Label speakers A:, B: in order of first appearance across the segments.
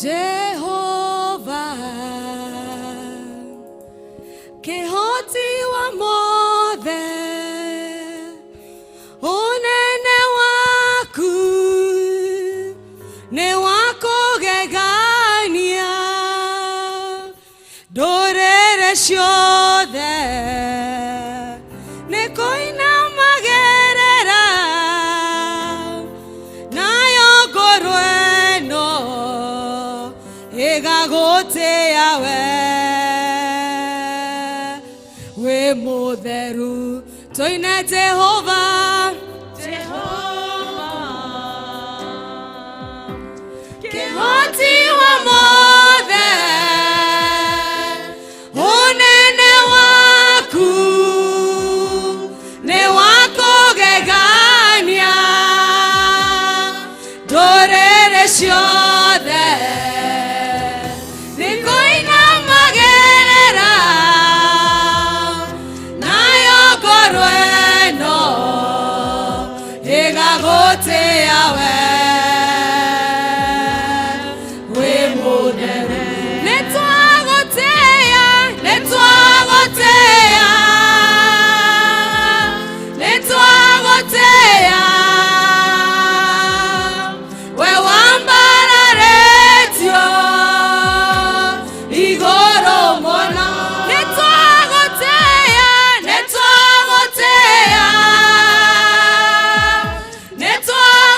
A: Jehovah, kehoti wa mothe, unene waku ne wako gegania, ndũrĩrĩ ciothe nĩ kũinagerera, nayo ngoro ĩno ĩgagũtĩĩa wĩ mũtheru. Tũine Jehova, kehoti wa mothe, unene waku nĩ wako gegania, ndũrĩrĩ ciothe nĩ kũinagerera, nayo ngoro ĩno ĩgagũtĩĩa wĩ mũtheru. Nĩtwagũtĩĩa, nĩtwagũtĩĩa, nĩtwagũtĩĩa, we wambararĩtio igũrũ mũno. Nĩtwagũtĩĩa, nĩtwagũtĩĩa, nĩtwagũtĩĩa,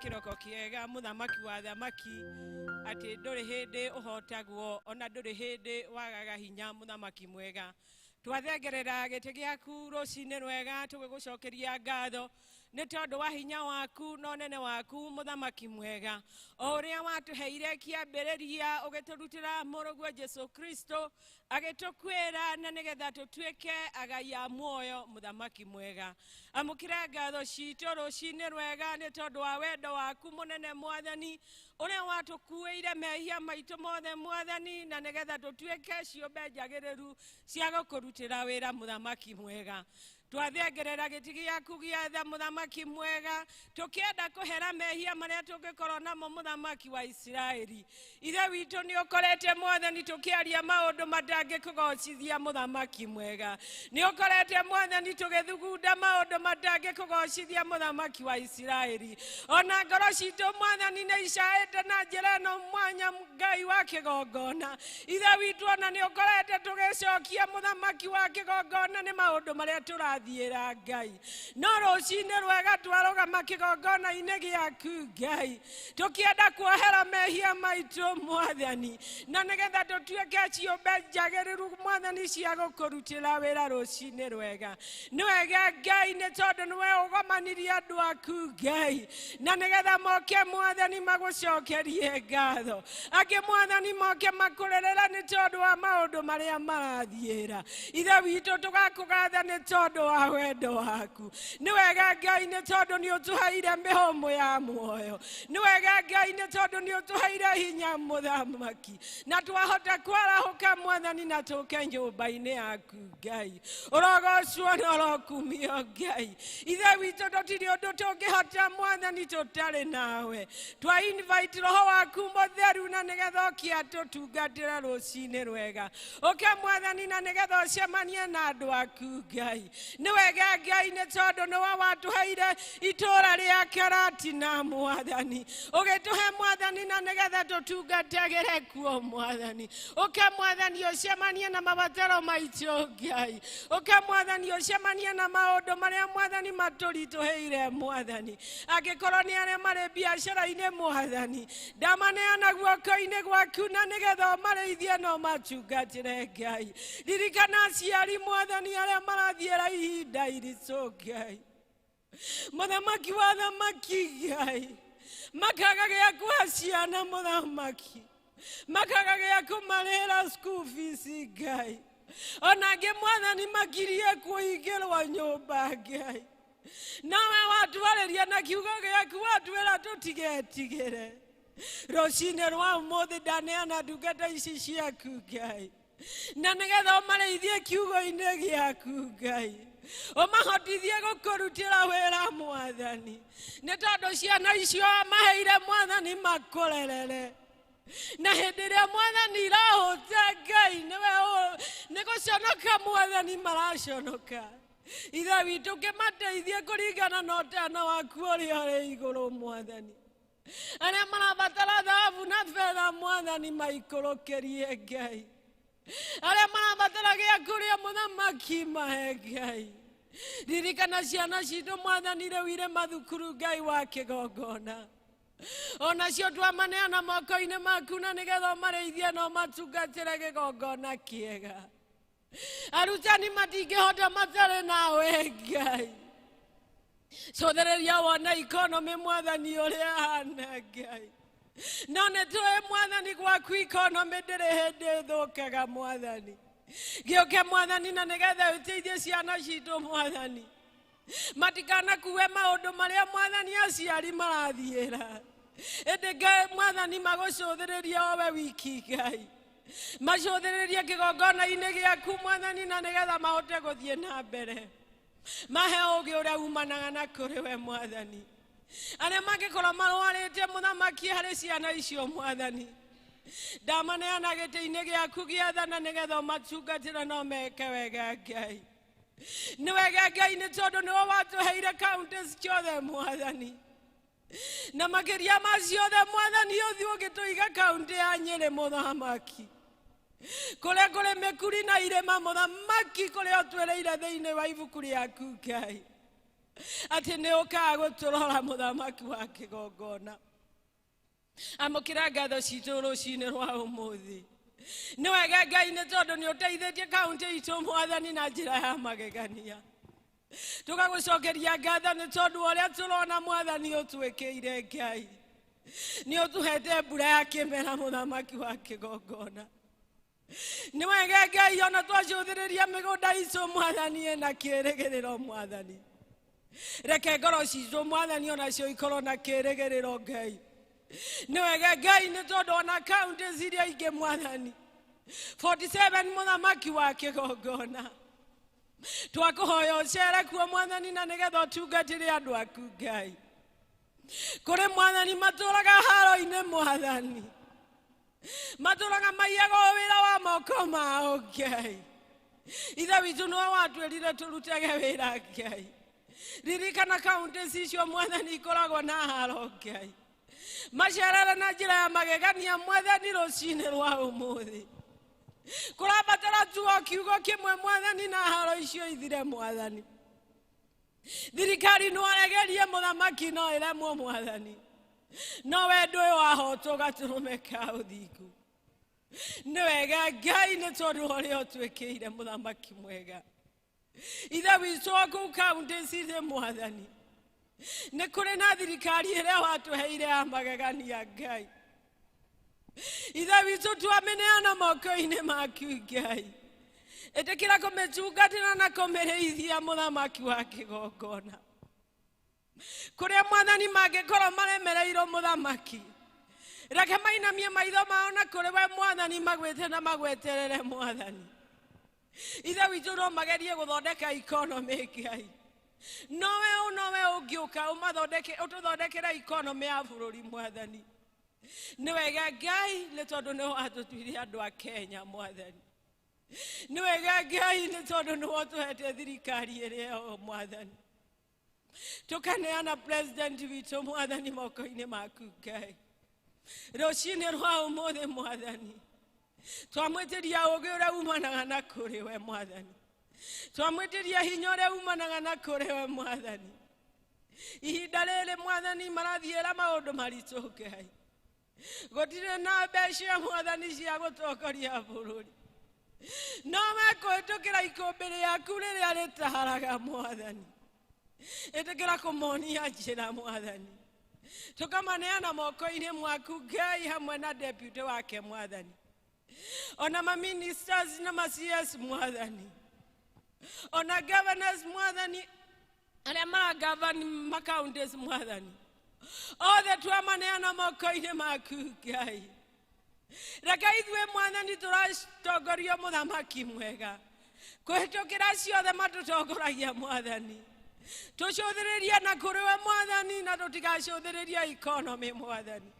B: kiroko kiega muthamaki wa thamaki ati nduri hindi uhotagwo ona nduri hindi wagaga hinya muthamaki mwega twathengerera giti giaku rucini rwega tugigucokeria ngatho ni tondu wa hinya waku no nene waku muthamaki mwega o uria watuheire kiambiriria ugiturutira muruguo Jesu Kristo agitukwira na nigetha tutuike agai a muoyo muthamaki mwega amukira ngatho citu rucini rwega ni tondu wa wendo waku munene mwathani uria watukuire mehia maitu mothe mwathani na nigetha tutuike ciumbe njagiriru cia gukurutira wira muthamaki mwega twathengerera giti giaku giatha muthamaki mwega tukienda kuhera mehia maria tungikorwo namo muthamaki wa Israeli ithe witu ni ukorete mwathani tukiaria maundu matangikugocithia muthamaki mwega ni ukorete mwathani tugithugunda maundu matangikugocithia muthamaki wa Israeli ona ngoro citu mwathani ni icaete na njira no mwanya Ngai wa kigongona ithe witu ona ni ukorete tugicokia muthamaki wa kigongona ni maundu maria thiera Ngai no rucini rwega twarugama kigongona-ini giaku Ngai tukienda kuohera mehia maitu mwathani na nigetha tutuike ciumbe njagiriru mwathani cia gukurutira wira rucini rwega ni wega Ngai ni tondu niwe ugomanirie andu aku Ngai na nigetha moke mwathani magucokerie ngatho angi mwathani moke makurerera ni tondu wa maundu maria marathiera ithe witu tugakugatha ni tondu wa wendo waku ni wega Ngai ni tondu ni utuheire mihomo ya muoyo ni wega Ngai ni tondu ni utuheire hinya muthamaki na twahota kwarahuka mwathani na tuke nyumba-ini yaku Ngai urogocwo na urokumio Ngai ithe witu tutiri undu tungihota mwathani tutari nawe twa invite roho waku mutheru na nigetha ukia tutungatira rucini rwega uke mwathani na nigetha ucemanie na andu aku Ngai ni wega Ngai ni tondu niwe watuheire itura ria Karatina mwathani ugituhe mwathani na nigetha tutungatagire kuo mwathani uke mwathani ucemanie na mabataro maitu Ngai uke mwathani ucemanie na maundu maria mwathani maturituheire mwathani angikorwo ni aria mari biacara-ini mwathani ndamaneana guoko-ini gwaku na nigetha mareithie no matungatire Ngai ririkana aciari mwathani aria marathiera ihinda iricu Ngai muthamaki wa thamaki Ngai makaga gia kwa ciana muthamaki makaga gia kumarĩhĩra school fees Ngai ona angĩ mwathani makirie kũhingĩrwo nyũmba Ngai nawe watwarĩria na kiugo gĩaku watwĩra tũtigetigĩre rũcinĩ rwa ũmũthĩ ndaneana ndungata ici ciaku Ngai na nigetha umareithie kiugo-ini giaku Ngai umahotithie gukurutira wira mwathani ni tondu ciana icio maheire mwathani makurerere na hindi iria mwathani irahuta Ngai niwe ni guconoka mwathani maraconoka ithe witu kimateithie kuringana na ũtana waku ũrĩa ũrĩ igũrũ mwathani aria marabatara thahabu na betha mwathani maikũrũkĩrie Ngai aria marabatara gia kuria muthamaki mahe Ngai ririkana ciana citu mwathani rĩu irĩ mathukuru Ngai wa kigongona onacio twamaneana moko-ini maku na nigetha umareithie no matungatĩre kigongona kĩega arutani matingĩhota matarĩ nawe Ngai cothereria wona economy mwathani ũrĩa hana Ngai no nĩtũĩ mwathani gwaku economy ndĩrĩ hĩndĩ ĩthũkaga mwathani gĩũke mwathani na nigetha ũteithie ciana citũ mwathani matikanakuue maũndũ marĩa mwathani aciari marathiĩra ĩndĩ Ngai mwathani magũcũthĩrĩrie owe wiki Ngai macũthĩrĩrie kĩgongona-inĩ gĩaku mwathani na nigetha mahote gũthiĩ na mbere mahe ũũgĩ ũrĩa umanaga na kũrĩ we mwathani aria mangĩkorwo marwarĩte muthamaki harĩ ciana icio mwathani ndamaneana gĩtĩ-inĩ gĩaku gĩa tha na nigetha ũmatungatĩre no meke wega Ngai nĩ wega Ngai nĩ tondũ nĩwe watũheire counties ciothe mwathani na makĩria ma ciothe mwathani ũthiĩ ũgĩtũiga kaunti ya Nyĩrĩ muthamaki kũrĩa kũrĩ mĩkuri na irĩma muthamaki kũrĩa ũtwereire thĩinĩ wa ibuku rĩaku Ngai ati ni ukaga guturora muthamaki wa kigongona amukira ngatho citu rucini rwa umuthi ni wega Ngai ni tondu ni uteithitie kaunti itu mwathani na njira ya magegania tugagucokeria ngatho ni tondu uria turona mwathani utwikiire Ngai ni utuhete mbura ya kimera muthamaki wa kigongona ni wega Ngai ona twacuthiriria migunda icu mwathani na kirigiriro mwathani reke ngoro citu mwathani ona cio ikorwo na kirigiriro Ngai ni wega Ngai ni tondu ona kaunti iria ingi mwathani 47 muthamaki wa kigongona twakuhoya ucere kuo mwathani na nigetha utungatire andu aku Ngai kuri mwathani maturaga haro-ini mwathani maturaga maiyaga wira wa moko mao Ngai ithe witu no watwirire turutege wira Ngai ririkana kaunti cicio mwathani ikoragwo na haro Ngai macerere na njira ya magegania mwathani rucini rwa umuthi kurabatara tuo kiugo kimwe mwathani na haro icio ithire mwathani thirikari no aregerie muthamaki no iremwo mwathani no wendo wahotwo gaturumeka uthingu ni wega Ngai ni tondu uria utwikiire muthamaki mwega ithe witu ku kaunti cithi mwathani ni kuri na thirikari iria watuheire ya magegania Ngai ithe witu twameneana moko-ini maku Ngai etekira kumetungatira na kumirithia muthamaki wa kigongona kuria mwathani mangikorwo maremereirwo muthamaki reke mainamie maitho mao na kuri we mwathani magwite na magweterere mwathani ithe witu no magerie guthondeka economy Ngai nowe ungiuka ututhondekera economy ya bururi mwathani ni wega Ngai ni tondu ni watutwire andu a Kenya mwathani ni wega Ngai ni tondu ni watuhete thirikari iria mwathani tukaneana president witu mwathani moko-ini maku Ngai rucini rwa umuthi mwathani twamwitiria ugi uria umanaga na kuri we mwathani twamwitiria hinya uria umanaga na kuri we mwathani ihinda riri mwathani marathiira maundu maritu Ngai gutire na mbeca mwathani cia gutongoria bururi no mekuhitukira ikumbi riaku riria ritaharaga mwathani itikira kumonia njira mwathani tukamaneana moko-ini mwaku Ngai hamwe na deputy wake mwathani ona ma ministers na ma CS mwathani ona governors mwathani aria maragavani ma-counties mwathani othe twamaneana moko-ini maku Ngai reke ithue mwathani turatongorio muthamaki mwega kuhitukira ciothe matutongoragia mwathani tucuthiririe na kuri we mwathani na tutigacuthiririe economy mwathani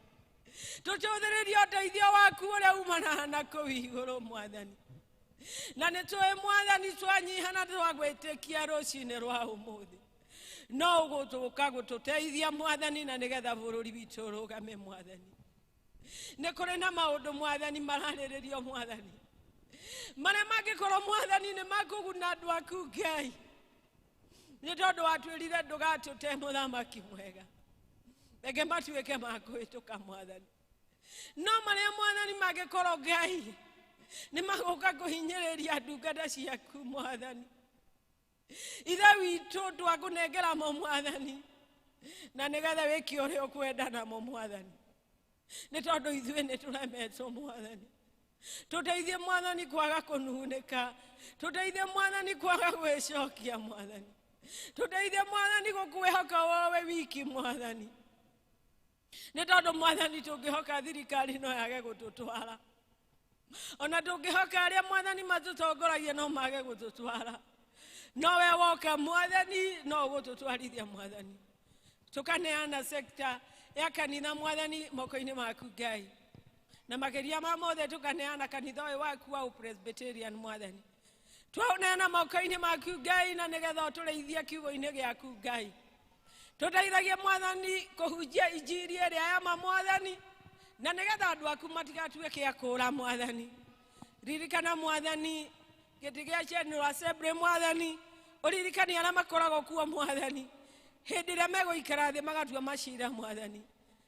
B: tucuthiririe uteithio waku uria umanaga na kuu iguru mwathani na nitui mwathani twanyiha na twagwitikia rucini rwa umuthi no ugutuka gututeithia mwathani na nigetha bururi witu rugame mwathani ni kuri na maundu mwathani marariririo mwathani maria mangikorwo mwathani ni makuguna andu aku Ngai ni tondu watwirire ndugatute muthamaki mwega reke matuike makuhituka mwathani no maria mwathani mangikorwo Ngai ni maguka kuhinyiriria ndungata ciaku mwathani ithe witu twakunengera mo mwathani na nigetha wiki uria ukwenda namo mwathani ni tondu ithue ni turemetwo mwathani tuteithie mwathani kwaga kununika tuteithie mwathani kwaga gwicokia mwathani tuteithie mwathani gukwihoka wowe wiki mwathani ni tondu mwathani tungihoka thirikari no yage gututwara ona tungihoka aria mwathani matutongoragia no mage gututwara no we woka mwathani no gututwarithia mwathani tukaneana sekta ya kanitha mwathani moko-ini maku Ngai na makiria ma mothe tukaneana kanitha uyu waku wa Presbyterian mwathani twauneana moko-ini maku Ngai na nigetha utureithia kiugo-ini giaku Ngai tuteithagia mwathani kuhunjia injiri iria ya mwathani na nigetha andu aku matigatuike akura mwathani ririkana mwathani giti gia General Assembly mwathani uririkani aria makoragwo kuo mwathani Hedira mego ikarathi magatua mashira mwathani.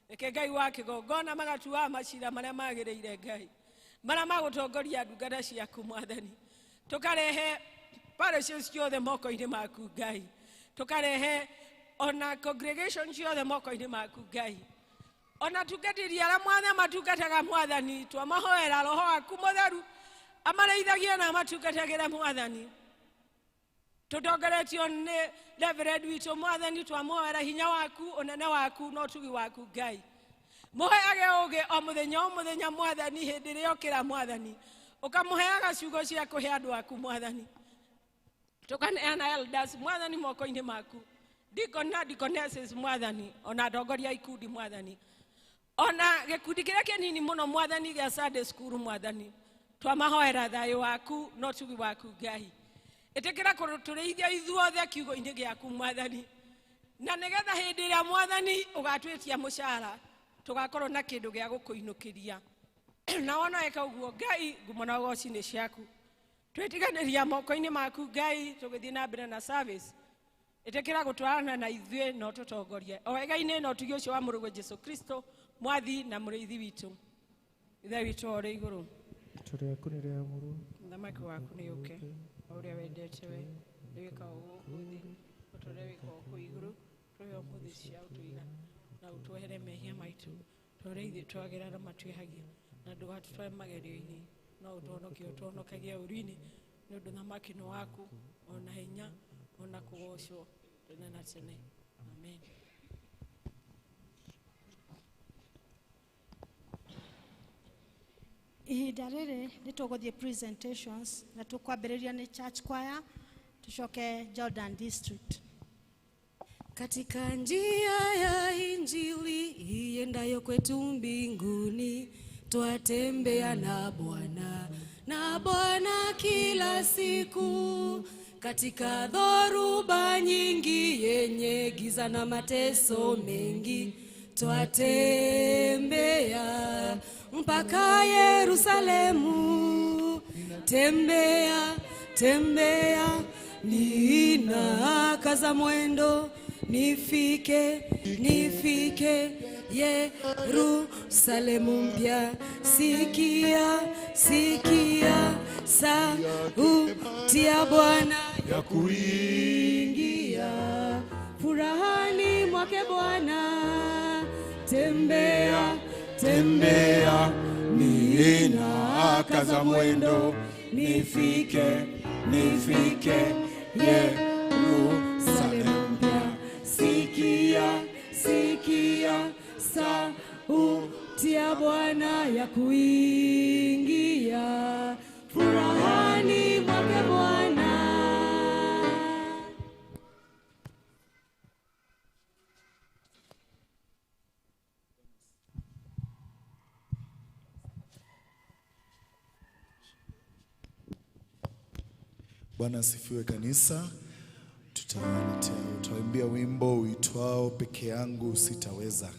B: Reke Ngai wake gona magatua mashira maria magirire Ngai. Mara magutongoria ndungata ciaku mwathani. Tukarehe parishes ciothe moko-ini maku Ngai. Tukarehe ona congregation ciothe moko-ini maku Ngai. Ona tukatiria ara mwathani matungataga mwathani twamahoera roho waku mutheru amareithagia na matungatagira mwathani. Tutongoretio ni Reverend witu mwathani twamuhoera hinya waku unene waku no tugi waku Ngai. Muheage uge o muthenya mwathani hindi ria okira mwathani ukamuheaga ciugo cia kuhe andu aku mwathani. Tukaneana elders mwathani moko-ini maku. Deaconesses mwathani ona atongoria ikundi mwathani. Ona gikundi kiria kinini muno mwathani gia Sunday school mwathani. Twamahoera thayo waku no tugi waku Ngai. Itikira kuturithia ithuothe kiugo-ini giaku mwathani. Na nigetha hindi ria mwathani ugatwitia mushara tugakorwo na kindu gia gukuinukiria. Na wona eka uguo Ngai ngumona goci-ini ciaku. Twitiganiria moko-ini maku Ngai tugithii na mbere na service. Itikira gutwarana na ithuĩ no tutongorie. O wega-ini no tugi ucio wa Mũrũgũ Jesu Kristo mwathi na mũrĩithi witu. Ithe witu uri iguru.
C: Tũrĩaku nĩ rĩa mũrũ.
B: Thamaki waku nĩ ũke. Ũrĩa wendete we. Wĩka ũguo thĩ. Ũtũre wĩka ũguo iguru. Tũrĩ o mũthĩ cia ũtũiga. Na ũtwehere mehia maitũ. Tũrĩ ithuĩ twagĩra na matwĩhagia. Na ndũgatũtware magerio-inĩ. No ũtũhonokie ũtũhonokagie ũru-inĩ. Nĩ ũndũ thamaki nĩ waku. Ona hinya. Ona kugocwo. Tene na tene. Amen.
D: Ihinda rĩrĩ nĩ tũgũthiĩ presentations na tũkwambĩrĩria nĩ church choir tucoke Jordan District.
A: Katika njia ya injili iendayo kwetu mbinguni twatembea na Bwana kila siku. Katika dhoruba nyingi yenye giza na mateso mengi twatembea mpaka Yerusalemu. Tembea ninakaza mwendo nifike Yerusalemu mpya. Sikia sauti ya Bwana ya kuingia furahani mwake Bwana. Tembea ninakaza mwendo nifike Yerusalemu mpya. Sikia sauti ya Bwana ya kuingia furahani mwake Bwana.
E: Bwana asifiwe kanisa. Tutaimbia wimbo uitwao Peke yangu sitaweza.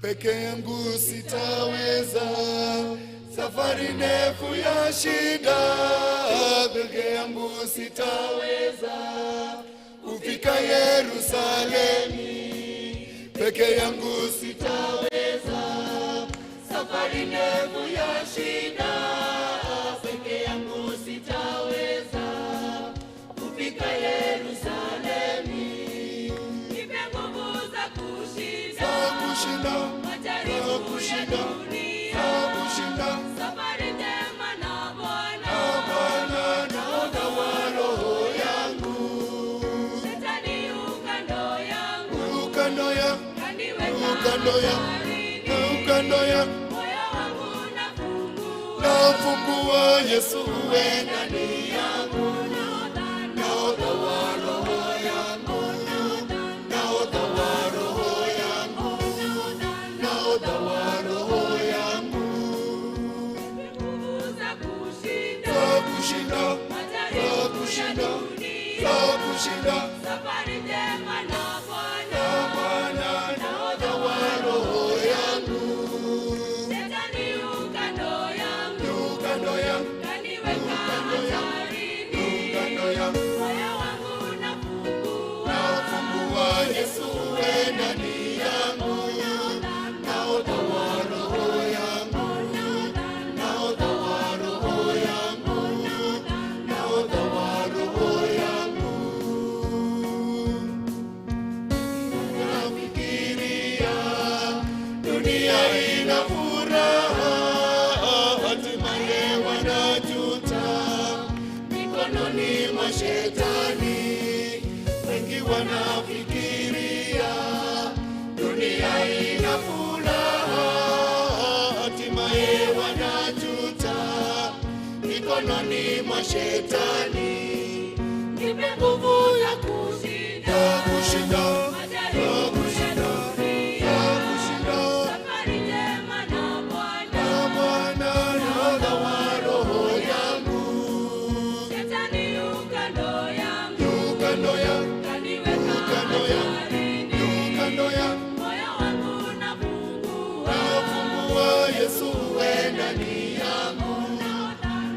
E: Peke yangu sitaweza, safari ndefu ya shida. Peke yangu sitaweza, kufika Yerusalemu. Peke yangu sitaweza, safari ndefu ya shida. Peke yangu sitaweza, kufika Yerusalemu. Nipe nguvu za kushinda safari njema na Bwana, nahodha wa roho yangu. Shetani yu kando yangu, moyo wangu nafungua, Yesu uwe ndani yangu. Nahodha wa roho yangu, nahodha wa roho yangu, nahodha wa roho yangu. kushinda.
A: Safari njema na Bwana,
E: Bwana nahodha wa roho yangu.
A: Shetani yu kando yangu,
E: Kando yangu,
A: kaniweka hatarini.
E: kando yangu.
A: Moyo wangu nafungua,
E: Nafungua Yesu we ndani yangu. Nahodha wa roho yangu. Nahodha wa roho yangu. Nahodha wa roho yangu. Nafikiria dunia ina furaha, hatimaye wanajuta mikononi mwa shetani. Wengi wanafikiria dunia ina furaha, hatimaye wanajuta mikononi mwa shetani.
A: nipe nguvu ya kushinda,
E: Kushinda,
A: majaribu ya dunia. Safari njema na Bwana,
E: Bwana nahodha wa roho yangu.
A: Shetani yu kando yangu,
E: Kando yangu,
A: kaniweka
E: kando yangu,
A: hatarini.
E: kando yangu.
A: Moyo wangu nafungua,
E: Nafungua Yesu we ndani yangu.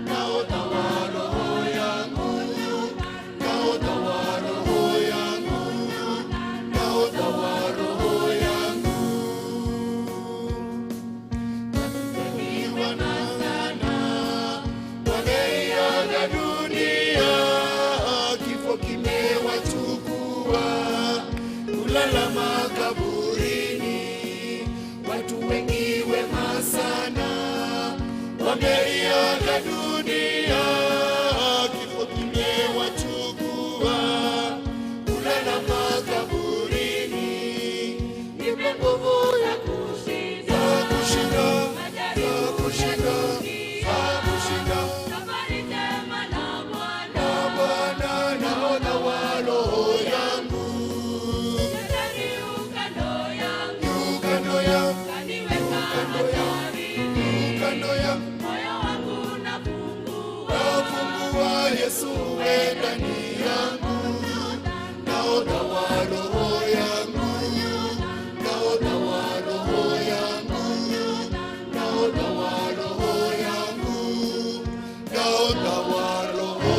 E: Nahodha wa roho yangu. Nahodha wa roho yangu. Nahodha wa roho yangu. Wengi wanang'ana, wameiaga dunia, kifo kimewachukua, kulala makaburini. Watu wengi wema sana wameiaga dunia, kifo kimewachukua, kulala makaburini.
A: nipe nguvu ya kushinda,
E: Kushinda,
A: majaribu ya dunia.
E: kushinda.
A: Safari njema na Bwana,
E: Bwana nahodha wa roho yangu.
A: Shetani yu kando yangu,
E: Kando yangu,
A: kaniweka hatarini.
E: kando yangu.
A: Moyo wangu nafungua,
E: Nafungua Yesu we ndani yangu. Nahodha wa roho yangu. Nahodha wa roho yangu. Nahodha wa roho yangu. Nahodha wa roho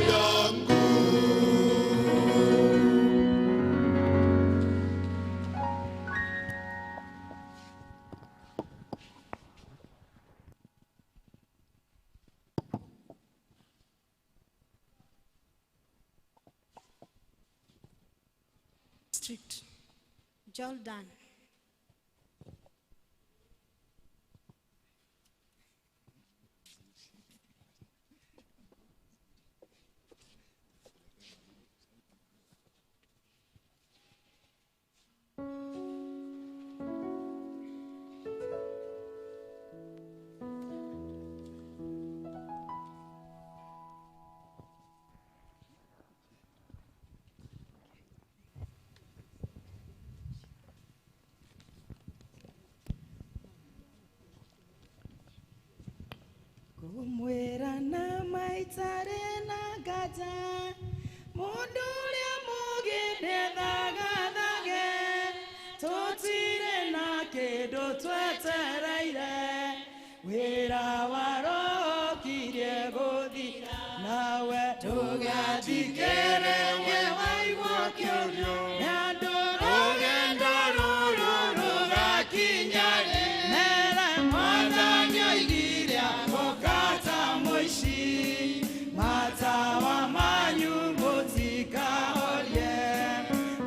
E: yangu.
D: District. Jordan.
A: kumwĩra na maitarĩ na nganja mũndũ ũrĩa mũũgĩ ndethagathage tũtirĩ na kĩndũ twetereire wĩra warokirie gũthira nawe ndũgathikĩrĩrie waigua kĩũrio nĩ andũ rũgendo rũrũ rũgakinya rĩ mere mwathani oigire agokata mũici matawa manyu mũtikahorie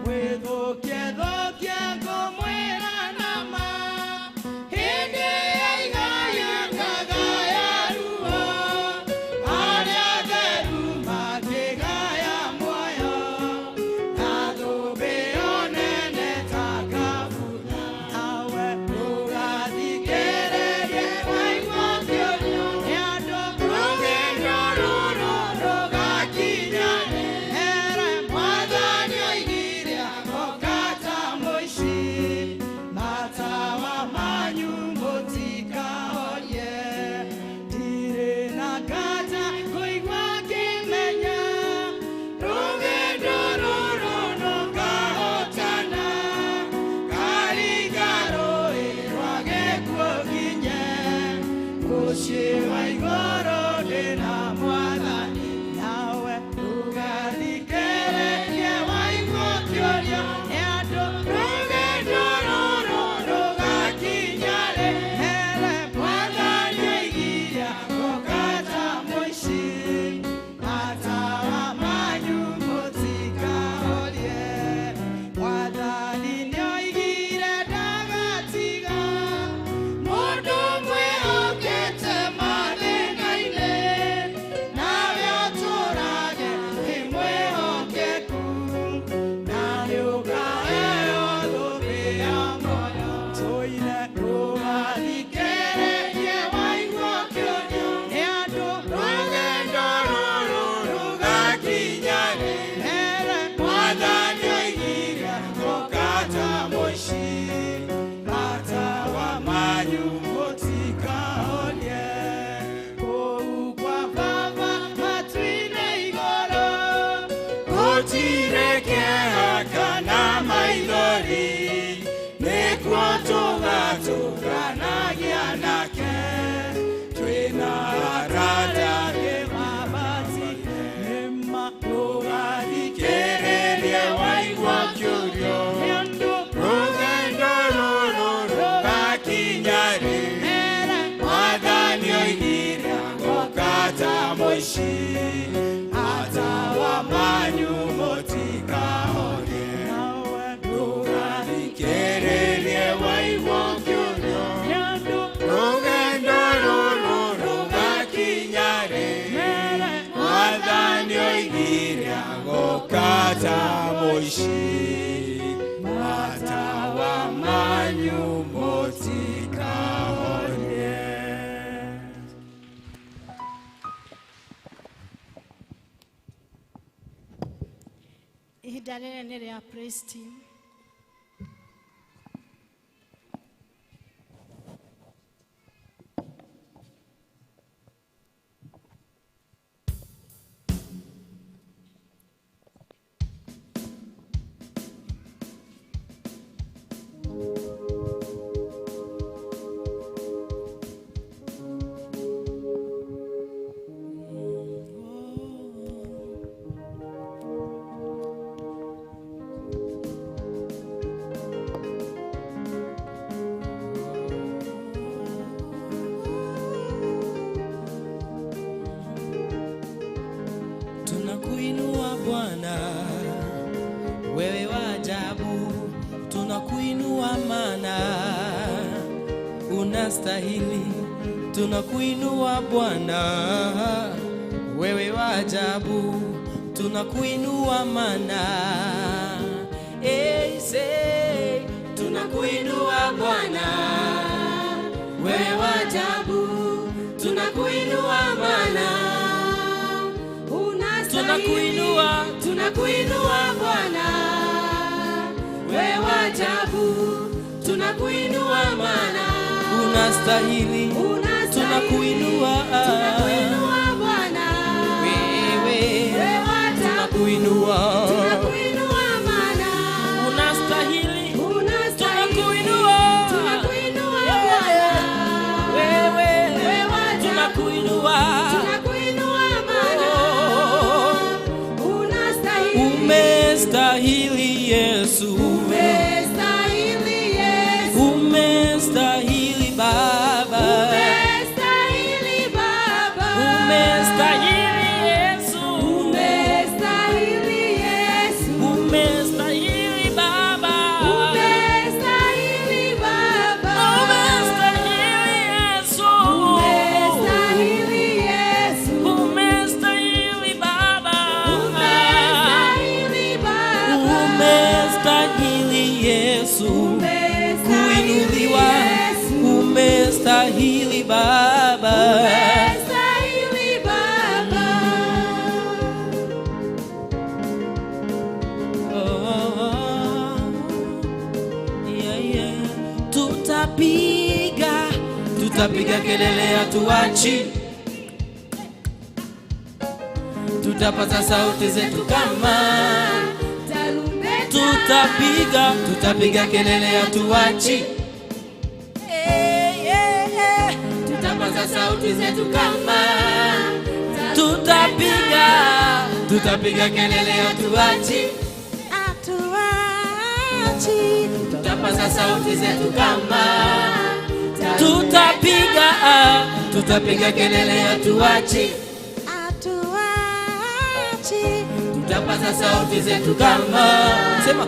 A: mwĩthũkie thũkie ngũmwĩra nama hĩndĩ ya igayũkaga ya
D: Ihinda nĩ rĩa praise team.
A: Tunakuinua Bwana, wewe wa ajabu, tunakuinua maana unastahili. Tunakuinua Bwana, wewe wa ajabu, tunakuinua maana say tunakuinua Bwana, wewe wa ajabu, tunakuinua maana tunakuinua Bwana, wewe wa ajabu, tunakuinua maana unastahili. Tunakuinua Bwana, wewe tunakuinua maana unastahili. Tunakuinua Bwana, wewe tunakuinua umestahili Yesu, umestahili Baba, umestahili Yesu, umestahili Baba, umestahili Yesu, umestahili Baba, umestahili Yesu kuinuliwa, umestahili Baba, tutapiga kelele hatuachi, tutapaza sauti zetu kama tutapiga kelele hatuachi, tutapaza tutapaza sauti zetu kama, tutapiga kelele hatuachi, tutapaza sauti zetu kama, tutapiga kelele hatuachi, tutapaza sauti zetu kama, sema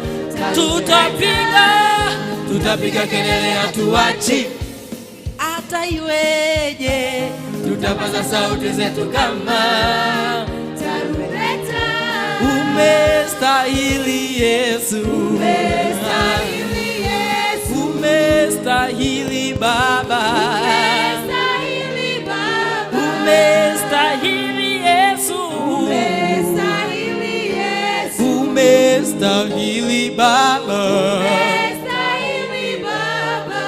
A: tutapiga kelele hatuachi, hata iweje tutapaza sauti zetu kama, tarumbeta. Umestahili Yesu, umestahili Yesu, umestahili Baba, umestahili Baba, umestahili Yesu, umestahili Yesu, umestahili Baba, umestahili Baba.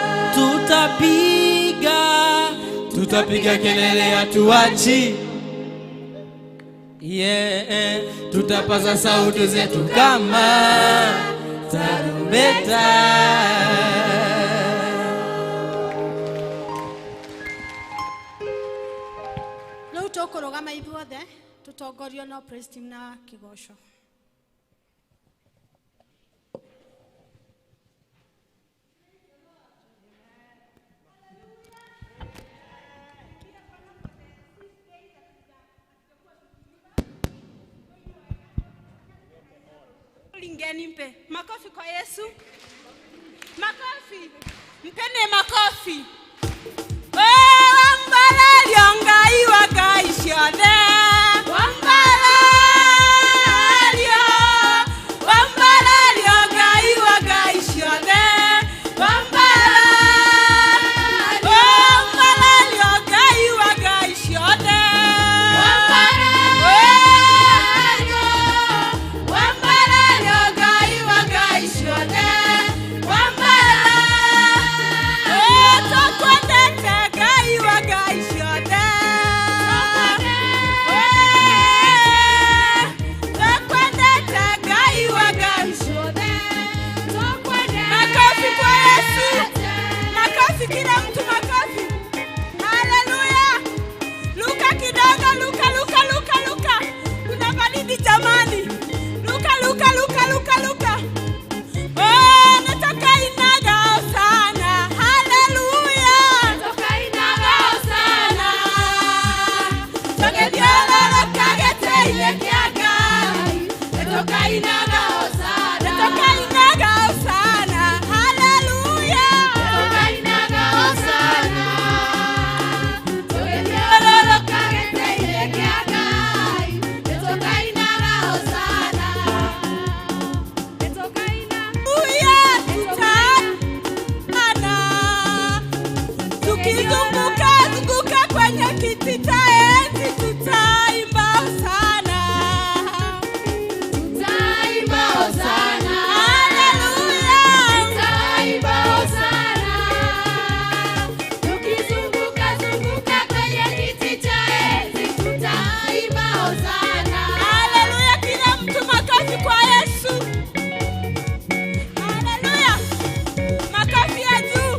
A: Tutapiga kelele hatuachi, yeah, tutapaza sauti zetu kama tarumbeta.
D: Leo tukorogama ibuothe tutongorio no praise team na kigosho.
F: Lingeni mpe makofi kwa Yesu, makofi, mpene makofi. Wambala lyongai wakaishode, wambala lyongai wakaishode, wambala lyongai wakaishode, kila mtu makofi. Haleluya. Luka kidogo, Luka. Kuna baridi jamani. Luka. Oh, natoka inaga sana. Haleluya. Natoka inaga sana. Toke diala lokagete ile kiaga. Natoka inaga sana. Haleluya. Natoka inaga sana. Toke diala lokagete ile kiaga. Natoka inaga sana. Natoka tukizunguka kwenye kiti cha enzi tutaimba sana. Haleluya. Tutaimba sana. Tukizunguka kwenye kiti cha enzi tutaimba sana. Haleluya. Kila mtu makofi kwa Yesu. Haleluya. Makofi ya juu.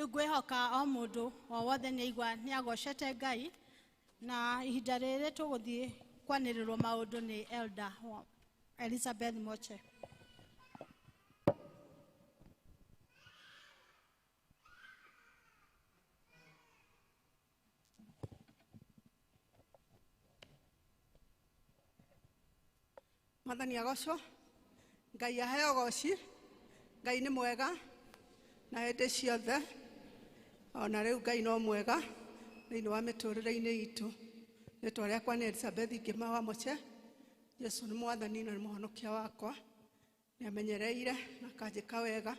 D: ngwĩhoka o mũndũ o wothe nĩ aigua nĩ agocete Ngai, na ihinda rĩrĩ tũgũthiĩ kwanĩrĩrwo maũndũ nĩ Elder Elizabeth Moche.
G: Mwathani agocwo, Ngai aheo goci, Ngai nĩ mwega na hĩndĩ ciothe, ona rĩu Ngai no mwega thĩinĩ wa mĩtũrĩre-inĩ itũ. Rĩĩtwa rĩakwa nĩ Elizabeth Ngĩma Moche. Yesu nĩ mwathani na nĩ mũhonokia wakwa, nĩ amenyereire na akanjĩka wega,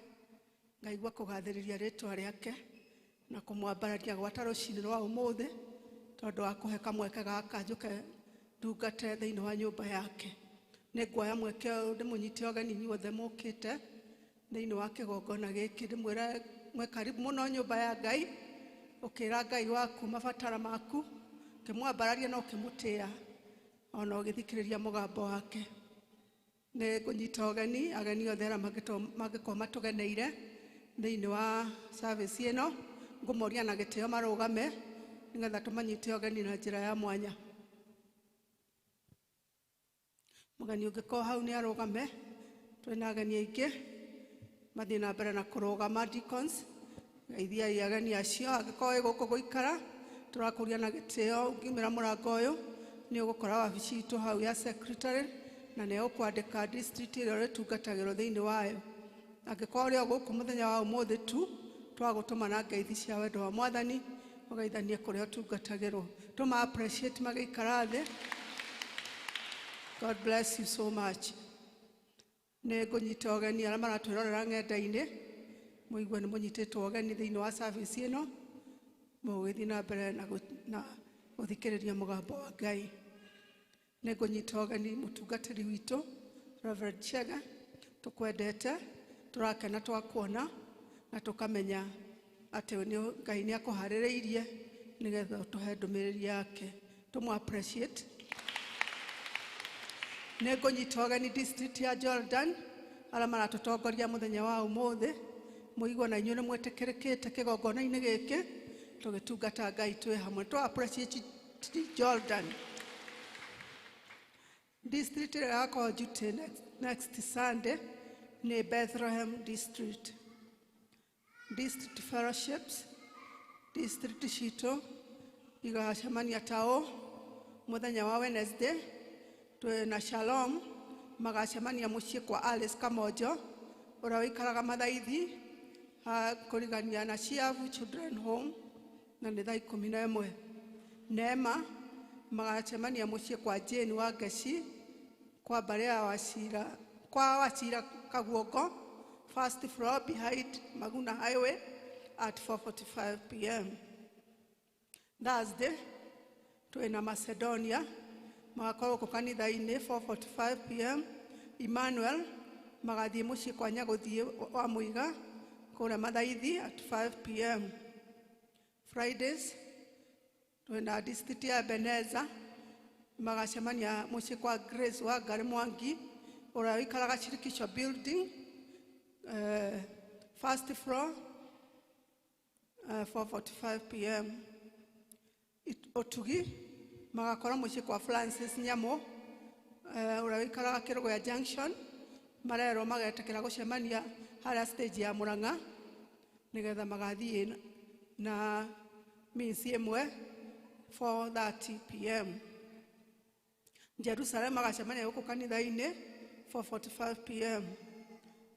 G: ngaigua kũgathĩrĩria rĩĩtwa rĩake na kũmwambararia gwata rũciinĩ rwa ũmũthĩ tondũ wa kũhe kamweke gaka njũke ndungate thĩinĩ wa nyũmba yake. Nĩ nguoya mweke ũyũ ndĩmũnyite ũgeni inyuothe mũũkĩte thĩinĩ wa kĩgongona gĩkĩ, ndĩmwĩre mwe karibu mũno nyũmba ya Ngai, ũkĩra Ngai waku mabatara maku, ũkĩmwambararia na ũkĩmũtĩa ona ũgĩthikĩrĩria mũgambo wake. Nĩ ngũnyita ũgeni ageni othe arĩa mangĩkorwo matũgeneire thĩinĩ wa service ĩno, ngũmoria na gĩtĩo marũgame nĩgetha tũmanyite ũgeni na njĩra ya mwanya. Mũgeni ũngĩkorwo hau nĩ arũgame, twĩna ageni aingĩ mathiĩ na mbere na kũrũgama. Deacons, geithiai ageni acio. Angĩkorwo wĩ gũkũ gũikara, tũrakũria na gĩtĩo, ũkiumĩra mũrango ũyũ nĩ ũgũkora wabici itũ hau ya secretary na nĩ ũkwandĩka district ĩrĩa ũrĩtungatagĩrwo thĩinĩ wayo. Angĩkorwo ũrĩ o gũkũ mũthenya wa ũmũthĩ tu, twagũtũma na ngeithi cia wendo wa Mwathani ũgeithanie kũrĩa ũtungatagĩrwo. Tũma appreciate magĩikara thĩ. God bless you so much. Nĩ ngũnyita ũgeni arĩa maratwĩrorera ng'enda-inĩ, mũigue nĩ mũnyitĩtwo ũgeni thĩinĩ wa service ĩno, mũgĩthiĩ na mbere na gũthikĩrĩria mũgambo wa Ngai. Nĩ ngũnyita ũgeni mũtungatĩri witũ Reverend Chega, tũkwendete, tũrakena twakuona na tũkamenya atĩ Ngai nĩ akũharĩrĩirie nĩgetha ũtũhe ndũmĩrĩri yake. Tũmũ appreciate. Nĩ ngũnyita ũgeni district ya Jordan arĩa maratũtongoria mũthenya wa ũmũthĩ, mũigua na inyuĩ nĩ mwĩtĩkĩrĩkĩte kĩgongona-inĩ gĩkĩ tũgĩtungata Ngai twĩ hamwe. Tũ appreciate Jordan. District ĩrĩa yakorwo duty next Sunday nĩ Bethlehem District. District fellowships, district citũ igacemania ta ũũ mũthenya wa Wednesday. Twĩna Shalom magacemania mũciĩ kwa Alice Kamonjo ũrĩa ũikaraga Mathaithi kũrigania na Shiavu Children Home na nĩ thaa 11. Neema magacemania mũciĩ kwa Jane wa Geci kwa mbarĩ ya Wachira, kwa Wachira Kaguongo, first floor behind Maguna Highway at 4:45 p.m. Thursday twĩna Macedonia magakorwo kũ kanitha-inĩ 4:45 p.m. Emmanuel magathiĩ mũciĩ kwa Nyagũthiĩ wa Mũiga kũrĩa Mathaithi at 5 p.m. Fridays twĩna district ya Ebenezer magacemania mũciĩ kwa Grace wa Ngari Mwangi ũrĩa ũikaraga Shirikisho Building, first floor, 4:45 p.m. Ũtugi magakorwo mũciĩ kwa Francis Nyamo ũrĩa ũikaraga Kĩrũgũya Junction, marerwo magetĩkĩra gũcemania harĩa stage ya Mũrang'a nĩgetha magathiĩ na misi ĩmwe 4:30 p.m. Jerusalem magacemania gũkũ kanitha-inĩ 4:45 p.m.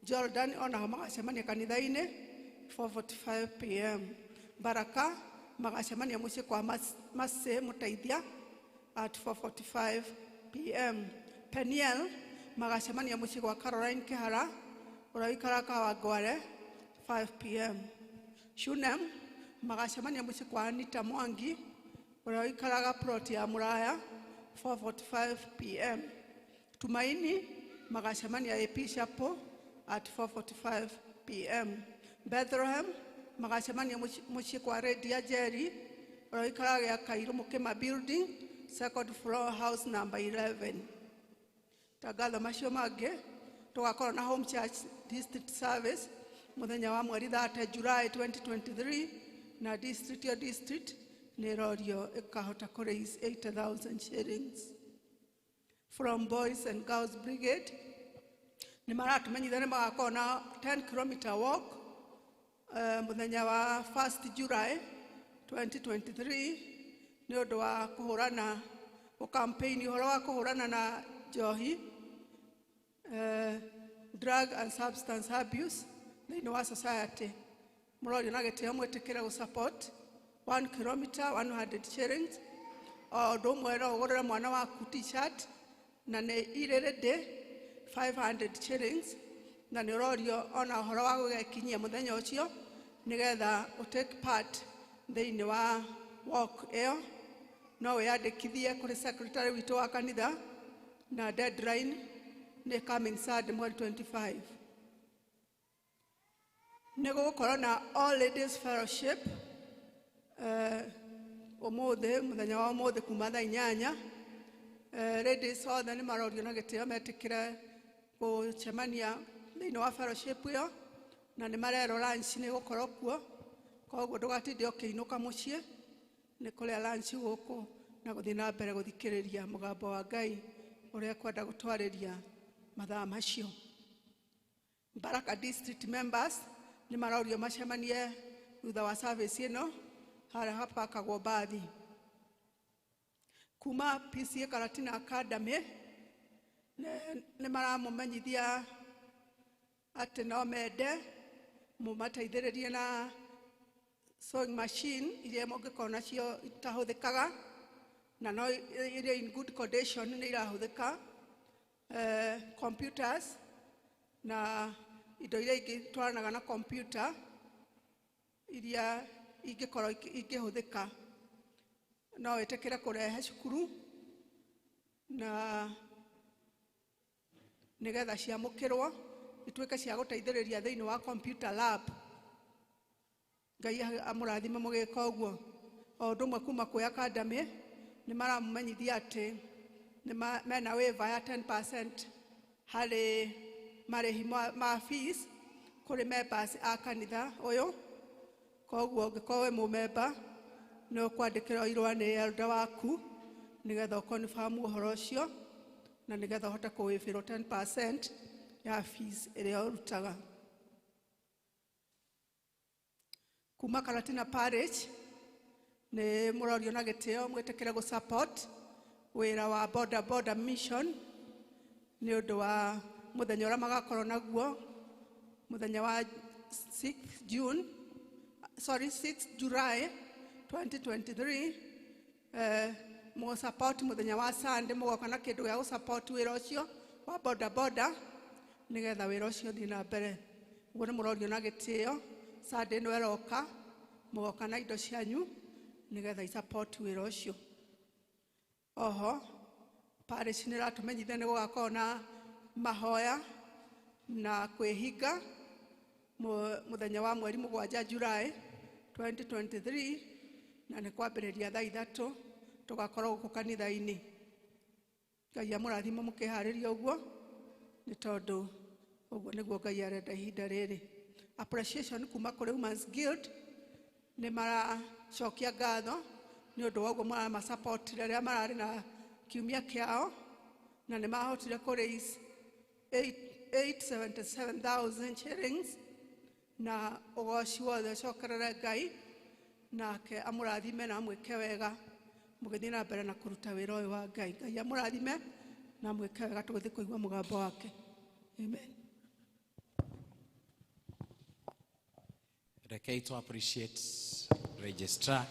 G: Jordan onaho magacemania kanitha-inĩ 4:45 p.m. Baraka magacemania mũciĩ kwa Mase Mũteithia at 4:45 p.m. Peniel magacemania mũciĩ kwa Caroline Kĩhara ũrĩa ũikaraga Wangware 5 p.m. Shunem magacemania mũciĩ kwa Anita Mwangi ũrĩa ũikaraga plot ya Muraya 4:45 p.m. Tumaini magacemania AP Chapel at 4:45 p.m. Bethlehem magacemania mũciĩ kwa Redia Jerry ũrĩa ũikaraga Kairũ Mũkĩma Building, second floor, house number 11. Tangatho macio mangĩ tũgakorwo na home church district service muthenya wa mweri 30 July 2023 na district ni rorio ikahota ku raise 80,000 shillings. From Boys and Girls Brigade ni maratumenyithia ni magakona 10 kilometer walk muthenya wa 1st July 2023 ni undu wa kuhurana campaign uhoro wa kuhurana na njohi, drug and substance abuse thĩinĩ wa society. Mũrorio na gĩtĩo mwĩtĩkĩre gũ support 1 kilometer 100 shillings. O ũndũ ũmwe no ũgũrĩre mwana waku t-shirt na nĩ irĩrĩndĩ 500 shillings, na nĩ ũrorio ona ũhoro wa gũgekinyia mũthenya ũcio nĩgetha ũtake part thĩinĩ wa walk ĩyo. No wĩyandĩkithie kũrĩ secretary witũ wa kanitha na deadline nĩ coming Saturday mweri 25. Nĩ gũgũkorwo na All Ladies Fellowship ũmũthĩ, mũthenya wa ũmũthĩ kuma thaa 8. Ladies othe nĩ marorio na gĩtĩo metĩkĩre gũcemania thĩinĩ wa fellowship ĩyo, na nĩ marerwo lunch nĩ gũkorwo kuo, koguo ndũgatinde ũkĩinũka mũciĩ, nĩ kũrĩa lunch gũkũ na gũthiĩ na mbere gũthikĩrĩria mũgambo wa Ngai ũrĩa kwenda gũtwarĩria mathaa macio. Baraka district members nĩ marorio macemanie thutha wa service ĩno harĩa hapakagwo mbathi. Kuma PCA Karatina Academy nĩ maramũmenyithia atĩ no mende mũmateithĩrĩrie na sewing machine iria mũngĩkorwo nacio itahũthĩkaga na no iria in good condition nĩ irahũthĩka, computers na indo iria ingĩ twaranaga na computer iria ingĩkorwo ingĩhũthĩka. No wĩtĩkĩre kũrehe cukuru na nĩgetha ciamũkĩrwo ituĩke cia gũteithĩrĩria thĩinĩ wa computer lab. Ngai amũrathime mũgĩka ũguo. O ũndũ ũmwe kuma kwĩ academy nĩ maramũmenyithia atĩ mena waiver ya 10% harĩ marĩhi ma fees kũrĩ members a kanitha ũyũ. Koguo ũngĩkorwo wĩ mũmemba nĩ ũkwandĩkĩrwo irũa nĩ elder waku nĩgetha ũkonfirm ũhoro ũcio na nĩgetha ũhote kũwĩbĩrwo 10% ya fees ĩrĩa ũrutaga. Kuma Karatina Parish nĩ mũrorio na gĩtĩo mwĩtĩkĩre gũ support wĩra wa boda mission nĩ ũndũ wa mũthenya ũrĩa magakorwo naguo mũthenya wa 6 July 2023. Mũgo support mũthenya wa Sunday mũgoka na kĩndũ gĩa gũ support wĩra ũcio wa boda nĩgetha wĩra ũcio thiĩ na mbere. Ũguo nĩ mũrorio na gĩtĩo Sunday ĩno ĩroka mũgoka na indo cianyu nĩgetha i-support wĩra ũcio. Oho parish nĩ ratũmenyithia nĩ gũgakorwo na mahoya na kwĩhinga mũthenya wa mweri 7 July 2023 na nĩ kwambĩrĩria thaa 3 tũgakorwo gũkũ kanitha-inĩ. Ngai amũrathime mũkĩharĩria ũguo nĩ tondũ ũguo nĩguo Ngai arenda ihinda rĩrĩ. Appreciation kuma kũrĩ Women's Guild nĩ maracokia ngatho nĩ ũndũ wa ũguo marama-support rĩrĩa mararĩ na kiumia kĩao na nĩ mahotire kũ raise 877,000 shillings na ũgoci wothe ũcokerere Ngai nake amũrathime na amwĩke wega mũgĩthiĩ na mbere na kũruta wĩra ũyũ wa Ngai. Ngai amũrathime na amwĩke wega tũgĩthiĩ kũigua mũgambo wake. Amen.
A: Rekei to appreciate registrar.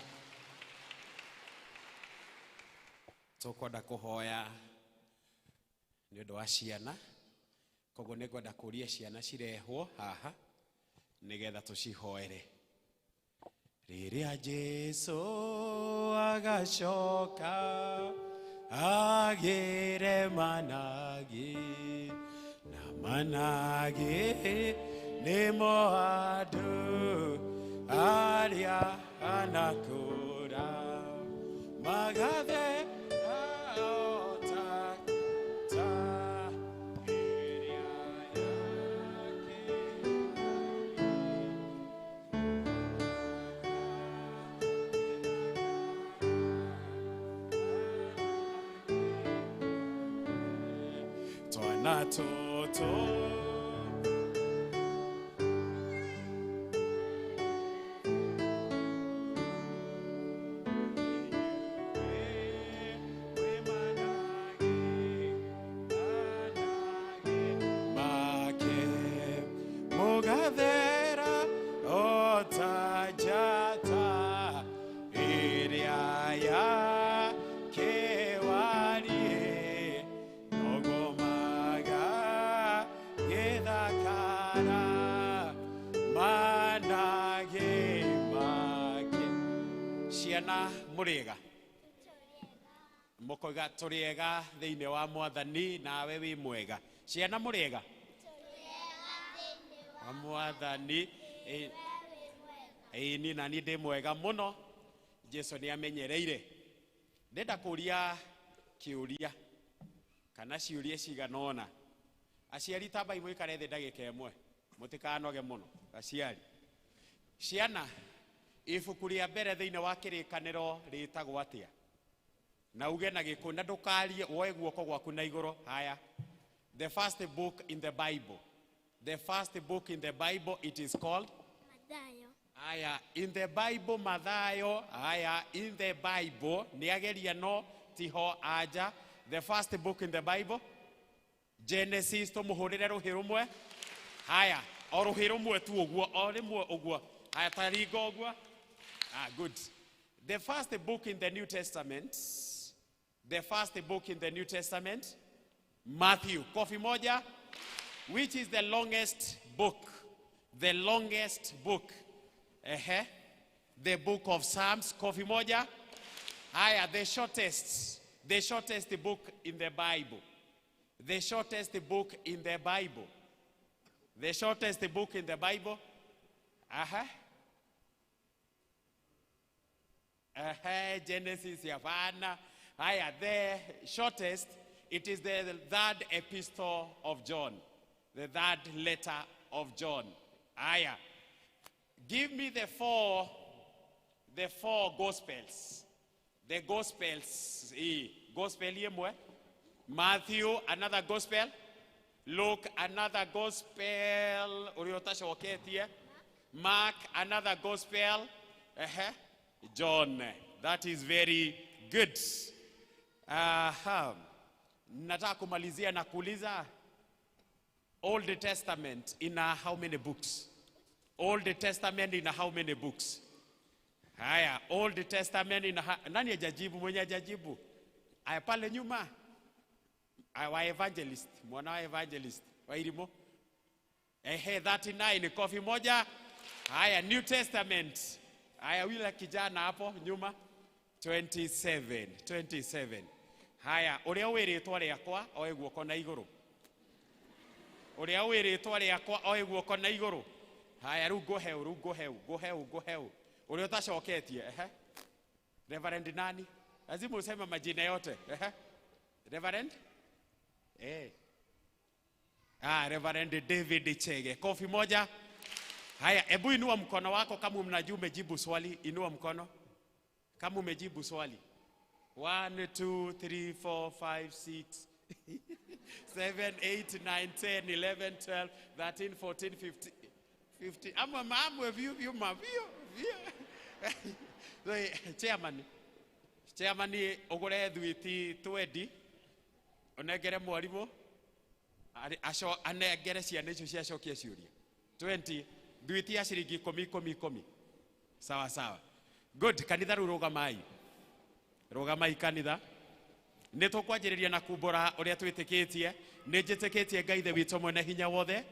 A: Tũkwenda kũhoya nĩ ũndũ wa ciana, koguo nĩ ngwenda kũria ciana cirehwo haha nĩgetha tũcihoere. Rĩrĩa Jesũ agacoka agĩre managi na managi nĩmo andũ arĩa anakũra magathe na toto. Muriega mukoiga turiega thiini wa mwathani nawe wi mwega ciana muriega wa mwathani ni nani ndi mwega muno Jesu ni amenyereire ndenda kuria kiuria kana ciuria ciganona aciari tamba imwikare thi ndagika imwe mutikanoge muno aciari ciana ibuku ria mbere thiini wa kirikaniro ritagwo atia na uge na gikuna ndukarie woe guoko gwaku na iguru haya the first book in the Bible it is called
H: Mathayo.
A: Haya in the Bible Mathayo haya in the Bible ni ageria no tiho aja the first book in the Bible Genesis to muhurire ruhiru mwe haya o ruhiru mwe tu oguo o rimwe oguo haya tarigo oguo. Good. The first book in the New Testament, Matthew. Kofi moja. Which is the longest book? The longest book. The book of Psalms. Kofi moja. Haya, the shortest book in the Bible. The shortest book in the Bible. The shortest book in the Bible. Genesis Yavana. Haya, the shortest, it is the third epistle of John. The third letter of John. Haya. Give me the four gospels. The gospels. Gospel yemwe. Matthew, another gospel. Luke, another gospel. Mark, another gospel. John, that is very good. Nataka kumalizia na kuuliza Old Testament in how many books? Old Testament in how many books? Haya, Old Testament in nani ajajibu mwenye ajajibu? Haya pale nyuma. Wa evangelist, mwana wa evangelist. Wa ilimo? 39 kofi moja. Haya, New Testament. Haya wila kijana hapo nyuma 27. Haya uria wiritwa riakwa oe guoko na iguru. Uria wiritwa riakwa oe guoko na iguru. Haya rugo heu. Uria utacoketie Reverend nani? Lazima useme majina yote. Reverend? Reverend David Chege. Kofi moja. Haya, hebu inua mkono wako kama mnajua umejibu swali, inua mkono. Kama umejibu swali. 1 2 3 4 5 6 7 8 9 10 11 12 13 14 15. Ama mamu view mavio. Chairman ogore thwiti 20. Onegere mwalimu. Asho anegere ciana icio cia cokia ciuria. 20 Duiti ya shiringi 10. Sawa. Good. Kanitha rugamai kanitha. Nitũkwanjĩrĩria na kumbũra ũrĩa twĩtĩkĩtie. Nĩnjĩtĩkĩtie Ngai the witũ mwene hinya wothe,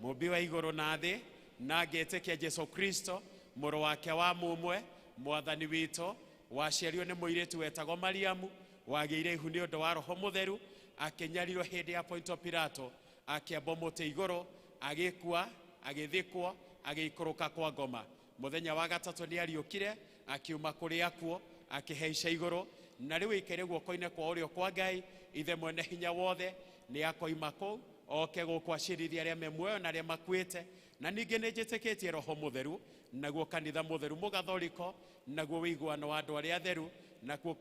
A: mũmbi wa igũrũ na thĩ, na ngĩtĩkia Jesu Kristo, mũrũ wake wa mũmwe, mwathani witũ, waciarirwo nĩ mũirĩtu wetagwo Mariamu, wagĩire ihu nĩ ũndũ wa Roho Mũtheru, akĩnyarirwo hĩndĩ ya Ponto Pilato, akĩambwo mũtĩ igũrũ, agĩkua, agĩthikwo, agĩikũrũka kwa ngoma. Mũthenya wa gatatũ nĩ ariũkire, akiuma kũrĩ akuo, akĩhaica igũrũ, na rĩu aikare guoko-inĩ kwa ũrĩo kwa Ngai, ithe mwene hinya wothe, nĩ akoima kũu, oke gũkwacĩrithia arĩa me muoyo na arĩa makuĩte, na ningĩ nĩ njĩtĩkĩtie Roho Mũtheru, naguo kanitha mũtheru mũgathoriko, naguo wĩiguano wa andũ arĩa atheru, naguo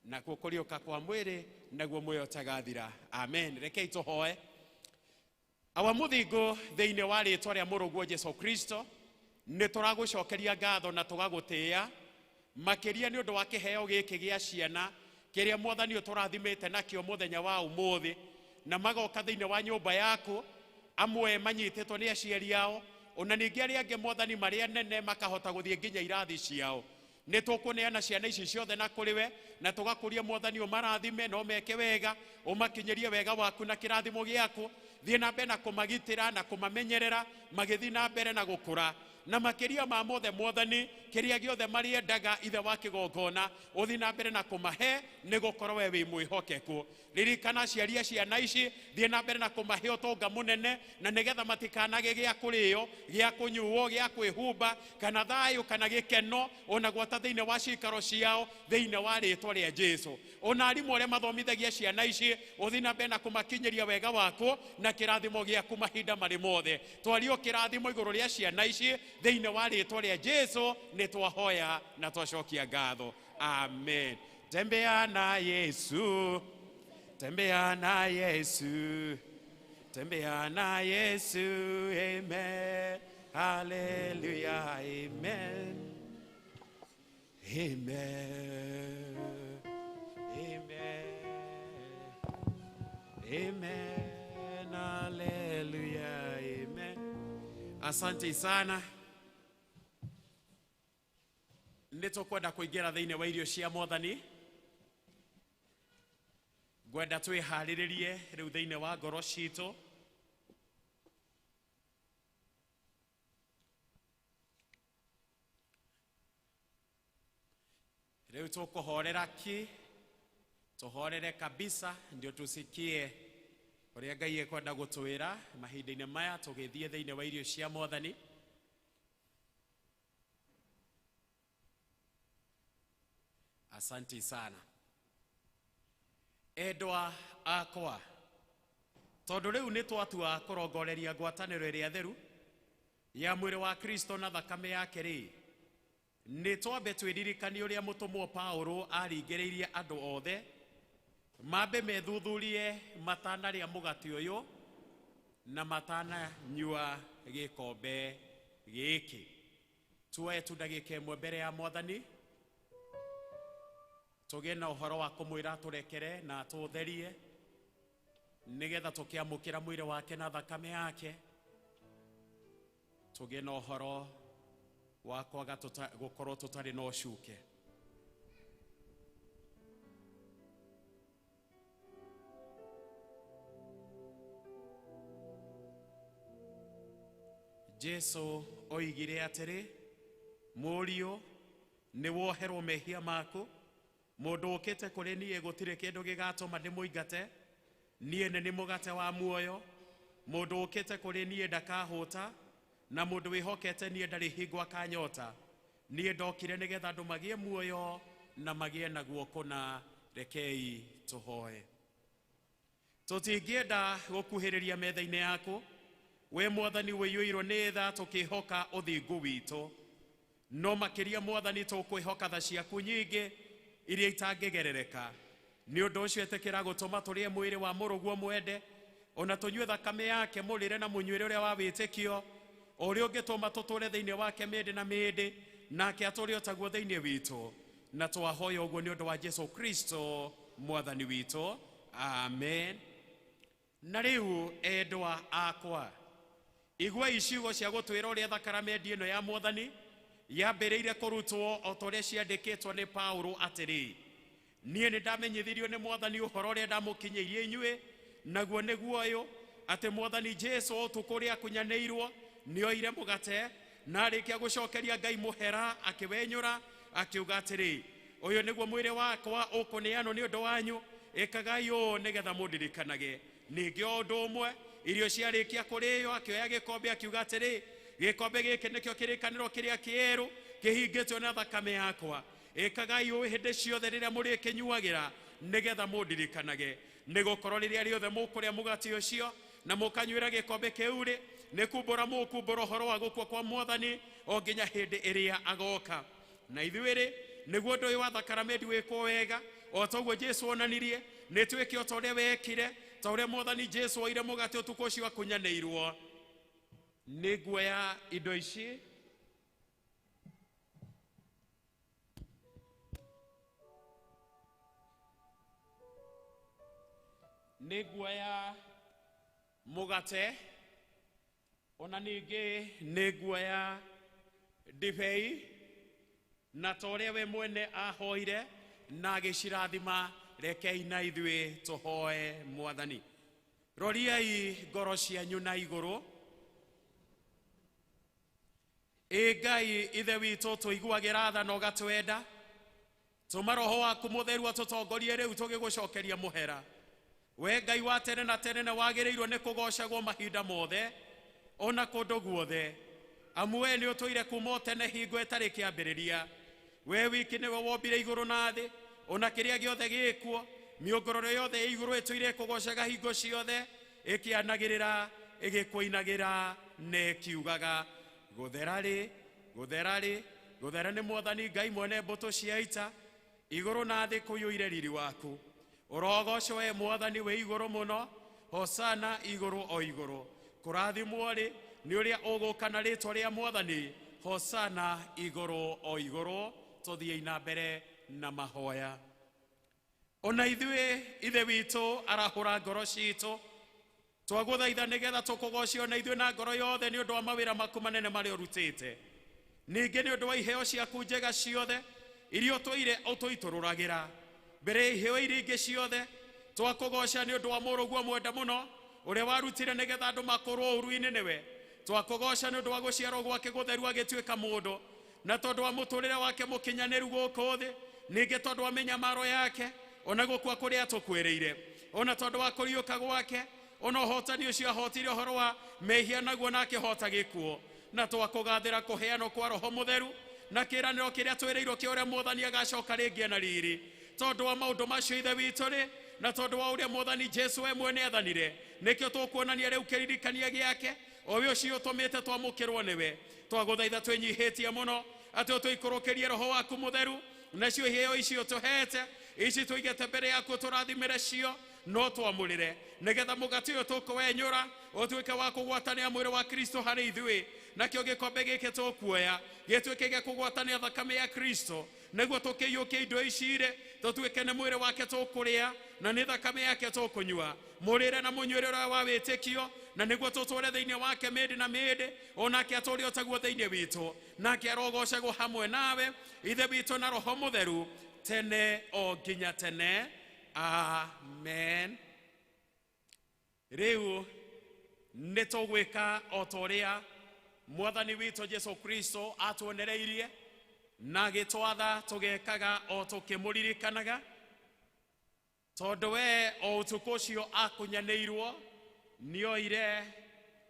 A: na gukuriuka kwa mwiri naguo muoyo tagathira. Amen. Rekei tuhoe. Awa muthingu thiini wa ritwa ria muruguo Jesu Kristo, ni turagucokeria ngatho na tugagutia makiria ni undu wa kiheo giki gia ciana kiria Mwathani uturathimite nakio muthenya wa umuthi, na magoka thiini wa nyumba yaku, amwe manyititwo ni aciari ao, ona ningi aria angi Mwathani maria nene makahota guthie nginya irathi ciao. Ni tukuneana ciana ici ciothe na kuriwe, na tugakuria Mwathani umarathime no meke wega, umakinyerie wega waku na kirathimo giaku, thie na mbere na kumagitira na kumamenyerera magithii na mbere na gukura, na makiria ma mothe Mwathani kiria giothe mariendaga ithe wa kigongona uthi na mbere na kumahe ni gukorwo we wi mwihokeku. Ririkana ciaria ciana ici, thie na mbere na kumahe utonga munene, na nigetha matikanage gia kurio, gia kunyuo, gia kwihumba, kana thayu kana gikeno, ona gwata thiini wa cikaro ciao thiini wa ritwa ria Jesu. Ona arimu aria mathomithagia ciana ici uthi na mbere na kumakinyeria wega waku na kirathimo giaku mahinda mari mothe. Twario kirathimo iguru ria ciana ici thiini wa ritwa ria Jesu ni twahoya na twacokia ngatho. Amen. Tembea na Yesu, tembea na Yesu, tembea na Yesu. Amen. Hallelujah. Amen. Amen. Amen. Amen. Hallelujah. Amen. Asante sana. Nitukwenda kuingira thiini wa irio cia Mwathani. Gwenda twihariririe riu thiini wa ngoro citu. Riu tukuhorera ki, tuhorere kabisa ndio tusikie uria Ngai ekwenda gutwira mahinda-ini maya tugithie thiini wa irio cia Mwathani. Asante sana. Endwa akwa, tondu riu ni twatua kurongoreria ngwataniro iria theru ya mwiri wa Kristo na thakame yake ri, ni twambe twiririkanie uria mutumwo Paulo aringiriirie andu othe mambe methuthurie matanaria mugati uyu na matana nyua gikombe giki. Tuoe tu ndagika imwe mbere ya Mwathani, tugie na uhoro wa kumwira turekere na tutherie nigetha tukiamukira mwiri wake na thakame yake, tugie na uhoro wa kwaga gukorwo tutari no cuke. Jesu oigire atiri, murio ni woherwo mehia maku, mundu ukite kuri nie gutire kindu gigatuma ndimuingate, nie ni mugate wa muoyo, mundu ukite kuri nie ndakahuta, na mundu wihokete nie ndari hingo akanyota. Nie ndokire nigetha andu magie muoyo na magie naguo kuna. Rekei tuhoe. Tutingienda gukuhiriria metha-ini yaku, we Mwathani wiyuirwo ni tha tukihoka uthingu witu, no makiria Mwathani tukwihoka tha ciaku nyingi iria itangigerereka. Ni undu ucio etekira gutuma turie mwiri wa muruguo mwende, ona tunyue thakame yake murire na munywire uria wa witikio, uria ungituma tuture thiini wake mindi na mindi, nake aturi otaguo thiini witu. Na twahoya uguo ni undu wa Jesu Kristo Mwathani witu. Amen. Na riu endwa akwa, igwa icigo cia gutwira uria thakaramendi ino ya Mwathani yambiriire kurutwo o toria ciandikitwo ni Paulo atiri, nie ni ndamenyithirio ni Mwathani uhoro uria ndamukinyirie inyue, naguo niguo uyu ati Mwathani Jesu tukuria kunyaneirwo ni oire mugate na arikia gucokeria Ngai muhera akiwenyura akiuga atiri, uyu niguo mwiri wakwa ukuneanwo ni undu wanyu, ikagai uu nigetha mundirikanage. Ningi o undu umwe irio ciarikia kurio akioya gikombe akiuga atiri, gikombe giki nikio kirikaniro kiria kieru kihingitwo na thakame yakwa, ikagai uu hindi ciothe riria muri kinyuagira nigetha mundirikanage. Nigukorwo riria riothe mukuria mugati ucio na mukanyuira gikombe kiu ri, ni kumbura mukumbura uhoro wa gukua kwa Mwathani o nginya hindi iria agoka. Na ithuiri niguo ndu wa thakaramendi wikwo wega otoguo Jesu onanirie nitwike otore wekire tore Mwathani Jesu oire mugate utuko cio akunyaneirwo niguoya indo ici niguoya mugate ona ningi niguoya ndibei na tore we mwene ahoire na gicirathima rekei na ithwe tuhoe Mwathani. Roriai ngoro cianyu na iguru. Ngai ithe witu tuiguagira tha no gatwenda tuma roho waku mutheru atutongorie riu tugigucokeria muhera. We Ngai wa tene na tene na wagirirwo ni kugocagwo mahinda mothe ona kundu guothe amu we ni utuire kuma tene hingo etari kiambiriria. We wiki niwe wombire iguru na thi ona kiria giothe gikuo miongororo yothe iguru etuire kugocaga hingo ciothe ikianagirira igikuinagira ne kiugaga gutherari gutherari guthera ni Mwathani Ngai mwene mbuto cia ita iguru na thi kuyuire riri waku urogocwo we Mwathani we iguru muno hosana iguru o iguru kurathimwo ri ni uria uguka na ritwa ria Mwathani hosana iguru o iguru tuthie na mbere na mahoya. Ona ithwe ithe witu arahura ngoro citu twaguthaitha nigetha tukugocio na ithwe na ngoro yothe ni undu wa mawira maku manene mari urutite ningi ni undu wa iheo ciaku njega ciothe irio twaire utuitururagira mbere iheo iri ingi ciothe twakugocia ni undu wa muruguo mwenda muno uria warutire nigetha andu makorwo uruini niwe twakugocia ni undu wa guciarwo gwake gutheru agituika mundu na tondu wa muturire wake mukinyaniru guku thi ningi tondu wa minyamaro yake ona gukua kuria tukwireire ona tondu wa kuriuka gwake ona hotani ucio ahotire horo wa mehia naguo nake hota gikuo na twakugathira kuheano kwa roho mutheru na kiraniro kiria twireirwo ki uria Mwathani agacoka ringi na riri tondu wa maundu macio ithe witu ri na tondu wa uria Mwathani Jesu we mwene athanire nikio tukuonania riu kiririkania giake owe ucio utumite twamukirwo niwe twaguthaitha twinyihitie muno ati utwikurukirie roho waku mutheru nacio iheo icio tuhete ici tuigete mbere yaku turathimire cio no twamurire nigetha mugati uyu tukuwenyura utuike wa kugwatania mwiri wa Kristo hari ithwe nakio gikombe giki tukuoya gituike gia kugwatania thakame ya Kristo niguo tukiyukia indo icire tutuike ni mwiri wake tukuria na ni thakame yake tukunyua murire na munywire wa witikio na niguo tutware thiini wake mindi na mindi onake aturi otaguo thiini witu nake arogocagwo hamwe nawe ithe witu na roho mutheru tene o nginya tene. Amen. Riu nitugwika otoria Mwathani witu Jesu Kristo atuonereirie na gitwatha tugekaga o tukimuririkanaga tondu we o utuko cio akunyaneirwo nioire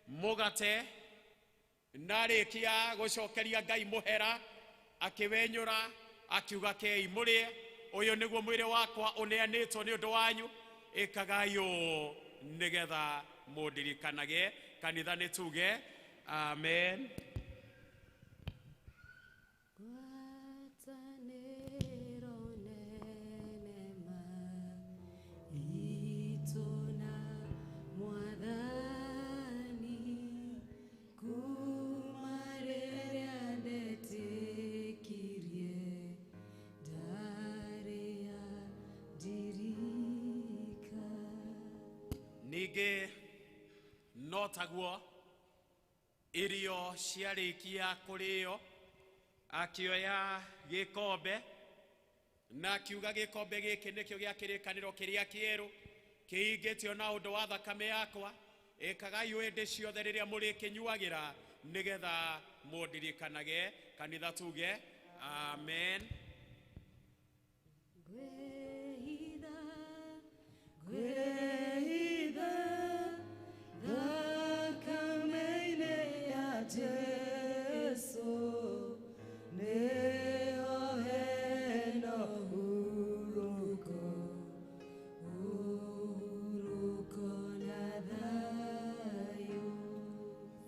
A: mugate narikia gucokeria Ngai muhera akiwenyura akiuga kei murie uyu niguo mwiri wakwa uneanitwo ni undu wanyu ikagayo nigetha mundirikanage kanitha nituge amen. Nige notaguo irio ciarikia kurio akioya gikombe na kiuga gikombe giki nikio gia kirikaniro kiria kieru kiingitio na undu wa thakame yakwa ikaga indi ciothe riria muri kinyuagira nigetha mundirikanage kanitha tuge amen.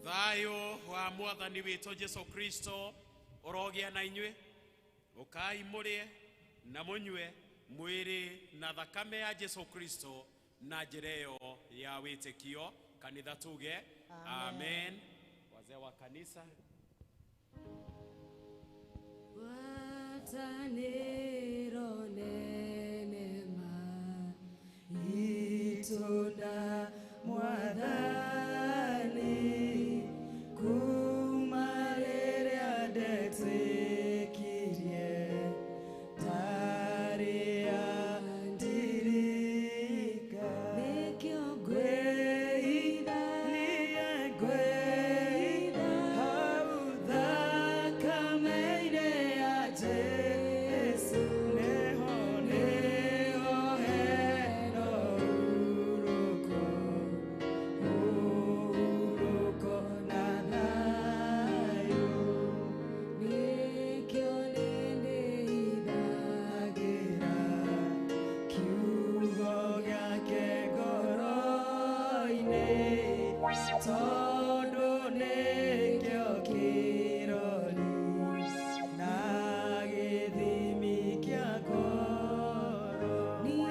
A: Thayo wa Mwathani witu Jesu Kristo urogia na inywe ukai murie na munywe mwili na thakame ya Yesu Kristo na njĩra ĩyo ya wĩtĩkio. Kanitha tuge amen. Wazee wa kanisa.
F: Wataniro nenema itunda mwathani kumarere adetekirie taria ndirika nikyo gweitha niye gweitha haudha kameire ya Jesu neho neho heno uruko na nayo nikyo nende idagira kiugo gyake ngoro-inĩ tondũ nĩkĩo kĩrori na gĩthimi kĩa ngoro. Niĩ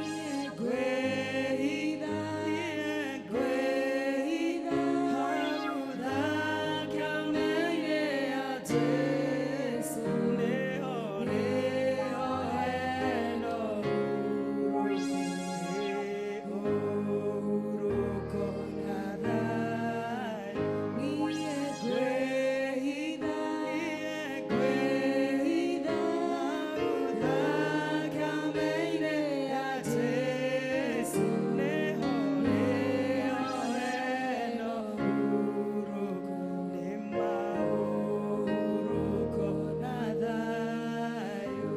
F: ngwĩhitha hautha kĩoneire ya Jesu nĩho heno ũhurũko na thayũ. Niĩ ngwĩhitha hautha kĩoneire ya Jesu nĩho heno ũhurũko nĩ maũhurũko na thayũ.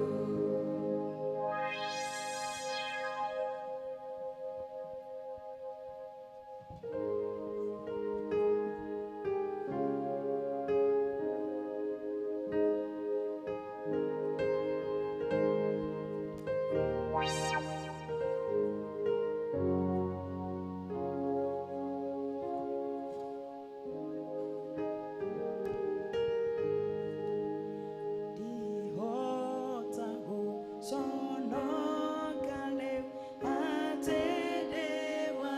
F: Ndihota gũconoka rĩu atĩ ndĩ wa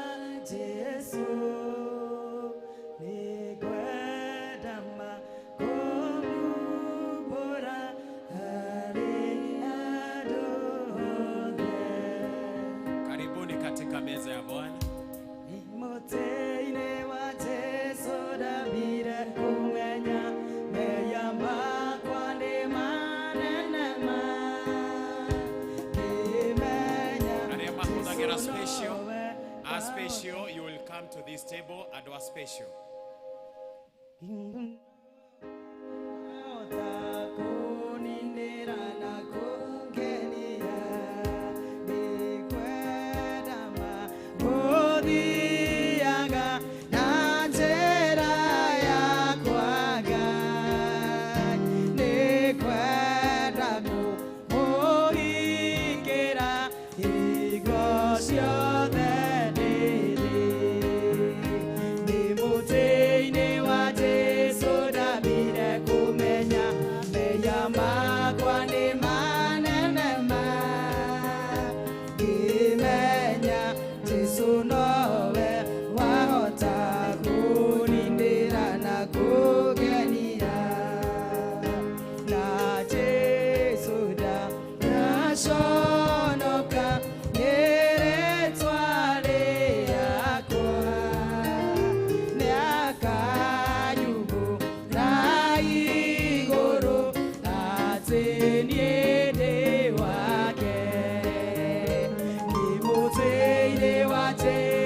F: Jesu. Nĩngwenda makũhumbũra harĩ andũ othe.
A: Karibuni katika meza ya Bwana.
F: Mũtĩ-inĩ wa Jesu ndambire kũmenya meya makwa nĩ manene ma. Ngĩmenya
A: Arĩa mahũthagĩra
F: Jesũ
A: special,
F: nowe
A: a special, you will come to this table and a special.
F: wahota kũninĩra na kũngenia. Nĩngwenda magũthiaga na njĩra yakwa Ngai. Nĩngwenda kũmũhingĩra hingo ciothe ndĩthĩ. Nĩ mũtĩ-inĩ wa Jesu ndambire kũmenya meya makwa nĩ manene ma. Ngĩmenya Jesu nowe wahota kũninĩra na kũngenia. Na Jesu ndanaconoka nĩ rĩĩtwa rĩakwa. Nĩakanyumbũra igũrũ atĩ niĩ ndĩ wake. Nĩ mũtĩ-inĩ wa Jesu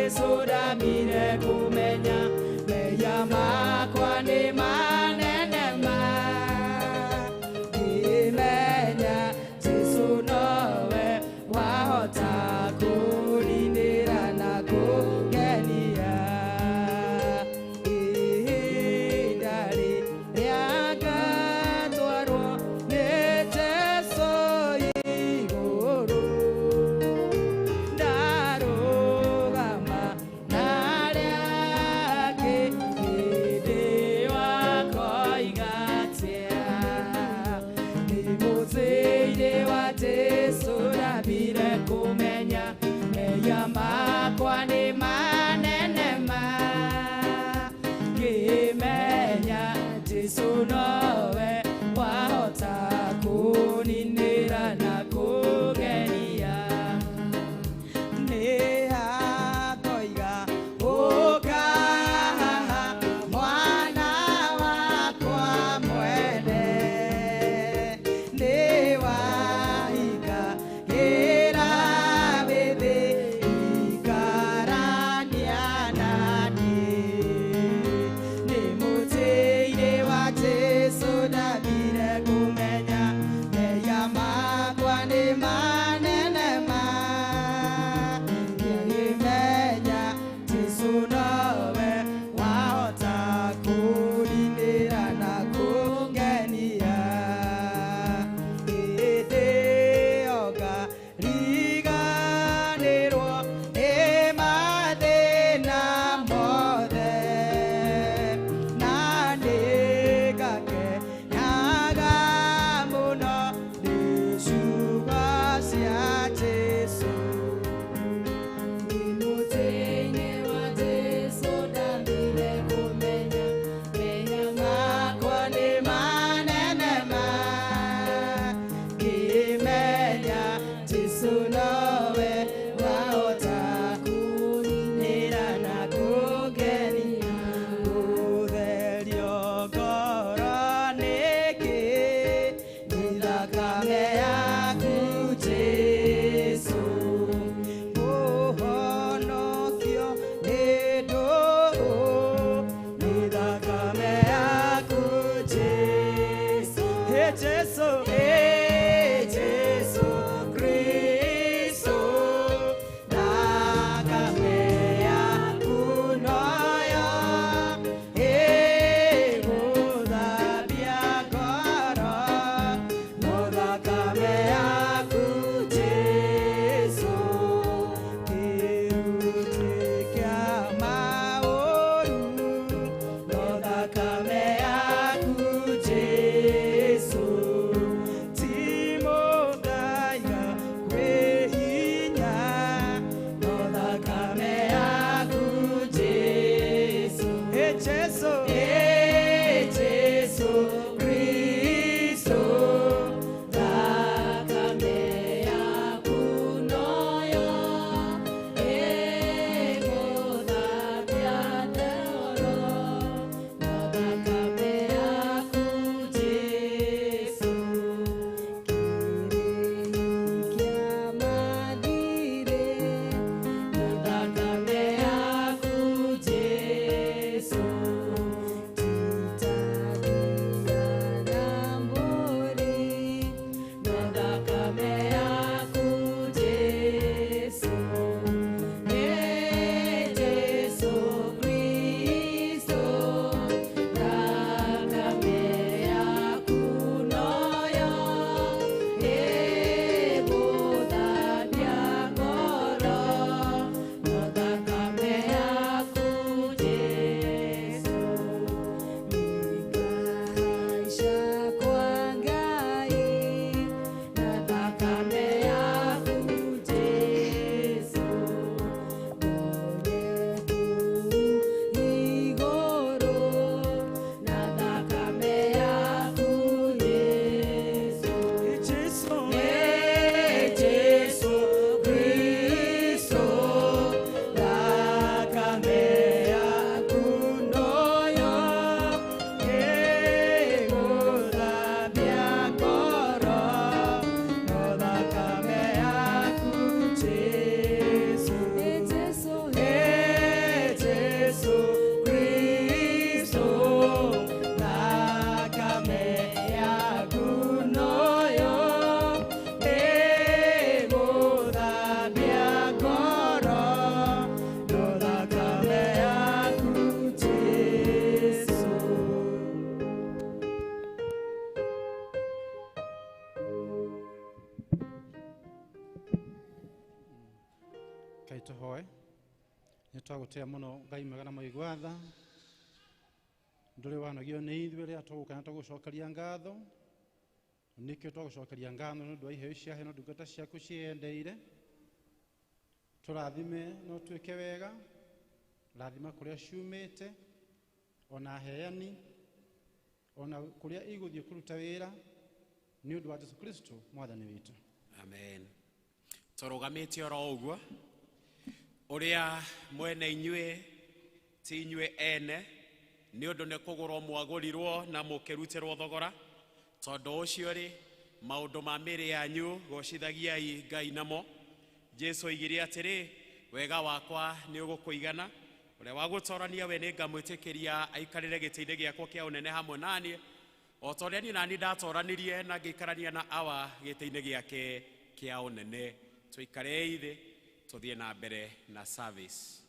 F: maiga makwa nĩ manene ma ngĩmenya Jesũ nowe wahota kũninĩra na kũgenia nĩ akoiga ũka mwana wakwa mwene nĩ wahingagĩra wĩthĩ ikarania naniĩ nĩ mũtĩ-inĩ wa Jesũ ndambire kũmenya mehia makwa nĩ manene ma ngĩmenya Jesũ nowe wahota kũninĩra na kũngenia hĩndĩ ĩyo ngariganĩrwo nĩ mathĩna mothe na nĩngakenyaga mũno nĩ ciugo cia Jesũ nĩ mũtĩ-inĩ wa Jesũ ndambire kũmenya mehia makwa nĩ manene ma ngĩmenya Jesũ nowe wahota kũninĩra na kũngenia gũtherio ngoro nĩkĩ nĩ thakame yaku Jesũ ũhonokio nĩ ndũũ nĩ thakame yaku Jesũ Jesũ Jesũ Kristo thakame yaku noyo ĩgũthambia ngoro no thakame yaku Jesũ kĩruti kĩa maũru no thakame yaku Jesũ ti mũthaiga kwĩ hinya no thakame yaku Jesũ Jesũ Jesũ Kristo thakame yaku noyo ĩgũthambia ndoro no thakame yaku Jesũ kĩa mathirĩ no thakame yaku Jesũ titagia na mbũri no thakame yaku Jesũ Jesũ Kristo thakame yaku noyo ĩgũthambia ngoro no thakame yaku Jesũ nikahaica kwa Ngai na thakame yaku Jesũ moye kuu igũrũ na thakame yaku Jesũ Jesũ Jesũ Kristo thakame yaku noyo ĩgũthambia ngoro no thakame yaku Jesũ Jesũ Jesũ Kristo thakame yaku noyo ĩgũthambia ngoro no thakame yaku Jesũ
H: Ngai tũhoe nĩ twagũtĩa mũno Ngai mwega na maigwatha ndũrĩ wanagio nĩ ithuĩ rĩrĩa tũgũkana tũgũcokeria ngatho nĩkĩo twagũcokeria ngatho nĩ ũndũ wa iheo cia heno ndungata ciaku ciendeire turathime no twike wega rathima kuria ciumite ona heani ona kuria iguthie kuruta wira ni undu wa Yesu Kristo mwathani witu.
A: Amen. Turugamite oro uguo uria mwene inyue ti inyue ene ni undu ne kugurwo mwagurirwo na mukirutirwo thogora tondu ucio ri maundu ma miri yanyu gocithagiai Ngai namo. Jesu igire atiri wega wakwa ni ugukuigana uria wagutorania we ni ngamwitikiria aikarire gitinde giakwa kia unene hamwe nani o toria ni nani ndatoranirie na ngikarania na awa gitinde giake kia unene. Tuikare ithi tuthie na mbere na service.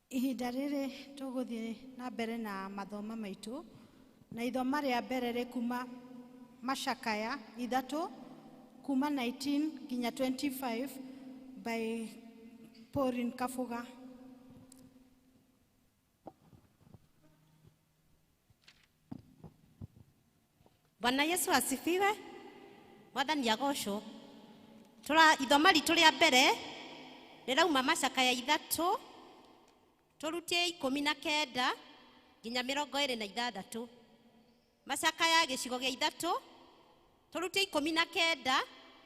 D: Ihinda rĩrĩ tũgũthiĩ na mbere na mathoma maitũ na ithoma rĩa mbere rĩ kuma Macakaya 3 kuma 19 nginya 25 by Pauline Kafuga.
I: Bwana Yesu asifiwe. Mwathani agocwo. Ithoma ritũ rĩa mbere rĩrauma Macakaya 3 turutie 19 nginya 26. Macakaya gĩcigo gĩa 3 turutie 19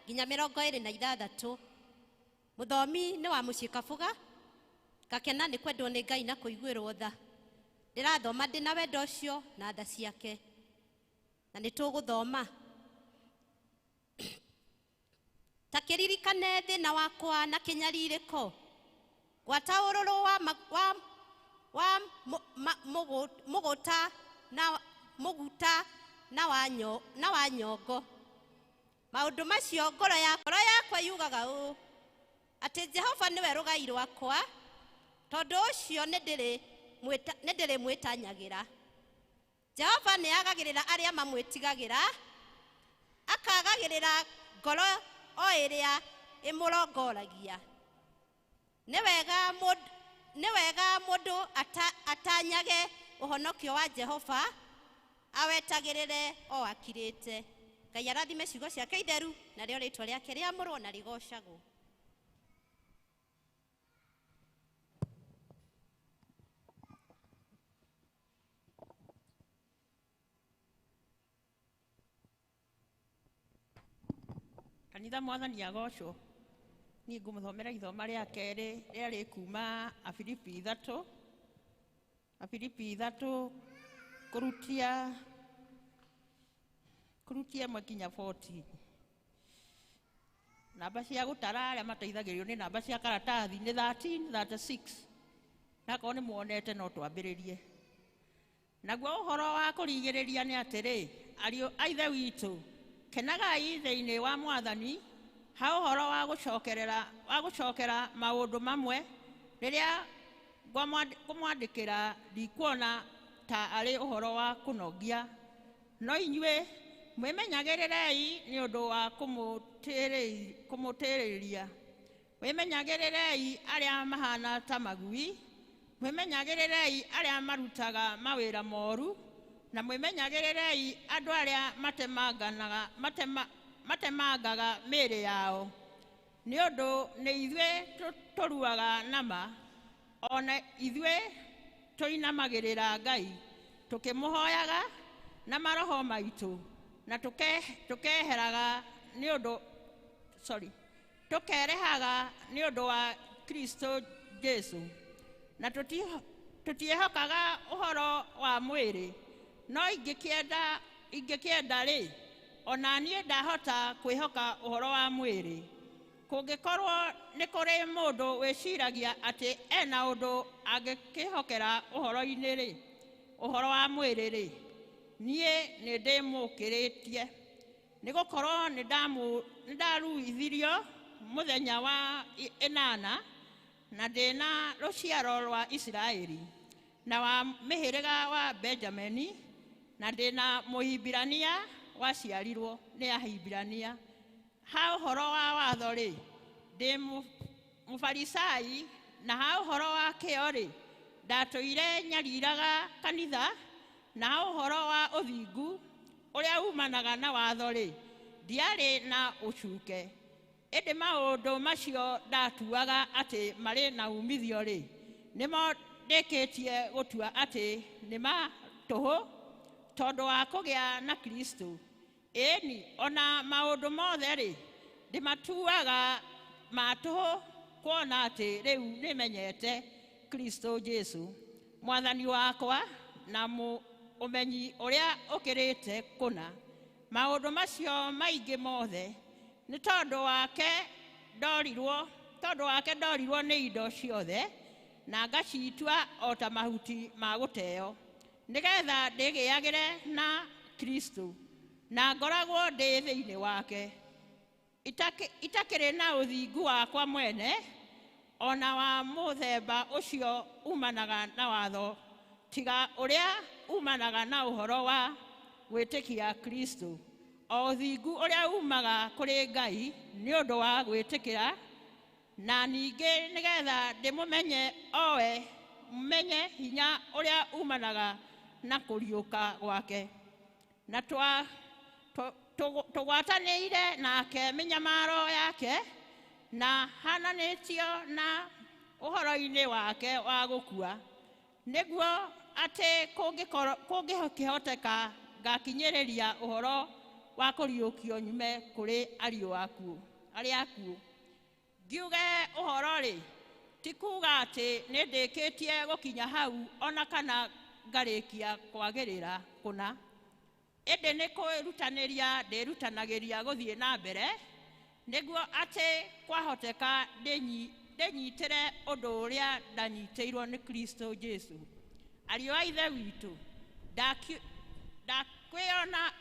I: nginya 26. Muthomi nĩ wa mũciĩ Kabuga. Gakena nĩ kwendwo nĩ Ngai na kũiguĩrwo tha. Ndĩrathoma ndĩ na wendo ũcio na tha ciake. Na nĩ tũgũthoma. Ta kĩririkane thĩna wakwa na kĩnyarirĩko. Gwata ũrũrũ wa mũgũta na wa nyongo. Maũndũ macio ngoro yakwa yugaga ũũ atĩ Jehova nĩwe rũgai rwakwa, tondũ ũcio nĩndĩrĩ mwĩtanyagĩra. Jehova nĩagagĩrĩra arĩa mamwĩtigagĩra, akagagĩrĩra ngoro o ĩrĩa ĩmũrongoragia. Nĩ wega mũndũ atanyage ũhonokio wa Jehova, awetagĩrĩre o akirĩte. Ngai arathime ciugo ciake itheru, narĩo rĩĩtwa rĩake rĩamũrwo na rĩgocagwo.
J: Kanitha Mwathani agocwo. Ni ngũmũthomera ithoma rĩa kerĩ rĩrĩa rĩ kuma Afilipi 3. Afilipi 3 kurutia 1 nginya 14. Namba cia gũtara arĩa mateithagĩrĩrio nĩ namba cia karatathi nĩ 13:36. Nakorwo nĩ muonete no twambĩrĩrie. Naguo ũhoro wa kũrigĩrĩria nĩ atĩrĩ, ariũ a Ithe witũ, kenagai thĩinĩ wa Mwathani. Ha ũhoro wa gũcokera maũndũ mamwe rĩrĩa ngũmwandĩkĩra ndikuona ta arĩ ũhoro wa kũnogia, no inyuĩ mwĩmenyagĩrĩrei nĩ ũndũ wa kũmũtĩrĩria. Mwĩmenyagĩrĩrei arĩa mahana ta magui, mwĩmenyagĩrĩrei arĩa marutaga mawĩra moru, na mwĩmenyagĩrĩrei andũ arĩa matemangaga mĩĩrĩ yao. Nĩ ũndũ nĩ ithuĩ tũruaga nama, ona ithuĩ tũinamagĩrĩra Ngai tũkĩmũhoyaga na maroho maitũ, na tũkerehaga nĩ ũndũ wa Kristo Jesu. Na tũtiĩhokaga ũhoro wa mwĩrĩ, no ingĩkĩenda rĩ, ona niĩ ndahota kwĩhoka ũhoro wa mwĩrĩ. Kũngĩkorwo nĩ kũrĩ mũndũ wĩciragia atĩ ena ũndũ angĩkĩhokera ũhoro-inĩ rĩ, ũhoro wa mwĩrĩ rĩ, niĩ nĩ ndĩmũkĩrĩtie. Nĩ gũkorwo nĩ ndaruithirio mũthenya wa 8 na ndĩna rũciaro rwa Isiraeli na wa mĩhĩrĩga wa Benjamini, na ndĩna Mũhibirania waciarirwo nĩ Ahibirania. Ha ũhoro wa watho rĩ, ndĩ mũfarisai na ha ũhoro wakĩo rĩ ndatũire nyariraga kanitha na ha ũhoro wa ũthingu ũrĩa umanaga na watho rĩ ndiarĩ na ũcuke ĩndĩ maũndũ macio ndatuaga atĩ marĩ na umithio rĩ nĩmo ndĩkĩtie gũtua atĩ nĩ matũhũ tondũ wa kũgĩa na Kristo ĩni ona maũndũ mothe rĩ ndĩmatuaga matũhũ kuona atĩ rĩu nĩmenyete Kristo Jesu mwathani wakwa na ũmenyi ũrĩa ũkĩrĩte kũna maũndũ macio maingĩ mothe nĩ tondũ wake ndorirwo nĩ indo ciothe na ngacitua o ta mahuti ma gũteo nĩgetha ndĩgĩagĩre na Kristo na ngoragwo ndĩ thĩinĩ wake itakĩrĩ na ũthingu wakwa mwene ona wa mũthemba ũcio umanaga na watho tiga ũrĩa umanaga na ũhoro wa gwĩtĩkia Kristo o ũthingu ũrĩa umaga kũrĩ Ngai nĩ ũndũ wa gwĩtĩkĩra na ningĩ nĩgetha ndĩmũmenye owe menye hinya ũrĩa umanaga na kũriũka gwake na tũgwatanĩire nake mĩnyamaro yake na hananĩtio na ũhoro-inĩ wake wa gũkua nĩguo atĩ kũngĩhoteka ngakinyĩrĩria ũhoro wa kũriũkio nyume kũrĩ arĩa akuũ ngiuge ũhoro rĩ ti kuuga atĩ nĩ ndĩkĩtie gũkinya hau ona kana ngarĩkia kwagĩrĩra kũna ĩndĩ nĩ kwĩrutanĩria ndĩrutanagĩria gũthiĩ na mbere nĩguo atĩ kwahoteka ndĩnyitĩre ũndũ ũrĩa ndanyitĩirwo nĩ Kristo Jesu ariũ a ithe witũ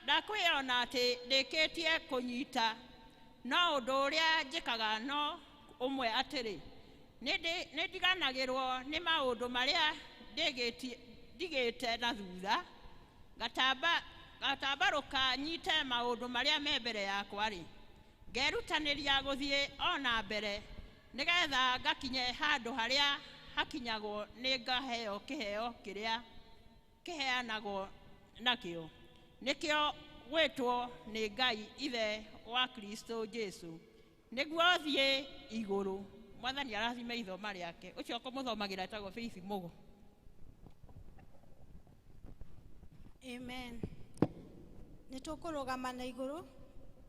J: ndakwĩona atĩ ndĩkĩtie kũnyita no ũndũ ũrĩa njĩkaga no ũmwe atĩrĩ nĩ ndiganagĩrwo nĩ maũndũ marĩa ndigĩte na thutha gatambarũka nyite maũndũ marĩa me mbere yakwa rĩ ngerutanĩria gũthiĩ ona mbere nĩgetha ngakinye handũ harĩa hakinyagwo nĩ ngaheo kĩheo kĩrĩa kĩheanagwo nakĩo nĩkĩo gwĩtwo nĩ Ngai ithe wa Kristo Jesu nĩguo thiĩ igũrũ mwathani arathime ithoma rĩake ũcio kũmũthomagĩra etagwo Faith Mũgo.
D: Amen. Nĩtũkũrũgama na igũrũ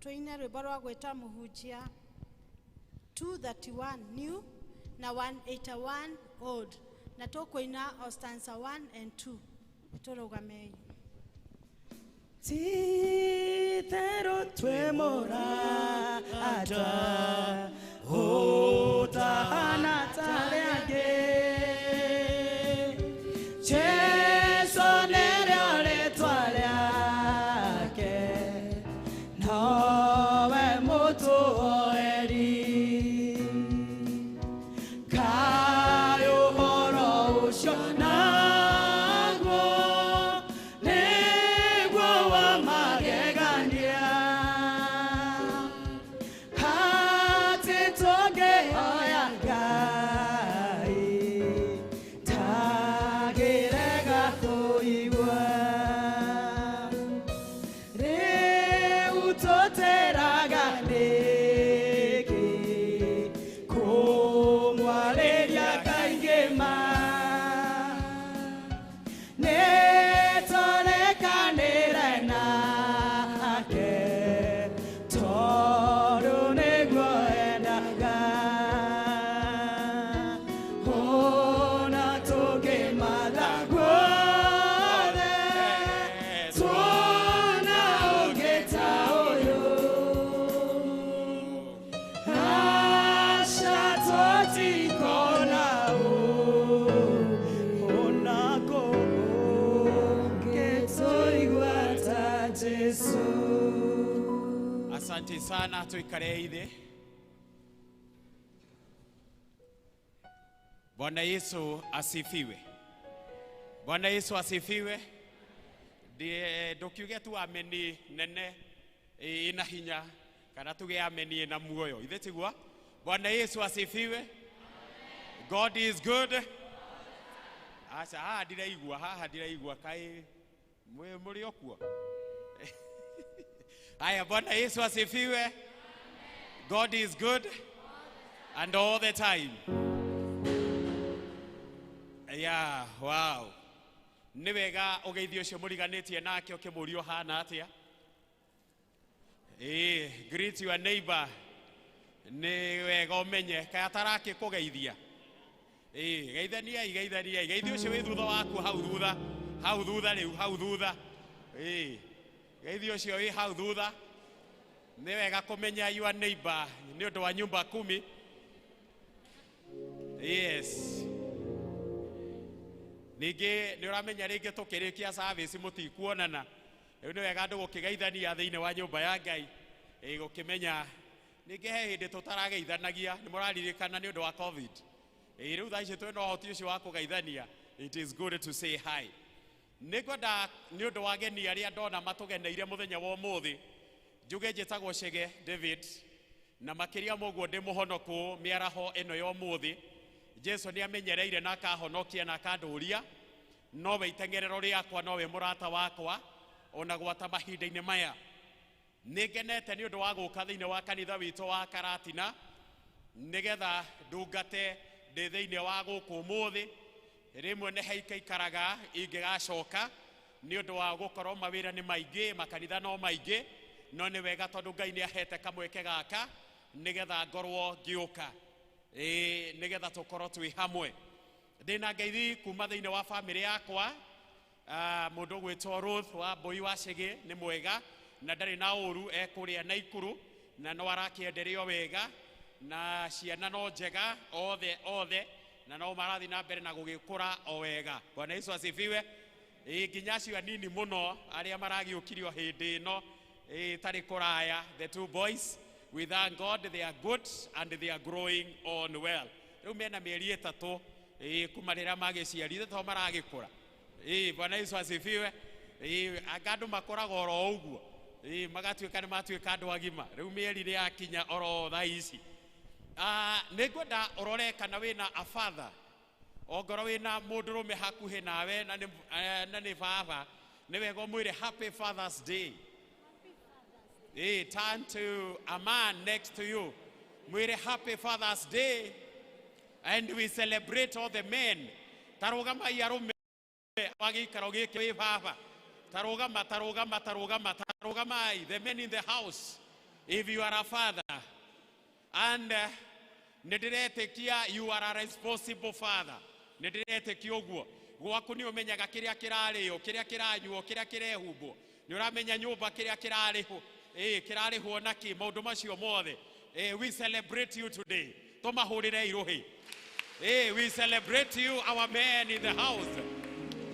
D: tũine rwĩmbo rwa gwĩta mũhunjia 231 new na 181 old na tũkũina o stanza 1 and 2 tũrũgamei
C: Titero twemorata utahana tareage Jesu nere twaleake nawe mutu oeri kayo horo usho
A: Asante sana tuikare hivi. Bwana Yesu asifiwe. Bwana Yesu asifiwe. Die dokiuge tu ameni nene ina hinya kana tuge ameni na muoyo. Ithe tigwa. Bwana Yesu asifiwe. God is good. Asa ndiraigua kai muri okuo. Haya, Bwana Yesu asifiwe. God is good and all the time. Yeah, wow. Nĩ wega ũgeithio ũcio mũriganĩtie nake ũkĩmũrio hana atia. Greet your neighbor. Nĩ wega ũmenye kai atarake kũgeithia. Geithania. Geithio ũcio wĩ thutha waku hau thutha rĩu hau thutha. Geithio ũcio wĩ hau thutha. Nĩ wega kũmenya your neighbor nĩ ũndũ wa nyumba 10. Yes. Ningĩ nĩ ũramenya rĩngĩ tũkĩrĩkia service mũtikuonana. Rĩu nĩ wega andũ gũkĩgeithania thĩinĩ wa nyũmba ya Ngai. Gũkĩmenya ningĩ he hĩndĩ tũtarageithanagia nĩ mũraririkana nĩ ũndũ wa COVID. Rĩu thaa ici twĩna ũhoti ũcio wa kũgeithania. It is good to say hi. Nĩngwenda nĩ ũndũ wa ageni arĩa ndona matũgeneire mũthenya wa ũmũthĩ. Njuge njĩtagwo Chege David na makĩria mũguo ndĩ mũhonokũ mĩaraho ĩno ya ũmũthĩ. Jesu nĩ amenyereire na akahonokia na akandũria. Nowe itengerero rĩakwa, nowe mũrata wakwa ona gwata mahinda-inĩ maya. Nĩngenete nĩ ũndũ wa gũka thĩinĩ wa kanitha witũ wa Karatina nĩgetha ndungate ndĩ thĩinĩ wa gũkũ ũmũthĩ. Rĩmwe nĩ haikaikaraga ingĩgacoka nĩ ũndũ wa gũkorwo mawĩra nĩ maingĩ, makanitha no maingĩ, no nĩ wega tondũ Ngai nĩ ahete kamweke gaka nĩgetha ngorwo ngĩũka. Nĩgetha tũkorwo twĩ hamwe. Ndĩna ngeithi kuma thĩinĩ wa famĩlĩ yakwa. Mũndũ gwĩtwo Ruth wa Mbũi wa Chege nĩ mwega na ndarĩ na ũru, ekũrĩa Naikuru na no arakĩenderio wega na ciana no njega othe na no marathi na mbere na gũgĩkũra o wega. Bwana Yesu asifiwe. Nginya acio anini mũno arĩa maragĩũkirio hĩndĩ ĩno tarĩ kũraya, the 2 boys, we thank God they are good and they are growing on well. Rĩu mena mĩeri 3 kuma rĩrĩa magĩciarire to maragĩkũra. Bwana Yesu asifiwe. Andũ makoraga oro ũguo. Magatuĩka nĩ matuĩka andũ agima. Rĩu mĩeri nĩ yakinya oro thaa ici. Nĩngwenda ũrore kana wĩna a father. Ongorwo wĩna mũndũrũme hakuhĩ nawe na nĩ baba, nĩ wega ũmwĩre happy Father's Day. Turn to a man next to you. Mwire happy Father's Day. And we celebrate all the men. Tarogama yarume wagikaro giki we baba. Tarogama. The men in the house. If you are a father. And you are a responsible father. Gwaku ni umenyaga kiria kirarĩo, kiria kiranyuo, kiria kirehumbo. Ni uramenya nyumba kiria kirarĩho. Kirarĩho naki maũndũ macio mothe. We celebrate you today. Tomahũrĩre irohi. We celebrate you, our men in the house.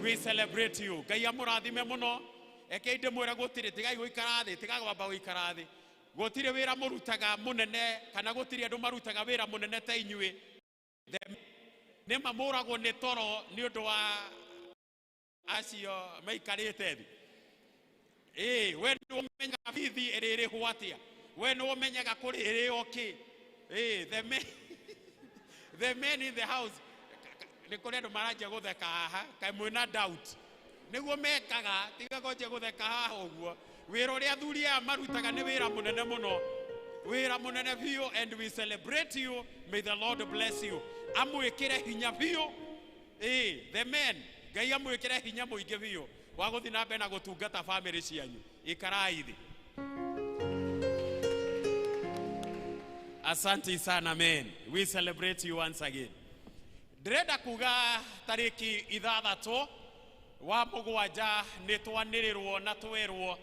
A: We celebrate you. Ngai amũrathime mũno. Eke ndĩmwĩra gũtirĩ tigai gũikara thĩ, tiga gwamba gũikara thĩ. Gũtirĩ wĩra mũrutaga mũnene kana gũtirĩ andũ marutaga wĩra mũnene ta inyuĩ. Nĩ mamũragwo nĩ toro nĩ ũndũ wa acio maikarĩte thĩ. We nĩ ũmenyaga bithi ĩrĩrĩhwo atĩa. We nĩ ũmenyaga kũrĩ ĩrĩo kĩ. The men in the house. Nĩ kũrĩ andũ maranjia gũtheka haha, kaĩ mwĩna doubt. Nĩguo mekaga, tiga gũnjia gũtheka haha ũguo. Wĩra ũrĩa athuri aya marutaga nĩ wĩra mũnene mũno. Wĩra mũnene biũ, and we celebrate you. May the Lord bless you. Amwĩkĩre hinya biũ. The men, Ngai amwĩkĩre hinya mũingĩ biũ. Wa gũthiĩ na mbere na gũtungata family cianyu. Ikarai thĩ. Asante sana, men. We celebrate you once again. Ndĩrenda kuga tarĩki 6 wa mũgwanja nĩ twanĩrĩrwo na twerwo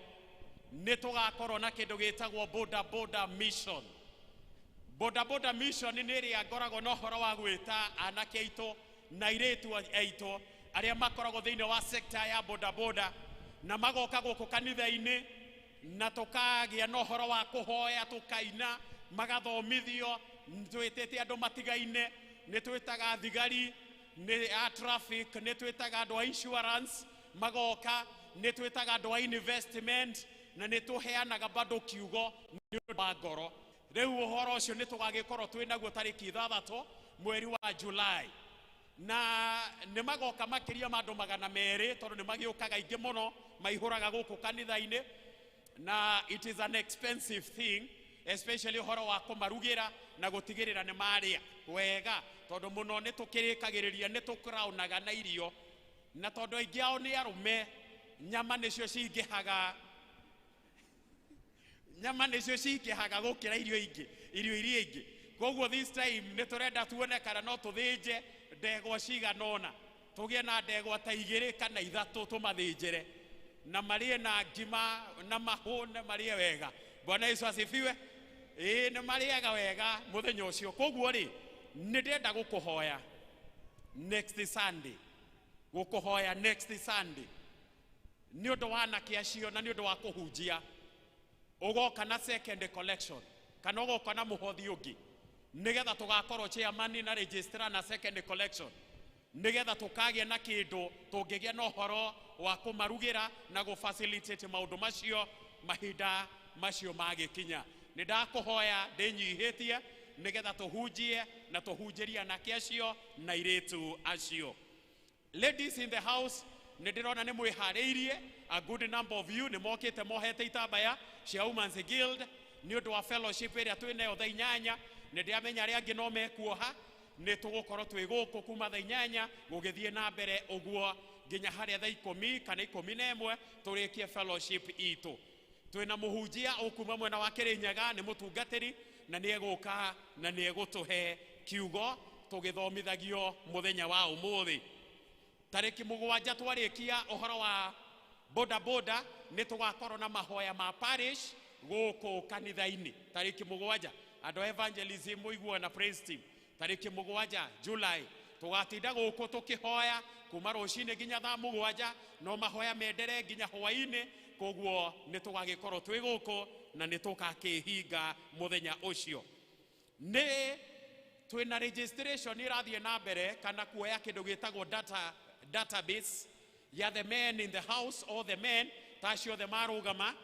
A: nĩ tũgakorwo na kĩndũ gĩtagwo boda mission. Boda mission nĩ ĩrĩa ngoragwo na ũhoro wa gwĩta anake aitũ na airĩtu aitũ arĩa makoragwo thĩinĩ wa sector ya boda na magoka gũkũ kanitha-inĩ na tũkagĩa na ũhoro wa kũhoya, tũkaina, magathomithio. Twĩtĩte andũ matigaine, nĩ twĩtaga thigari, nĩ a traffic, nĩ twĩtaga andũ a insurance magoka, nĩ twĩtaga andũ a investment, na nĩ tũheanaga bado kiugo nĩ ũndũ wa ngoro. Rĩu ũhoro ũcio nĩ tũgagĩkorwo twĩ naguo tarĩki 6 mweri wa July na nĩ magoka makĩria mandũ 200 tondũ nĩ magĩũkaga ingĩ mũno maihũraga gũkũ kanitha-inĩ na it is an expensive thing, especially ũhoro wa kũmarugĩra na gũtigĩrĩra nĩ marĩa wega tondũ mũno nĩ tũkĩrĩkagĩrĩria nĩ tũkraunaga na irio na tondũ aingĩ ao nĩ arũme nyama nĩcio cingĩhaga gũkĩra irio iria ingĩ. Koguo this time nĩ tũrenda tuone kana no tũthĩnje ndegwa ciganona, tũgĩe na ndegwa ta 2 kana 3 tũmathĩnjĩre na marĩe na ngima na mahũne marĩe wega. Bwana Yesu asifiwe. Nĩ marĩaga wega mũthenya ũcio. Koguo rĩ nĩ ndenda gũkũhoya next Sunday, nĩ ũndũ wa anake acio na nĩ ũndũ wa kũhunjia ũgoka na second collection kana ũgoka na mũhothi ũngĩ nĩgetha tũgakorwo chairman na registrar na second collection nĩgetha tũkagĩa na kĩndũ tũngĩgĩa na ũhoro wa kũmarugĩra na gũfacilitate maũndũ macio mahinda macio magĩkinya. Nĩ ndakũhoya ndĩnyihĩtie nĩgetha tũhunjie na tũhunjĩrie anake acio na airĩtu acio. Ladies in the house, nĩ ndĩrona nĩ mwĩharĩirie, a good number of you nĩ mokĩte mohete itambaya cia Women's Guild nĩ ũndũ wa fellowship ĩrĩa twĩnayo thaa 8. Nĩ ndĩamenya arĩa angĩ no mekuoha, nĩ tũgũkorwo twĩ gũkũ kuma thaa 8 gũgĩthiĩ na mbere ũguo nginya harĩa thaa 10 kana 11 tũrĩkie fellowship itũ. Twĩna mũhunjia ũkuma mwena wa Kĩrĩnyaga, nĩ mũtungatĩri na nĩ egũka na nĩ egũtũhe kiugo tũgĩthomithagio mũthenya wa ũmũthĩ. Tarĩki 7 twarĩkia ũhoro wa boda nĩ tũgakorwo na mahoya ma parish gũkũ kanitha-inĩ. Tarĩki 7 andũ a evangelism mũiguo na praise team. Tarĩki 7 July tũgatinda gũkũ tũkĩhoya kuma rũcinĩ nginya thaa 7 no mahoya mendere nginya hwaĩ-inĩ. Koguo nĩ tũgagĩkorwo twĩ gũkũ na nĩ tũgakĩhinga mũthenya ũcio. Nĩ twĩna registration irathiĩ na mbere kana kuoya kĩndũ gĩtagwo database ya the men in the house, all the men tacio the marũgama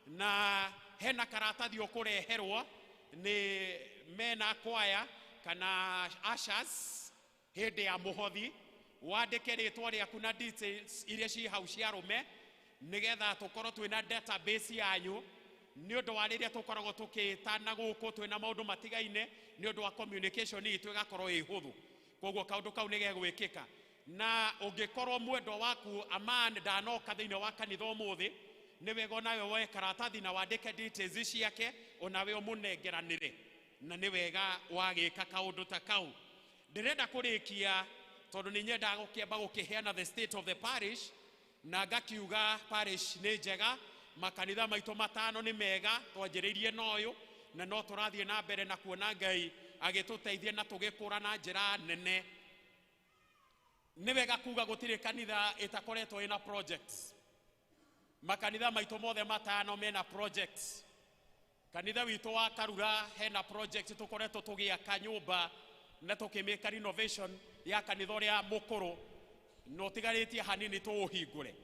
A: na hena karatathi ũkũreherwo nĩ mena kwaya kana ushers hĩndĩ ya mũhothi wandĩke rĩtwa rĩaku na details iria ci hau cia arũme nĩgetha tũkorwo twĩna database yanyu nĩ ũndũ wa rĩrĩa tũkoragwo tũkĩtana gũkũ twĩna maũndũ matigaine nĩ ũndũ wa communication itũ ĩgakorwo ĩ hũthũ. Koguo kaũndũ kau nĩ gegwĩkĩka na ũngĩkorwo mwendwa waku Aman ndanoka thĩinĩ wa kanitha ũmũthĩ nĩ wega nawe woe karatathi na wandĩke details ciake onawe ũmũnengeranĩre na nĩ wega wagĩka kaũndũ ta kau. Ndĩrenda kũrĩkia tondũ nĩ nyendaga gũkĩamba gũkĩheana the state of the parish na ngakiuga parish nĩ njega, makanitha maitũ 5 nĩ mega, twanjĩrĩirie na ũyũ na no tũrathiĩ na mbere na kuona Ngai agĩtũteithia na tũgĩkũra na njĩra nene. Nĩ wega kuga gũtirĩ kanitha ĩtakoretwo ĩna projects. Makanitha maitũ mothe 5 mena projects. Kanitha witũ wa Karura hena project tũkoretwo tũgĩaka nyũmba na tũkĩmĩka renovation ya kanitha ũrĩa mũkũrũ no tigarĩtie hanini tũũhingũre.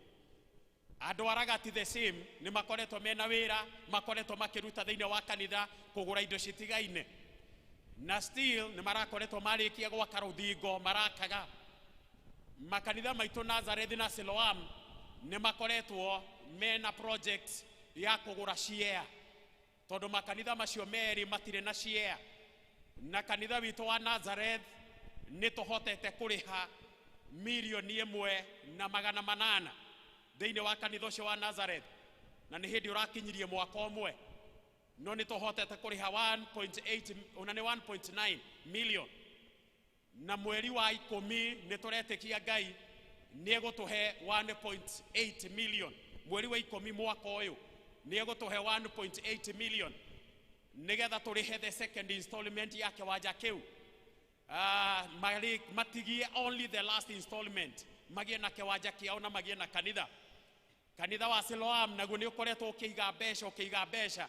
A: Andũ aragati the same nĩ makoretwo mena wĩra, makoretwo makĩruta thĩinĩ wa kanitha kũgũra indo citigaine na still nĩ marakoretwo marĩkia gwaka rũthingo marakaga. Makanitha maitũ Nazareth na Siloam nĩ makoretwo mena project ya kũgũra share tondũ makanitha macio merĩ matirĩ na share na kanitha witũ wa Nazareth nĩ tũhotete kũrĩha $1,800,000 thĩinĩ wa kanitha ũcio wa Nazareth na nĩ hĩndĩ ũrakinyirie mwaka ũmwe no nĩ tũhotete kũrĩha 1.9 million na mweri wa 10 nĩ tũretĩkia Ngai nĩ egũtũhe 1.8 million. Mweri wa 10 mwaka ũyũ nĩ egũtũhe 1.8 million nĩgetha tũrĩhe the second installment ya kĩwanja kĩu. Matigie only the last installment magie na kĩwanja kĩao na magie na kanitha wa Siloam naguo nĩ ũkoretwo ũkĩiga mbeca